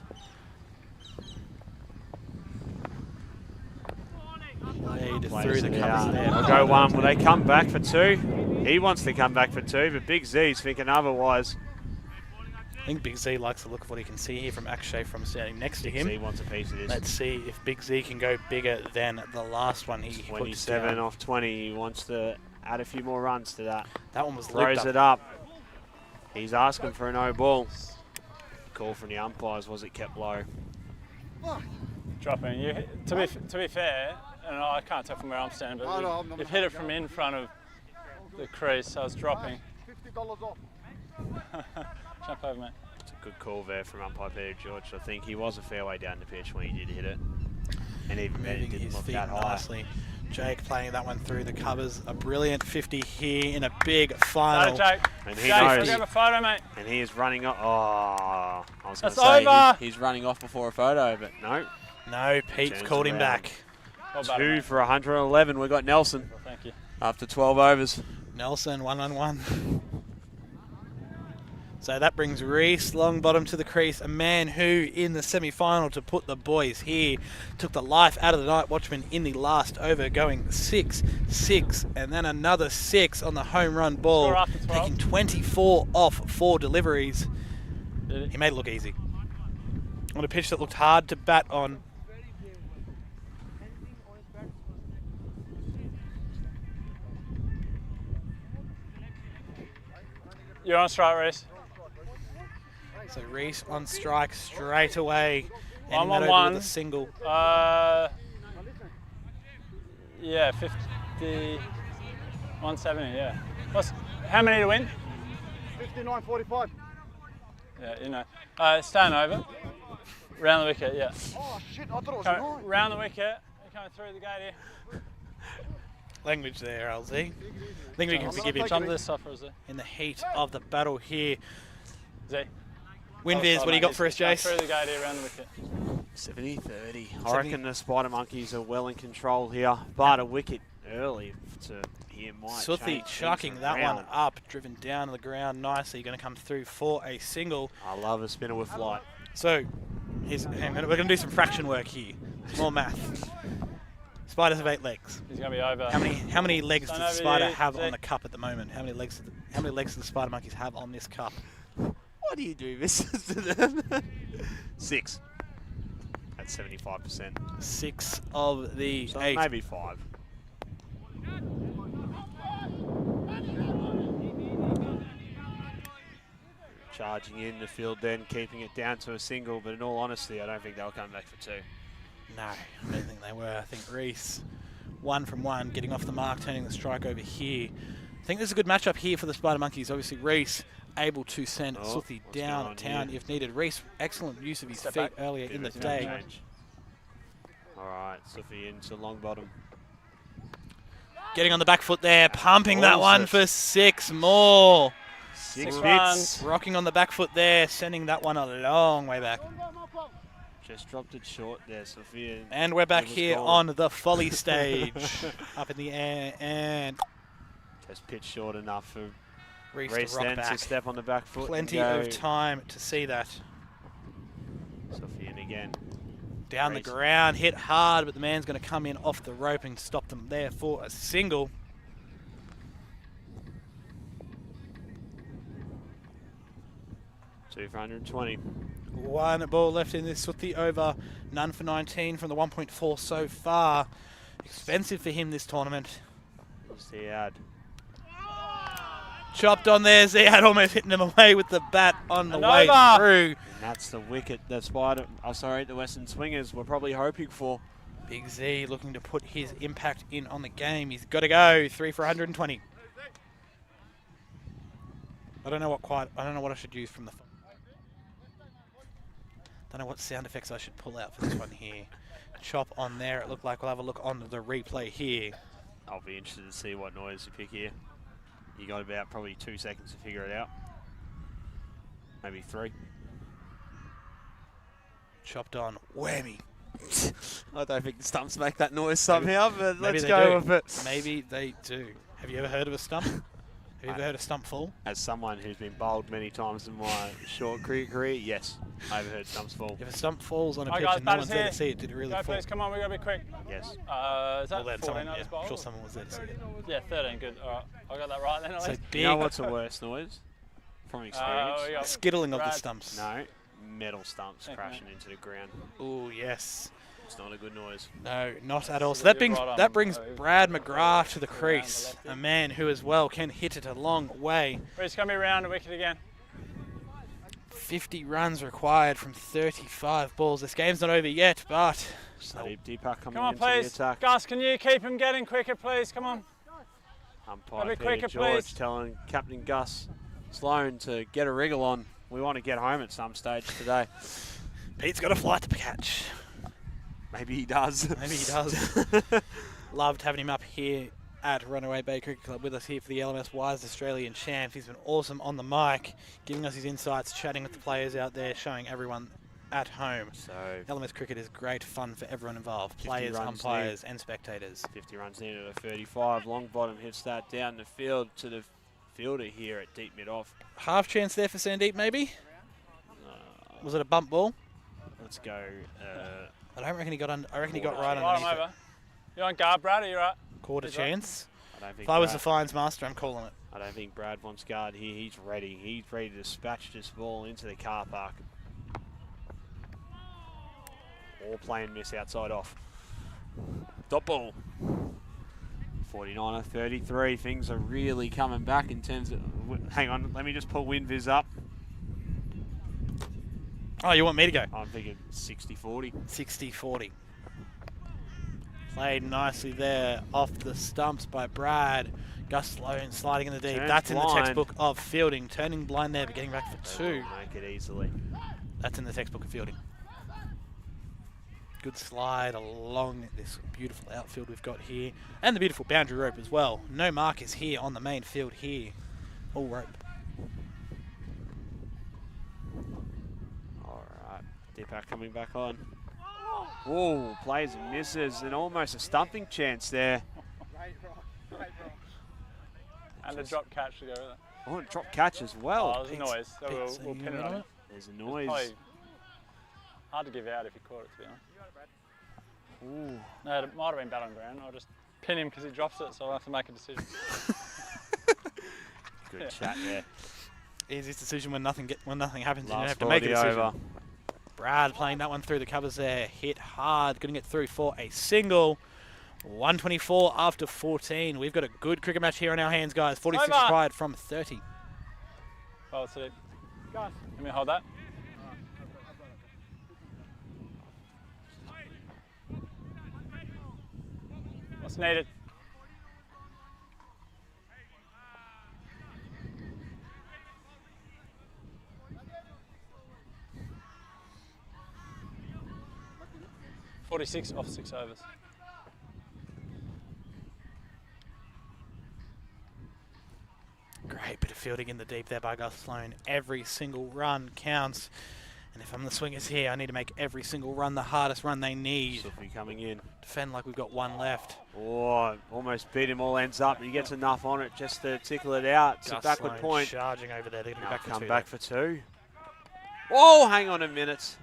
Played through the covers there. I'll go one. Will they come back for 2? He wants to come back for 2, but Big Z's thinking otherwise. I think Big Z likes the look of what he can see here from Akshay from standing next to him. Z wants a piece of this. Let's see if Big Z can go bigger than the last one. He 27 off 20. He wants to add a few more runs to that. That one was throws it up. He's asking for a no ball. Call from the umpires. Was it kept low? Dropping. To be fair, and I can't tell from where I'm standing, but you've hit it from in front of the crease, so it's dropping. $50 off. Jump over, mate. It's a good call there from umpire Peter George. I think he was a fair way down the pitch when he did hit it. And even then, it didn't look that high. Nicely. Jake playing that one through the covers. A brilliant 50 here in a big final. Jake. And he Jake, knows. grab a photo, mate. And he is running off. Oh, I was going to That's say over. He's running off before a photo, but no. No, Pete's called him back. 2 for 111. We've got Nelson. Well, thank you. After 12 overs. Nelson, 1-on-1. So that brings Reese Longbottom to the crease, a man who in the semi-final to put the boys here took the life out of the Night Watchman in the last over, going 6-6 and then another 6 on the home run ball, taking 24 off 4 deliveries. He made it look easy. On a pitch that looked hard to bat on. You're on strike, Reese. So Reese on strike straight away. I'm on on one. With a single. Yeah, 50, 170, yeah. How many to win? 59.45. Yeah, you know. Staying over. Round the wicket, yeah. Oh shit, I thought it was 9. Round the wicket. You're coming through the gate here. Language there, LZ. I think we can forgive him. Some of this suffers there. In the heat of the battle here. Z. Winviz, what do you got for us, Jace? Through the gate here, round the wicket. 70-30. I reckon the Spider Monkeys are well in control here. But a wicket early to hear might Suthi change chucking things that around. one up, driven down to the ground nicely. Going to come through for a single. I love a spinner with flight. So, we're going to do some fraction work here. More math. Spiders have 8 legs. He's going to be over. How many legs does the spider have on Zeke. the cup at the moment? How many legs do the spider monkeys have on this cup? What do you do, Mrs. to them? 6. That's 75%. 6 of the So 8. maybe 5. Charging in the field then, keeping it down to a single, but in all honesty, I don't think they'll come back for 2. No, I don't think they were. I think Reese, 1 from 1, getting off the mark, turning the strike over here. I think there's a good matchup here for the Spider Monkeys. Obviously, Reese able to send Suthi downtown if needed. Reese, excellent use of his feet earlier in the day. All right, Suthi into long bottom. Getting on the back foot there, pumping that one for 6 more. 6 runs. hits. Rocking on the back foot there, sending that one a long way back. Just dropped it short there, Sophia. And we're back here gone. on the folly stage. Up in the air and Just pitched short enough for Reese Reese to rock then back. to step on the back foot. Plenty and of go. time to see that. Sophia again. Down Reese. the ground, hit hard, but the man's going to come in off the rope and stop them there for a single. Two for 120. 1 ball left in this Suthi over. None for 19 from the 1.4 so far. Expensive for him this tournament. Ziad. Chopped on there. Ziad almost hitting him away with the bat on the And way over. through. And that's the wicket the Spider. Oh, sorry, the Western Swingers were probably hoping for. Big Z looking to put his impact in on the game. He's got to go. 3 for 120. I don't know what I should use from the phone. Don't know what sound effects I should pull out for this one here. Chop on there. It looked like we'll have a look on the replay here. I'll be interested to see what noise you pick here. You got about probably 2 seconds to figure it out. Maybe 3. Chopped on. Whammy. I don't think the stumps make that noise somehow, but Maybe let's they go do. with it. Maybe they do. Have you ever heard of a stump? Have you ever heard a stump fall? As someone who's been bowled many times in my short career, yes, I've heard stumps fall. If a stump falls on a Hi pitch guys, and no one's batters there here. to see it, did it really Go fall? please, come on, we got to be quick. Yes. Is Well, that then 14 someone, on yeah, this bowl? I'm sure someone was there to see it. Yeah, 13, good. All right, I got that right then at So least. big You know what's the worst noise? From experience? we got skittling of the Brad. stumps. No, metal stumps Okay. crashing into the ground. Oh yes. It's not a good noise. No, not at all. So You're that brings right on. that brings Oh, Brad McGrath to the around the crease, left a here. man who as well can hit it a long way. Reese, come around the wicket again. 50 runs required from 35 balls. This game's not over yet, but Deepak coming Come on, into the please. attack. Gus, can you keep him getting quicker, please? Come on. Umpire A bit Peter quicker, George please. telling Captain Gus Sloan to get a wriggle on. We want to get home at some stage today. Pete's got a flight to catch. Maybe he does. Maybe he does. Loved having him up here at Runaway Bay Cricket Club with us here for the LMS Wise Australian Champs. He's been awesome on the mic, giving us his insights, chatting with the players out there, showing everyone at home. So LMS cricket is great fun for everyone involved, 50 players, runs umpires and spectators. 50 runs needed at 35. Long bottom hits that down the field to the fielder here at deep mid off. Half chance there for Sandeep maybe? Was it a bump ball? Let's go. I don't reckon he got on. I reckon he got right Right, I'm underneath over. it. You on guard, Brad? Are you right? Quarter He's right. chance. I don't think If I was Brad- the fines master, I'm calling it. I don't think Brad wants guard here. He's ready. He's ready to dispatch this ball into the car park. Or play and miss outside off. Dot ball. 49 or 33. Things are really coming back in terms of. Hang on, let me just pull WinViz up. Oh, you want me to go? I'm thinking 60-40. 60-40. Played nicely there off the stumps by Brad. Gus Sloan sliding in the deep. Turns That's in the blind. textbook of fielding. Turning blind there, but getting back for 2. Make it easily. That's in the textbook of fielding. Good slide along this beautiful outfield we've got here. And the beautiful boundary rope as well. No markers here on the main field here. All rope. Alright, Deepak coming back on. Whoa, plays and misses, and almost a stumping chance there. And the drop catch to go with it. Oh, and drop catch as well. Oh, there's a noise, so we'll pin it on it. There's a It's noise. probably hard to give out if you caught it, to be honest. Ooh. No, it might have been bad on ground. I'll just pin him because he drops it, so I'll have to make a decision. Good chat there. Easiest decision when nothing happens. You don't Last have to make a 40 decision. over. Brad playing that one through the covers there. Hit hard, getting it through for a single. 124 after 14. We've got a good cricket match here on our hands, guys. 46 Over. required from 30. Well, so let me hold that. What's needed? $46 off 6 overs. Great bit of fielding in the deep there by Gus Sloan. Every single run counts. And if I'm the swingers here, I need to make every single run the hardest run they need. Sufi coming in. Defend like we've got one left. Oh, almost beat him all ends up. He gets enough on it just to tickle it out. It's a Gus backward Sloan point. charging over there. They're going to be back for Come two. back for two. Whoa, hang on a minute.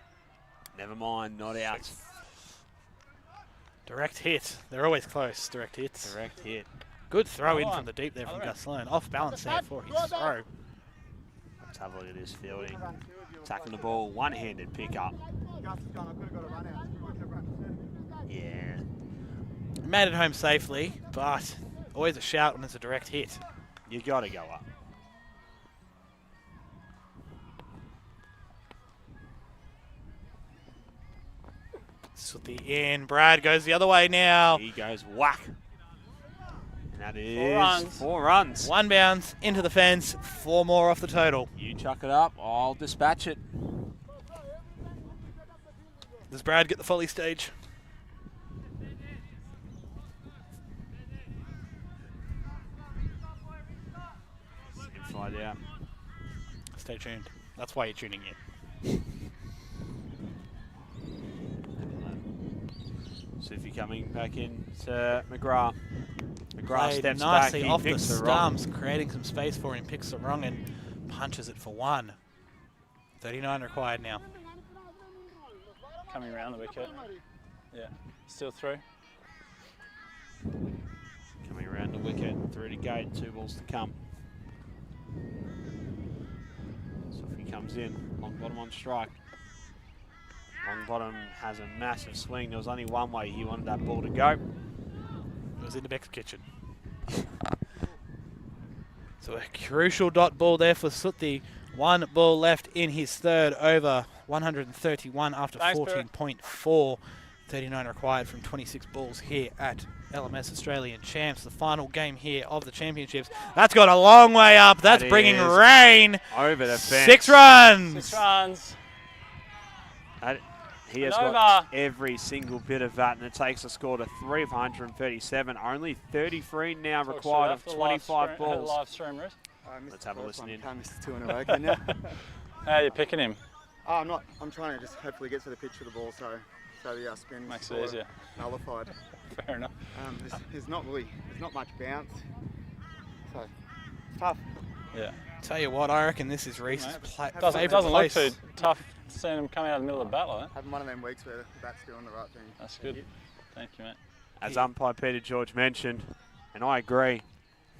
Never mind, not out. Direct hit. They're always close. Direct hits. Direct hit. Good throw in Come from on. the deep there from Other Gus Sloan. Off balance there for his throw. Let's have a look at this fielding. Attacking the ball, one-handed pickup. Yeah. Made it home safely, but always a shout when it's a direct hit. You got to go up. Sooty in. Brad goes the other way now. He goes whack. And that is runs. 4 runs. One bounce into the fence. 4 more off the total. You chuck it up, I'll dispatch it. Does Brad get the folly stage? Find out. Stay tuned. That's why you're tuning in. Sufi coming back in to McGrath. McGrath Played steps nicely back. He off the picks the wrong. stumps, creating some space for him. Picks the wrong and punches it for 1. 39 required now. Coming around the wicket. Yeah, still through. Coming around the wicket, through the gate, 2 balls to come. Sufi comes in, long bottom on strike. Long bottom has a massive swing. There was only one way he wanted that ball to go. It was in the Beck's kitchen. So a crucial dot ball there for Sooty. 1 ball left in his third over. 131 after Thanks, Barrett. 14.4. 39 required from 26 balls here at LMS Australian Champs. The final game here of the championships. That's got a long way up. That's That bringing is rain. over the fence. 6 runs. 6 runs. He has And got over. every single bit of that, and it takes a score to 337. Only 33 now Talk required straight of after the 25 live balls. live stream, Ruth. Let's have a listen in. Can't miss the 2 in a row, can you? How are you picking him? Oh, I'm not. I'm trying to just hopefully get to the pitch of the ball, so the spin Makes it easier. nullified. Fair enough. There's not much bounce, so it's tough. Yeah. Tell you what, I reckon this is Reese's Doesn't favourite look place. too tough seeing him come out of the middle of the bat like that. Having one of them weeks where the bat's doing the right thing. That's good. Thank you, mate. As umpire Peter George mentioned, and I agree,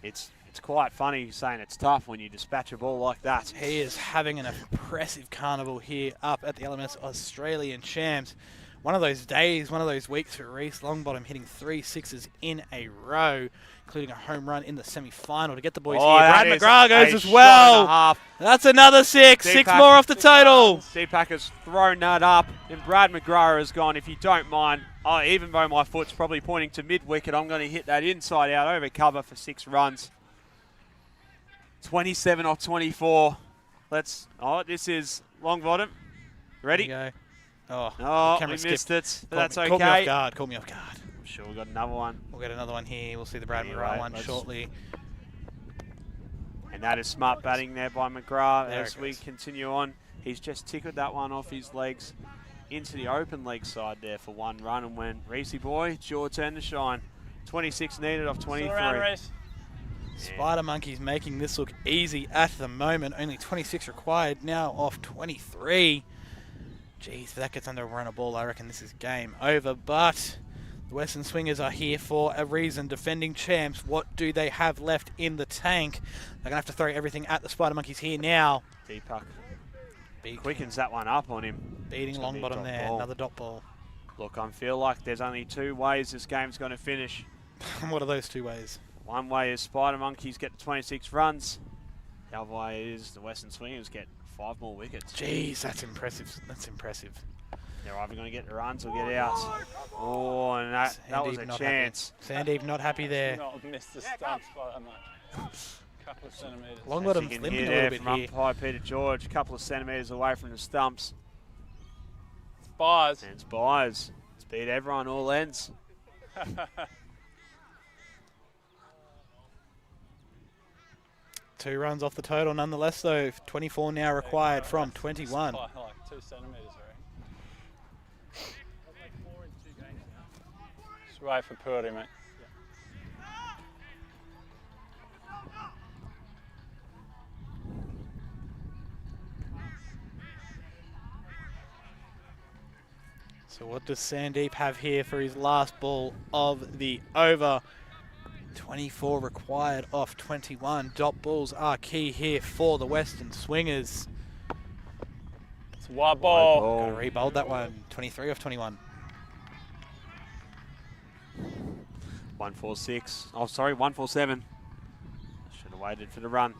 it's quite funny saying it's tough when you dispatch a ball like that. He is having an impressive carnival here up at the LMS Australian Champs. One of those days, one of those weeks for Reece Longbottom, hitting 3 sixes in a row, including a home run in the semi-final to get the boys here. Brad McGrath goes as well. That's another 6. 6 Deepak. more off the total. Deepak has thrown that up, and Brad McGrath has gone, if you don't mind, even though my foot's probably pointing to mid-wicket, I'm going to hit that inside out over cover for 6 runs. 27 off 24. This is Longbottom. Ready? There you go. Oh, Oh, we camera missed it, but that's Caught me off okay. guard. Caught me off guard. I'm sure we got another one. We'll get another one here. We'll see the Brad Anyway, McGrath one let's- shortly. And that is smart batting there by McGrath. There As it we goes. continue on, he's just tickled that one off his legs into the open leg side there for 1 run. And when Reese boy, it's your turn to shine. 26 needed off 23. Still around, Reece. Spider Monkeys making this look easy at the moment. Only 26 required now off 23. Jeez, if that gets under a run of ball, I reckon this is game over. But the Western Swingers are here for a reason. Defending champs, what do they have left in the tank? They're going to have to throw everything at the Spider Monkeys here now. Deepak quickens that one up on him. Beating long bottom there, ball. another dot ball. Look, I feel like there's only 2 ways this game's going to finish. What are those 2 ways? One way is Spider Monkeys get 26 runs. The other way is the Western Swingers get 5 more wickets. Jeez, that's impressive. That's impressive. They're either going to get the runs or get out. Oh, and that was a chance. Sandeep not happy there. Not missed the stumps by that much. Couple of centimetres. Long bottom's As you can limping hear a little there bit from here. umpire Peter George, a couple of centimetres away from the stumps. Spies. And Spies. It's beat everyone, all ends. 2 runs off the total nonetheless though. 24 now required from 21. Like 2 centimetres, right? Just wait for Purdy, mate. So what does Sandeep have here for his last ball of the over? 24 required off 21. Dot balls are key here for the Western Swingers. It's a white ball. Got to re-bowled that one. 23 off 21. 146. Oh, sorry, 147. Should have waited for the run.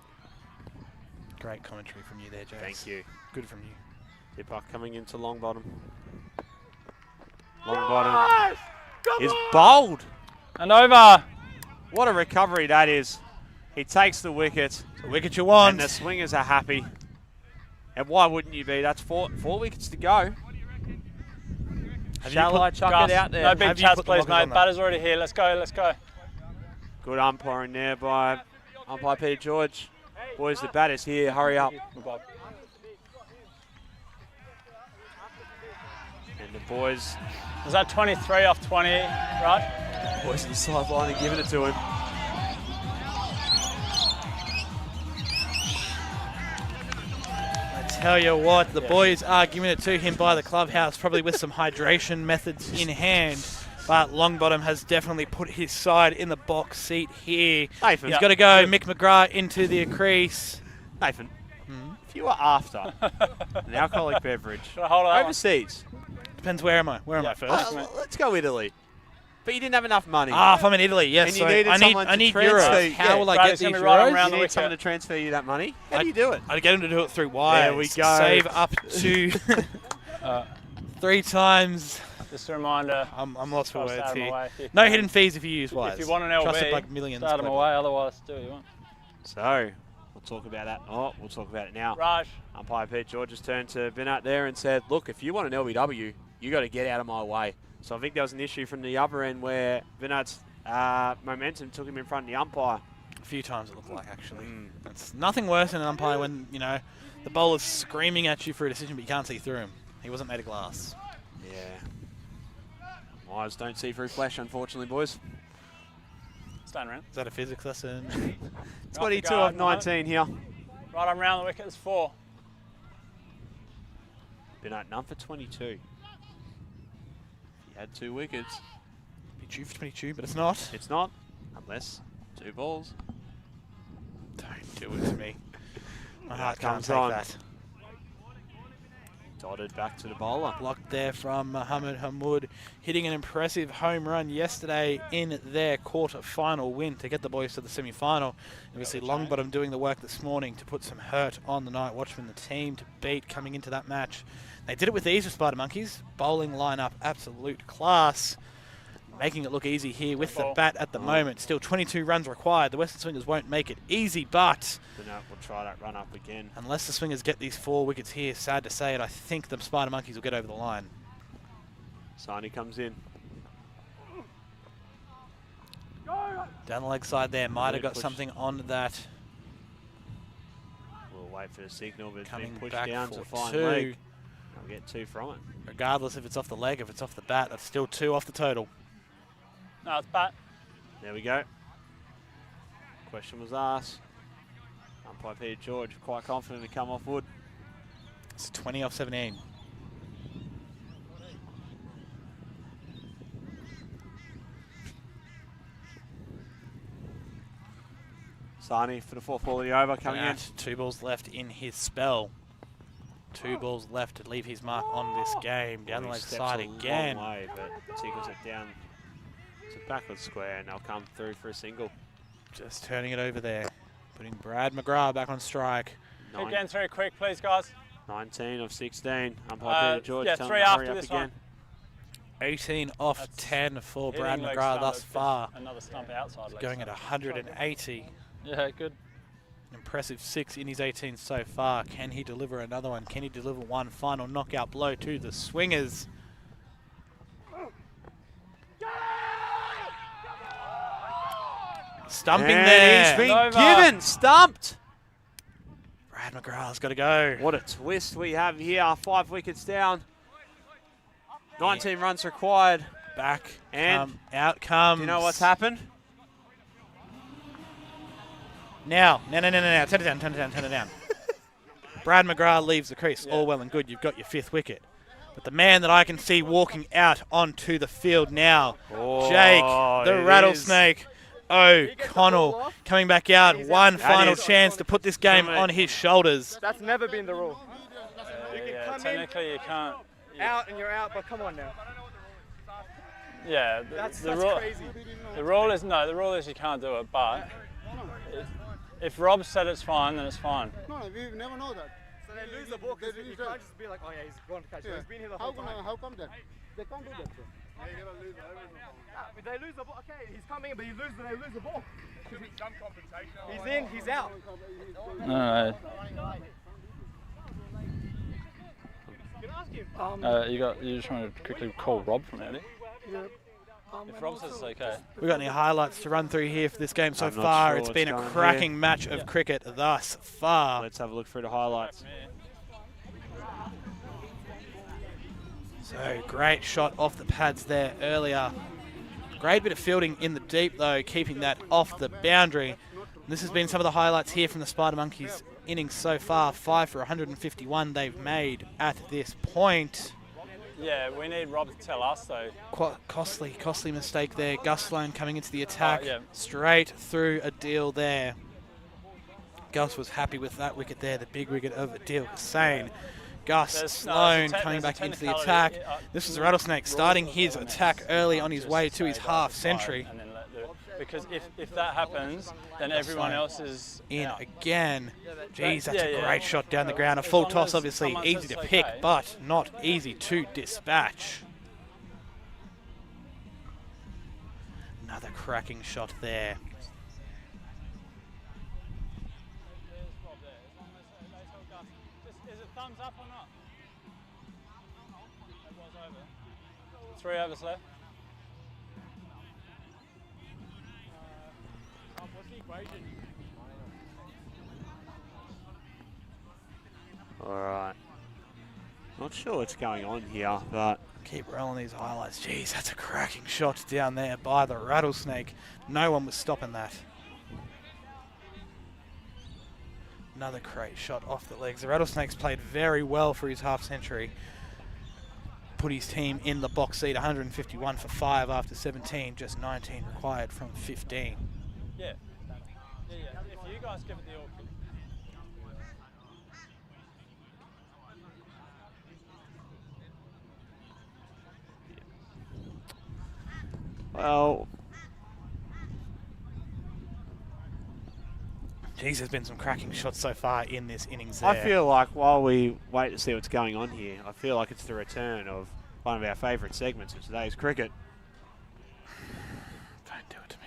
Great commentary from you there, James. Thank you. Good from you. Deepak coming into long bottom. Long bottom is bowled. And over. What a recovery that is. He takes the wicket. The wicket you want. And the Swingers are happy. And why wouldn't you be? That's four wickets to go. Shall I chuck it out there? No big chats, please, mate. Batter's already here. Let's go, let's go. Good umpiring there by umpire Peter George. Boys, the batter's here. Hurry up. And the boys. Was that 23 off 20, right? Boys at the sideline are giving it to him. I tell you what, the boys are giving it to him by the clubhouse, probably with some hydration methods in hand. But Longbottom has definitely put his side in the box seat here. Nathan. He's got to go Mick McGrath into the crease. Nathan, if you are after an alcoholic beverage Hold on. overseas, Depends where am I? Where am I first? let's go Italy. But you didn't have enough money. If I'm in Italy, yes. And you so needed I need someone to euros. transfer- How will I Right, get it's these gonna be right euros? around You the need someone to wicket. transfer you that money. How do you do it? I'd get him to do it through wires. There we go. Save up to 3 times. Just a reminder. I'm lost for I'll words start 'em here. away if you No can. hidden fees if you use wires. If you want an LB, Trusted like millions. start them globally. away. Otherwise, do what you want. So, we'll talk about that. Oh, we'll talk about it now. Raj. Umpire Pete George's turned to Vinat there and said, look, if you want an LBW, you got to get out of my way. So I think there was an issue from the other end where Vinat's momentum took him in front of the umpire. A few times it looked like, actually. It's nothing worse than an umpire when, you know, the bowler's screaming at you for a decision, but you can't see through him. He wasn't made of glass. Yeah. Eyes don't see through flesh, unfortunately, boys. Stand around. Is that a physics lesson? 22 guard, of 19 here. Right on round the wicket. It's 4. Vinat, none for 22. He had 2 wickets. Be due for 22, but it's not. It's not, unless 2 balls. Don't do it to me. My heart can't comes take on. that. Dotted back to the bowler. Blocked there from Mohammed Hamoud, hitting an impressive home run yesterday in their quarter-final win to get the boys to the semi-final. Obviously, Longbottom doing the work this morning to put some hurt on the night watchman, the team to beat coming into that match. They did it with ease with Spider Monkeys. Bowling lineup, absolute class. Making it look easy here with the bat at the moment. Still 22 runs required. The Western Swingers won't make it easy, but Vinat will try that run up again. unless the Swingers get these 4 wickets here, sad to say it, I think the Spider Monkeys will get over the line. Sani comes in. Down the leg side there, might have got Push. something on that. We'll wait for the signal, but it's Coming been pushed back down for to find 2. leg. I'll get 2 from it. Regardless if it's off the leg, if it's off the bat, that's still 2 off the total. No, it's bat. There we go. Question was asked. Umpire Peter George quite confident to come off wood. It's 20 off 17. Sani for the fourth ball of the over coming in. 2 balls left in his spell. 2 balls left to leave his mark on this game. Down the left side again. Long way, but tickles it down to backward square, and they'll come through for a single. Just turning it over there. Putting Brad McGrath back on strike. Keep getting through quick, please, guys. 19 of 16. Umpire Peter George yeah, telling 3 him to hurry after up this again. 18 off That's 10 for Brad hitting leg McGrath stump, thus it's far. Another stump outside. Going at 180. Yeah, good. Impressive 6 in his 18 so far. Can he deliver another one? Can he deliver one final knockout blow to the Swingers? Stumping And there. he's been Nova. given, stumped. Brad McGrath's got to go. What a twist we have here. 5 wickets down. 19 runs required. Back And out comes. You know what's happened? Now. No. Turn it down, turn it down. Brad McGrath leaves the crease. Yeah. All well and good. You've got your 5th wicket. But the man that I can see walking out onto the field now, Jake, the it Rattlesnake O'Connell, coming back out. One final is- chance to put this game on his shoulders. That's never been the rule. Yeah, come in, technically you can't. Out and you're out, but come on now. Yeah, That's rule, crazy. The rule is the rule is you can't do it. But if Rob said it's fine, then it's fine. No, we never know that. So they lose the ball because you can't just be like, oh yeah, he's going to catch it. Yeah. He's been here the whole time. How come that? They can't do that. Sir. If they lose the ball, okay, he's coming, but they lose the ball. He's in, he's out. No. You're just trying to quickly call Rob from out here. If Rob says it's okay. We got any highlights to run through here for this game so I'm not far? sure It's what's been a going cracking match of cricket thus far. Let's have a look through the highlights. So great shot off the pads there earlier. Great bit of fielding in the deep though, keeping that off the boundary. This has been some of the highlights here from the Spider Monkeys innings so far. 5 for 151 they've made at this point. Yeah, we need Rob to tell us though. Costly mistake there. Gus Sloan coming into the attack, yeah. straight through a deal there. Gus was happy with that wicket there, the big wicket of Adil Hussain. Gus Sloan coming back into the attack. This is Rattlesnake starting his attack early on his way to his half century. And then because if that happens, then everyone else is In out. again. Jeez, that's a Yeah. great shot down the ground. A As full long toss, as obviously someone easy says to it's pick, okay. but not easy to dispatch. Another cracking shot there. Is it thumbs up or not? That was over. 3 overs left. All right. Not sure what's going on here, but Keep rolling these highlights. Jeez, that's a cracking shot down there by the Rattlesnake. No one was stopping that. Another great shot off the legs. The Rattlesnakes played very well for his half century. Put his team in the box seat, 151 for 5 after 17, just 19 required from 15. Yeah. If you guys give it the all. well, Jeez, there's been some cracking shots so far in this innings there. I feel like while we wait to see what's going on here, I feel like it's the return of one of our favourite segments of today's cricket. Don't do it to me.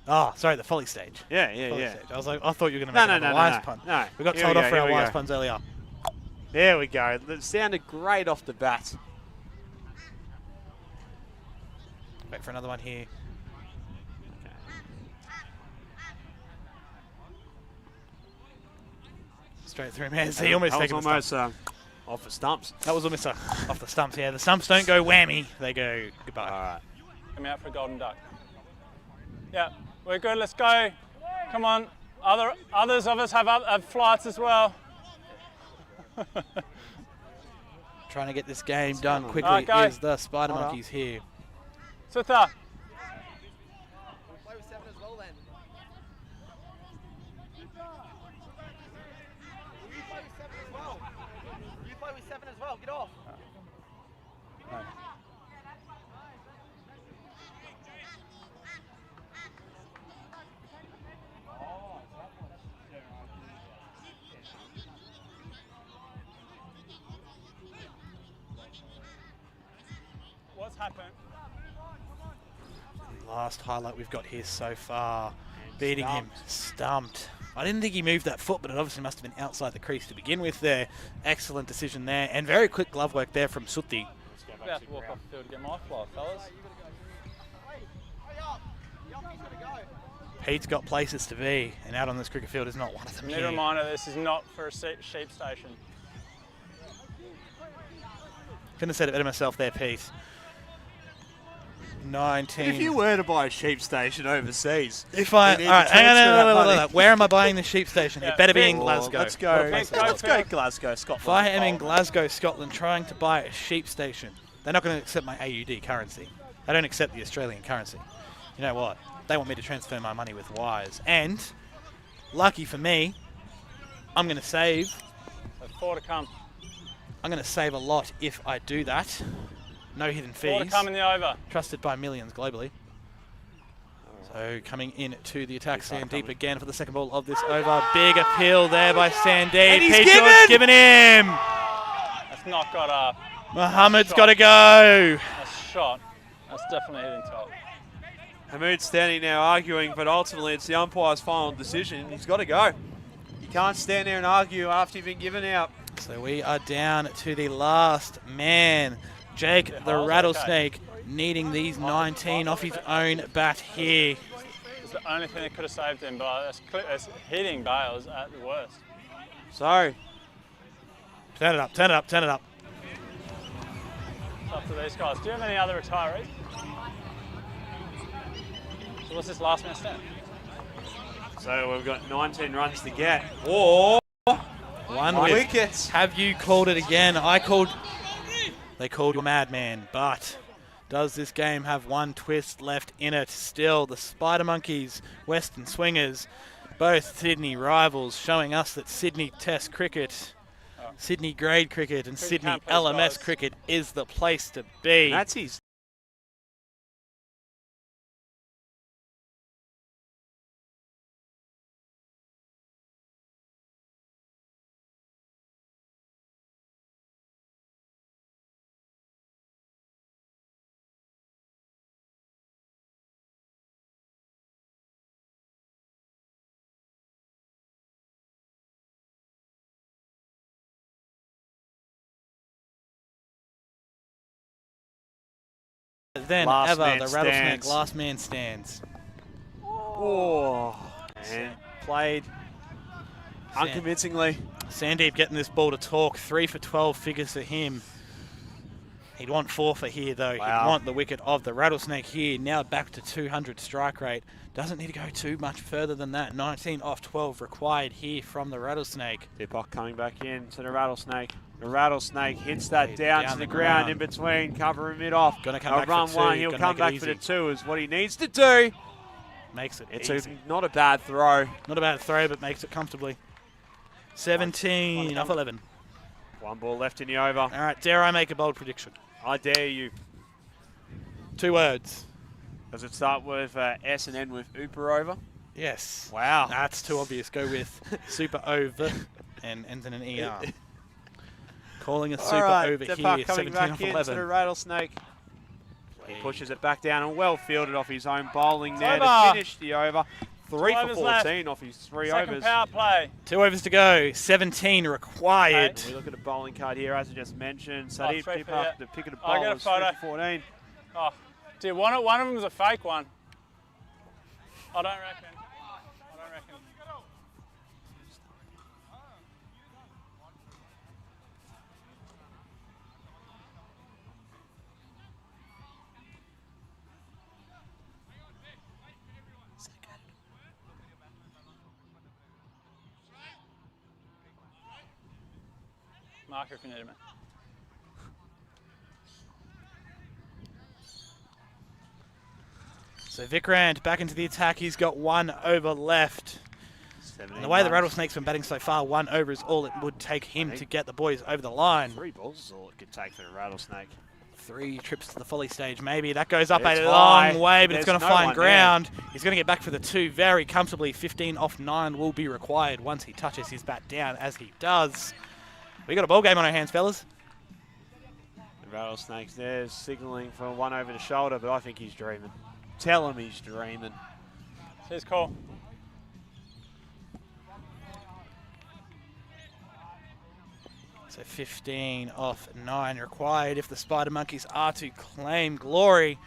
Oh, sorry, the folly stage. Yeah. Stage. I was like, I thought you were going to make another wise pun. No. We got Here told we off go, for here our we wise go. puns earlier. There we go. That sounded great off the bat. Wait for another one here. Straight through, man. See, almost that was taking the almost stump. off the stumps. That was almost off the stumps. Yeah, the stumps don't go whammy. They go goodbye. All right. Come out for a golden duck. Yeah, we're good. Let's go. Come on. Others of us have flights as well. Trying to get this game done quickly is the Spider Monkeys here. Sutha. Play with 7 as well then. You play with 7 as well. You play with 7 as well. Get off. No. What's happened? Last highlight we've got here so far. Beating him, stumped. I didn't think he moved that foot, but it obviously must have been outside the crease to begin with there. Excellent decision there, and very quick glove work there from Sutti. About to walk off the field to get my fly, fellas. Pete's got places to be, and out on this cricket field is not one of them. Need a reminder, this is not for a sheep station. Couldn't have said it better myself there, Pete. 19. If you were to buy a sheep station overseas, if I, all right, hang on, where am I buying the sheep station? It better be in Glasgow. Let's go. Let's go Glasgow, Scotland. If I am in Glasgow, Scotland, trying to buy a sheep station, they're not going to accept my AUD currency. They don't accept the Australian currency. You know what? They want me to transfer my money with wires. And, lucky for me, I'm going to save. So 4 to come. I'm going to save a lot if I do that. No hidden fees. 4 to come in the over. Trusted by millions globally. So coming in to the attack, Sandeep again for the second ball of this over. Big appeal there by Sandeep. And he's given him! That's not got a... Muhammad's got to go. That's shot. That's definitely hitting top. Hamoud's standing now arguing, but ultimately it's the umpire's final decision. He's got to go. You can't stand there and argue after you've been given out. So we are down to the last man. Jake the Rattlesnake needing these 19 off his own bat here. It's the only thing that could have saved him, but it's hitting Bales at the worst. So, turn it up, turn it up, turn it up. It's up to these guys. Do you have any other retirees? So what's this last man stand? So we've got 19 runs to get. Or one wickets. Have you called it again? They called you madman, but does this game have one twist left in it? Still, the Spider Monkeys, Western Swingers, both Sydney rivals, showing us that Sydney Test cricket, Sydney grade cricket, and Sydney LMS cricket is the place to be. That's his. Then last ever, man the Rattlesnake stands. last man stands. Oh, and played unconvincingly. Sandeep getting this ball to talk. 3 for 12 figures for him. He'd want 4 for here, though. Wow. He'd want the wicket of the Rattlesnake here. Now back to 200 strike rate. Doesn't need to go too much further than that. 19 off 12 required here from the Rattlesnake. Dipak coming back in to the Rattlesnake. The Rattlesnake hits that down to the ground in between, cover him mid off. Gonna come back run for 2. one, he'll come back for the 2 is what he needs to do. Makes it It's easy. not a bad throw. Not a bad throw, but makes it comfortably. 17 off 11. One ball left in the over. All right, dare I make a bold prediction? I dare you. 2 words. Does it start with S and end with Uber over? Yes. Wow. That's too obvious. Go with super over and ends in an ER. Calling a super over here. Dipak coming 17 back off into 11. the Rattlesnake. He pushes it back down and well fielded off his own bowling there Over. to finish the over. 3 for overs 14 left. off his 3 Second overs. power play. 2 overs to go. 17 required. We look at a bowling card here, as I just mentioned. Oh, Sadiq 3 for Dipak, the pick of the I got bowl a is 3 photo. for 14. Oh, dude, one of them was a fake one. I don't reckon. I don't reckon. Marker if you need it, man. So Vikrant back into the attack. He's got 1 over left. And the way the Rattlesnake's been batting so far, 1 over is all it would take him to get the boys over the line. 3 balls is all it could take for the Rattlesnake. 3 trips to the volley stage, maybe. That goes up It's a long high. way, but it's going to There's no find one ground. He's going to get back for the 2 very comfortably. 15 off 9 will be required once he touches his bat down, as he does. We got a ball game on our hands, fellas. The Rattlesnake's there, signalling for 1 over the shoulder, but I think he's dreaming. Tell him he's dreaming. It's his call. So 15 off 9 required if the Spider Monkeys are to claim glory.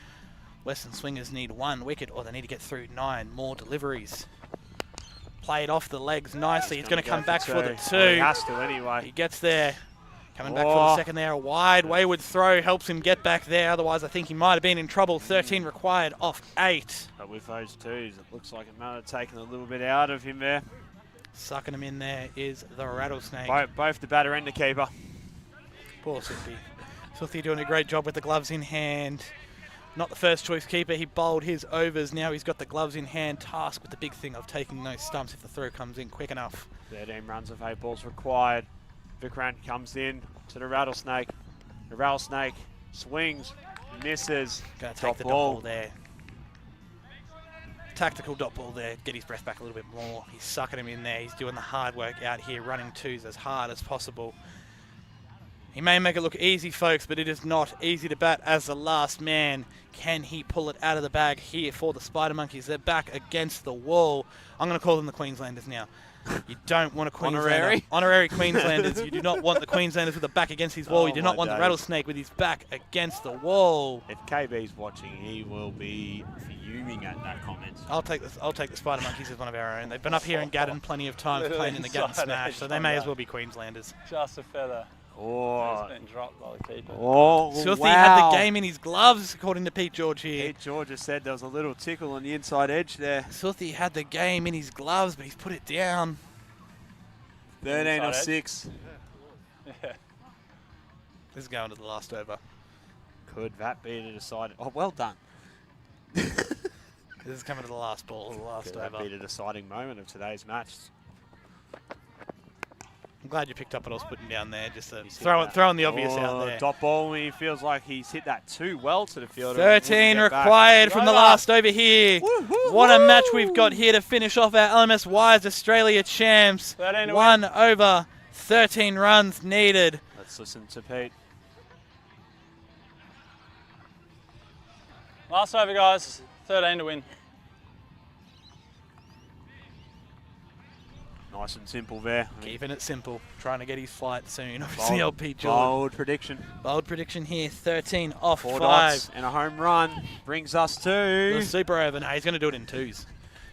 Western Swingers need 1 wicket, or they need to get through 9 more deliveries. Played off the legs nicely. He's going to come back for the 2. Well, he has to anyway. He gets there. Coming back for the second there. A wide wayward throw helps him get back there. Otherwise, I think he might have been in trouble. 13 required off 8. But with those 2s, it looks like it might have taken a little bit out of him there. Sucking him in there is the Rattlesnake. Both the batter and the keeper. Poor Suthi. Suthi doing a great job with the gloves in hand. Not the first choice keeper. He bowled his overs. Now he's got the gloves in hand, tasked with the big thing of taking those stumps if the throw comes in quick enough. 13 runs of 8 balls required. Vikrant comes in to the Rattlesnake. The Rattlesnake swings, misses. Going to take the dot ball there. Tactical dot ball there. Get his breath back a little bit more. He's sucking him in there. He's doing the hard work out here, running 2s as hard as possible. He may make it look easy, folks, but it is not easy to bat as the last man. Can he pull it out of the bag here for the Spider Monkeys? They're back against the wall. I'm going to call them the Queenslanders now. You don't want a Queenslander. Honorary Queenslanders. You do not want the Queenslanders with the back against his wall. You do not want the Rattlesnake with his back against the wall. If KB's watching, he will be fuming at that comment. I'll take the Spider Monkeys as one of our own. They've been up here in Gatton plenty of times playing in the Gatton Smash, so they may as well be Queenslanders. Just a feather. Oh, He's been dropped by the keeper. Oh, Suthi wow. had the game in his gloves, according to Pete George here. Pete George has said there was a little tickle on the inside edge there. Suthi had the game in his gloves, but he's put it down. 13 off 6. Yeah. This is going to the last over. Could that be the deciding? Oh, well done. This is coming to the last ball, the last Could that over. be the deciding moment of today's match? I'm glad you picked up what I was putting down there, just to throwing the obvious out there. Dot ball, he feels like he's hit that too well to the fielder. 13 required from the last over here. What a match we've got here to finish off our LMS Wise Australia champs. 1 over, 13 runs needed. Let's listen to Pete. Last over, guys. 13 to win. Nice and simple there. Keeping it simple, trying to get his flight soon. Obviously, old Pete George. Bold prediction. Bold prediction here, 13 off 4 5. dots and a home run brings us to... The super over. No, he's going to do it in 2s.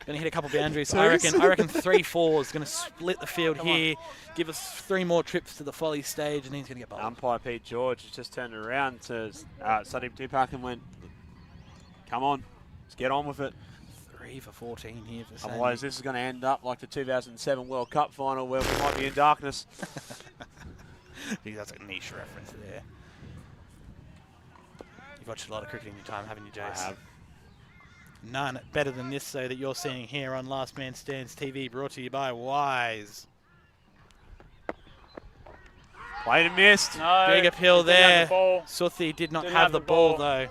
Going to hit a couple boundaries. I reckon 3 4s. Going to split the field here. Give us 3 more trips to the folly stage, and then he's going to get bowled. Umpire Pete George has just turned around to Sadeep Tupac and went, come on, let's get on with it. 3 for 14 here for Sandy. Otherwise, this is going to end up like the 2007 World Cup final where we might be in darkness. I think that's a niche reference there. You've watched a lot of cricket in your time, haven't you, Jace? I have. None better than this, though, that you're seeing here on Last Man Stands TV, brought to you by Wise. Played and missed. No, Big appeal didn't have there. the ball. Suthi did not Didn't have have the the ball, ball. though.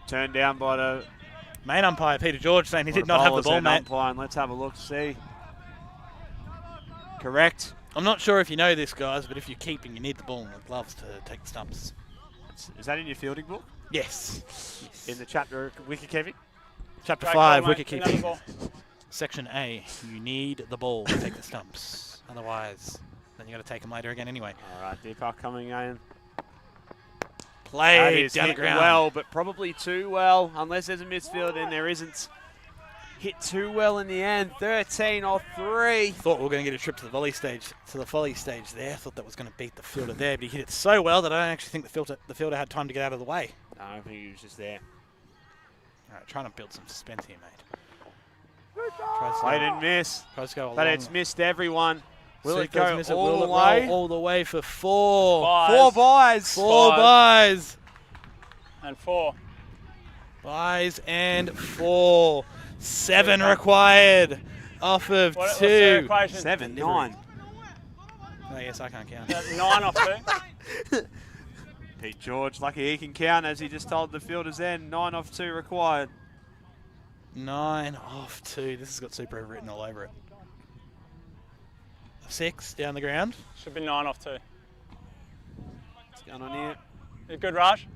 Turned down by the... Main umpire, Peter George, saying he did not have the ball, mate. Umpire, and let's have a look, see. Correct. I'm not sure if you know this, guys, but if you're keeping, you need the ball and the gloves to take the stumps. Is that in your fielding book? Yes. In the chapter wicket keeping? Chapter Great 5, call, mate. wicket Didn't have the keeping. ball. Section A, you need the ball to take the stumps. Otherwise, then you got to take them later again anyway. All right, Deepak coming in. That Played is down the hit ground. well, but probably too well, unless there's a misfield and there isn't. Hit too well in the end. 13 off 3. Thought we were going to get a trip to the volley stage, there. Thought that was going to beat the fielder there, but he hit it so well that I don't actually think the fielder had time to get out of the way. No, I think he was just there. All right, trying to build some suspense here, mate. Played and miss. Tries to go But along. it's missed everyone. Will it Does go miss it. all Will the it way? roll all the way for 4? Four buys. 4 buys. And 4. Buys and 4. 7 required off of What's the 2. equation? 7, 9. Oh, yes, I can't count. 9 off 2. Pete George, lucky he can count as he just told the fielders then. 9 off 2 required. 9 off 2. This has got super written all over it. 6 down the ground. Should be 9 off 2. What's going on here? A good rush.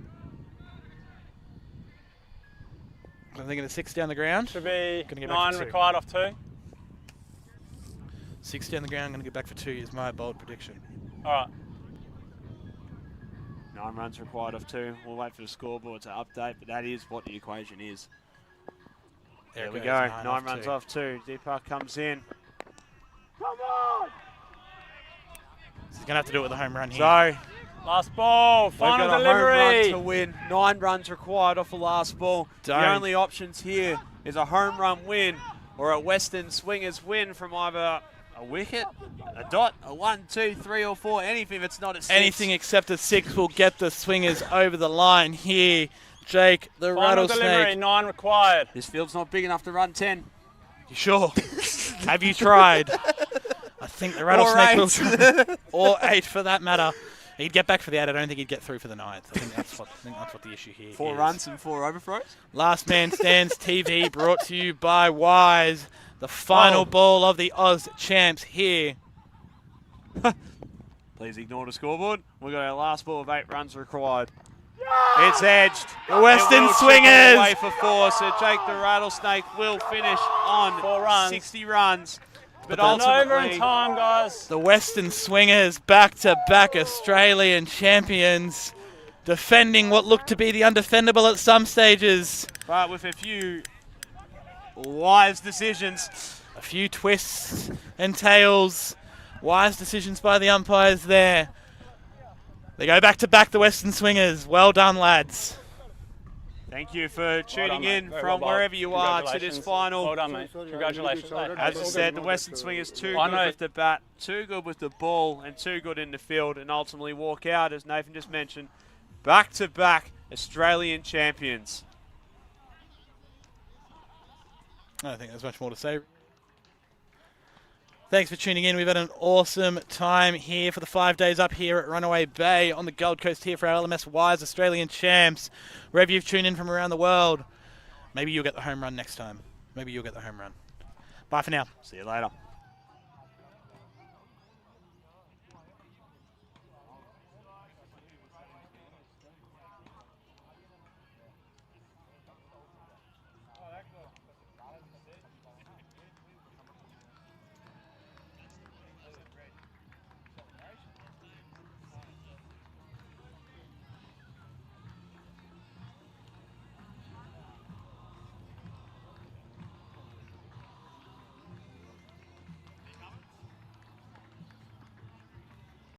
I'm thinking of 6 down the ground. Should be Gonna get back 9 to 2. required off 2. 6 down the ground. I'm going to get back for 2 is my bold prediction. All right. 9 runs required off 2. We'll wait for the scoreboard to update, but that is what the equation is. There we goes, go. 9 9 runs off 2. Deepak comes in. He's going to have to do it with a home run here. So, Last ball. we've Final got a home run delivery. to win. 9 runs required off the last ball. Don't. The only options here is a home run win or a Western Swingers win from either a wicket, a dot, a 1, 2, 3 or 4, anything that's not a 6. Anything except a 6 will get the Swingers over the line here. Jake, the Final delivery. rattlesnake. 9 required. This field's not big enough to run 10. You sure? Have you tried? I think the rattlesnake will try. Or 8 for that matter. He'd get back for the 8. I don't think he'd get through for the 9th. I think that's what the issue here 4 is. runs and 4 overthrows. Last Man Stands TV brought to you by Wise. The final ball of the Oz champs here. Please ignore the scoreboard. We've got our last ball of 8 runs required. It's edged. The Western It will chip Swingers. away for 4, so Jake the Rattlesnake will finish on 4 runs. 60 runs. But And over ultimately, in time, guys. The Western Swingers, back-to-back Australian champions, defending what looked to be the undefendable at some stages. but with a few wise decisions. A few twists and tails. Wise decisions by the umpires there. They go back-to-back, the Western Swingers. Well done, lads. Thank you for tuning done, mate. in Very from well, wherever you are to this Congratulations. final. Well done, mate. Congratulations. As I said, the Western Swingers too I good know. with the bat, too good with the ball, and too good in the field, and ultimately walk out, as Nathan just mentioned, back-to-back Australian champions. I don't think there's much more to say. Thanks for tuning in. We've had an awesome time here for the 5 days up here at Runaway Bay on the Gold Coast here for our LMS Wise Australian champs. Wherever you've tuned in from around the world, maybe you'll get the home run next time. Maybe you'll get the home run. Bye for now. See you later.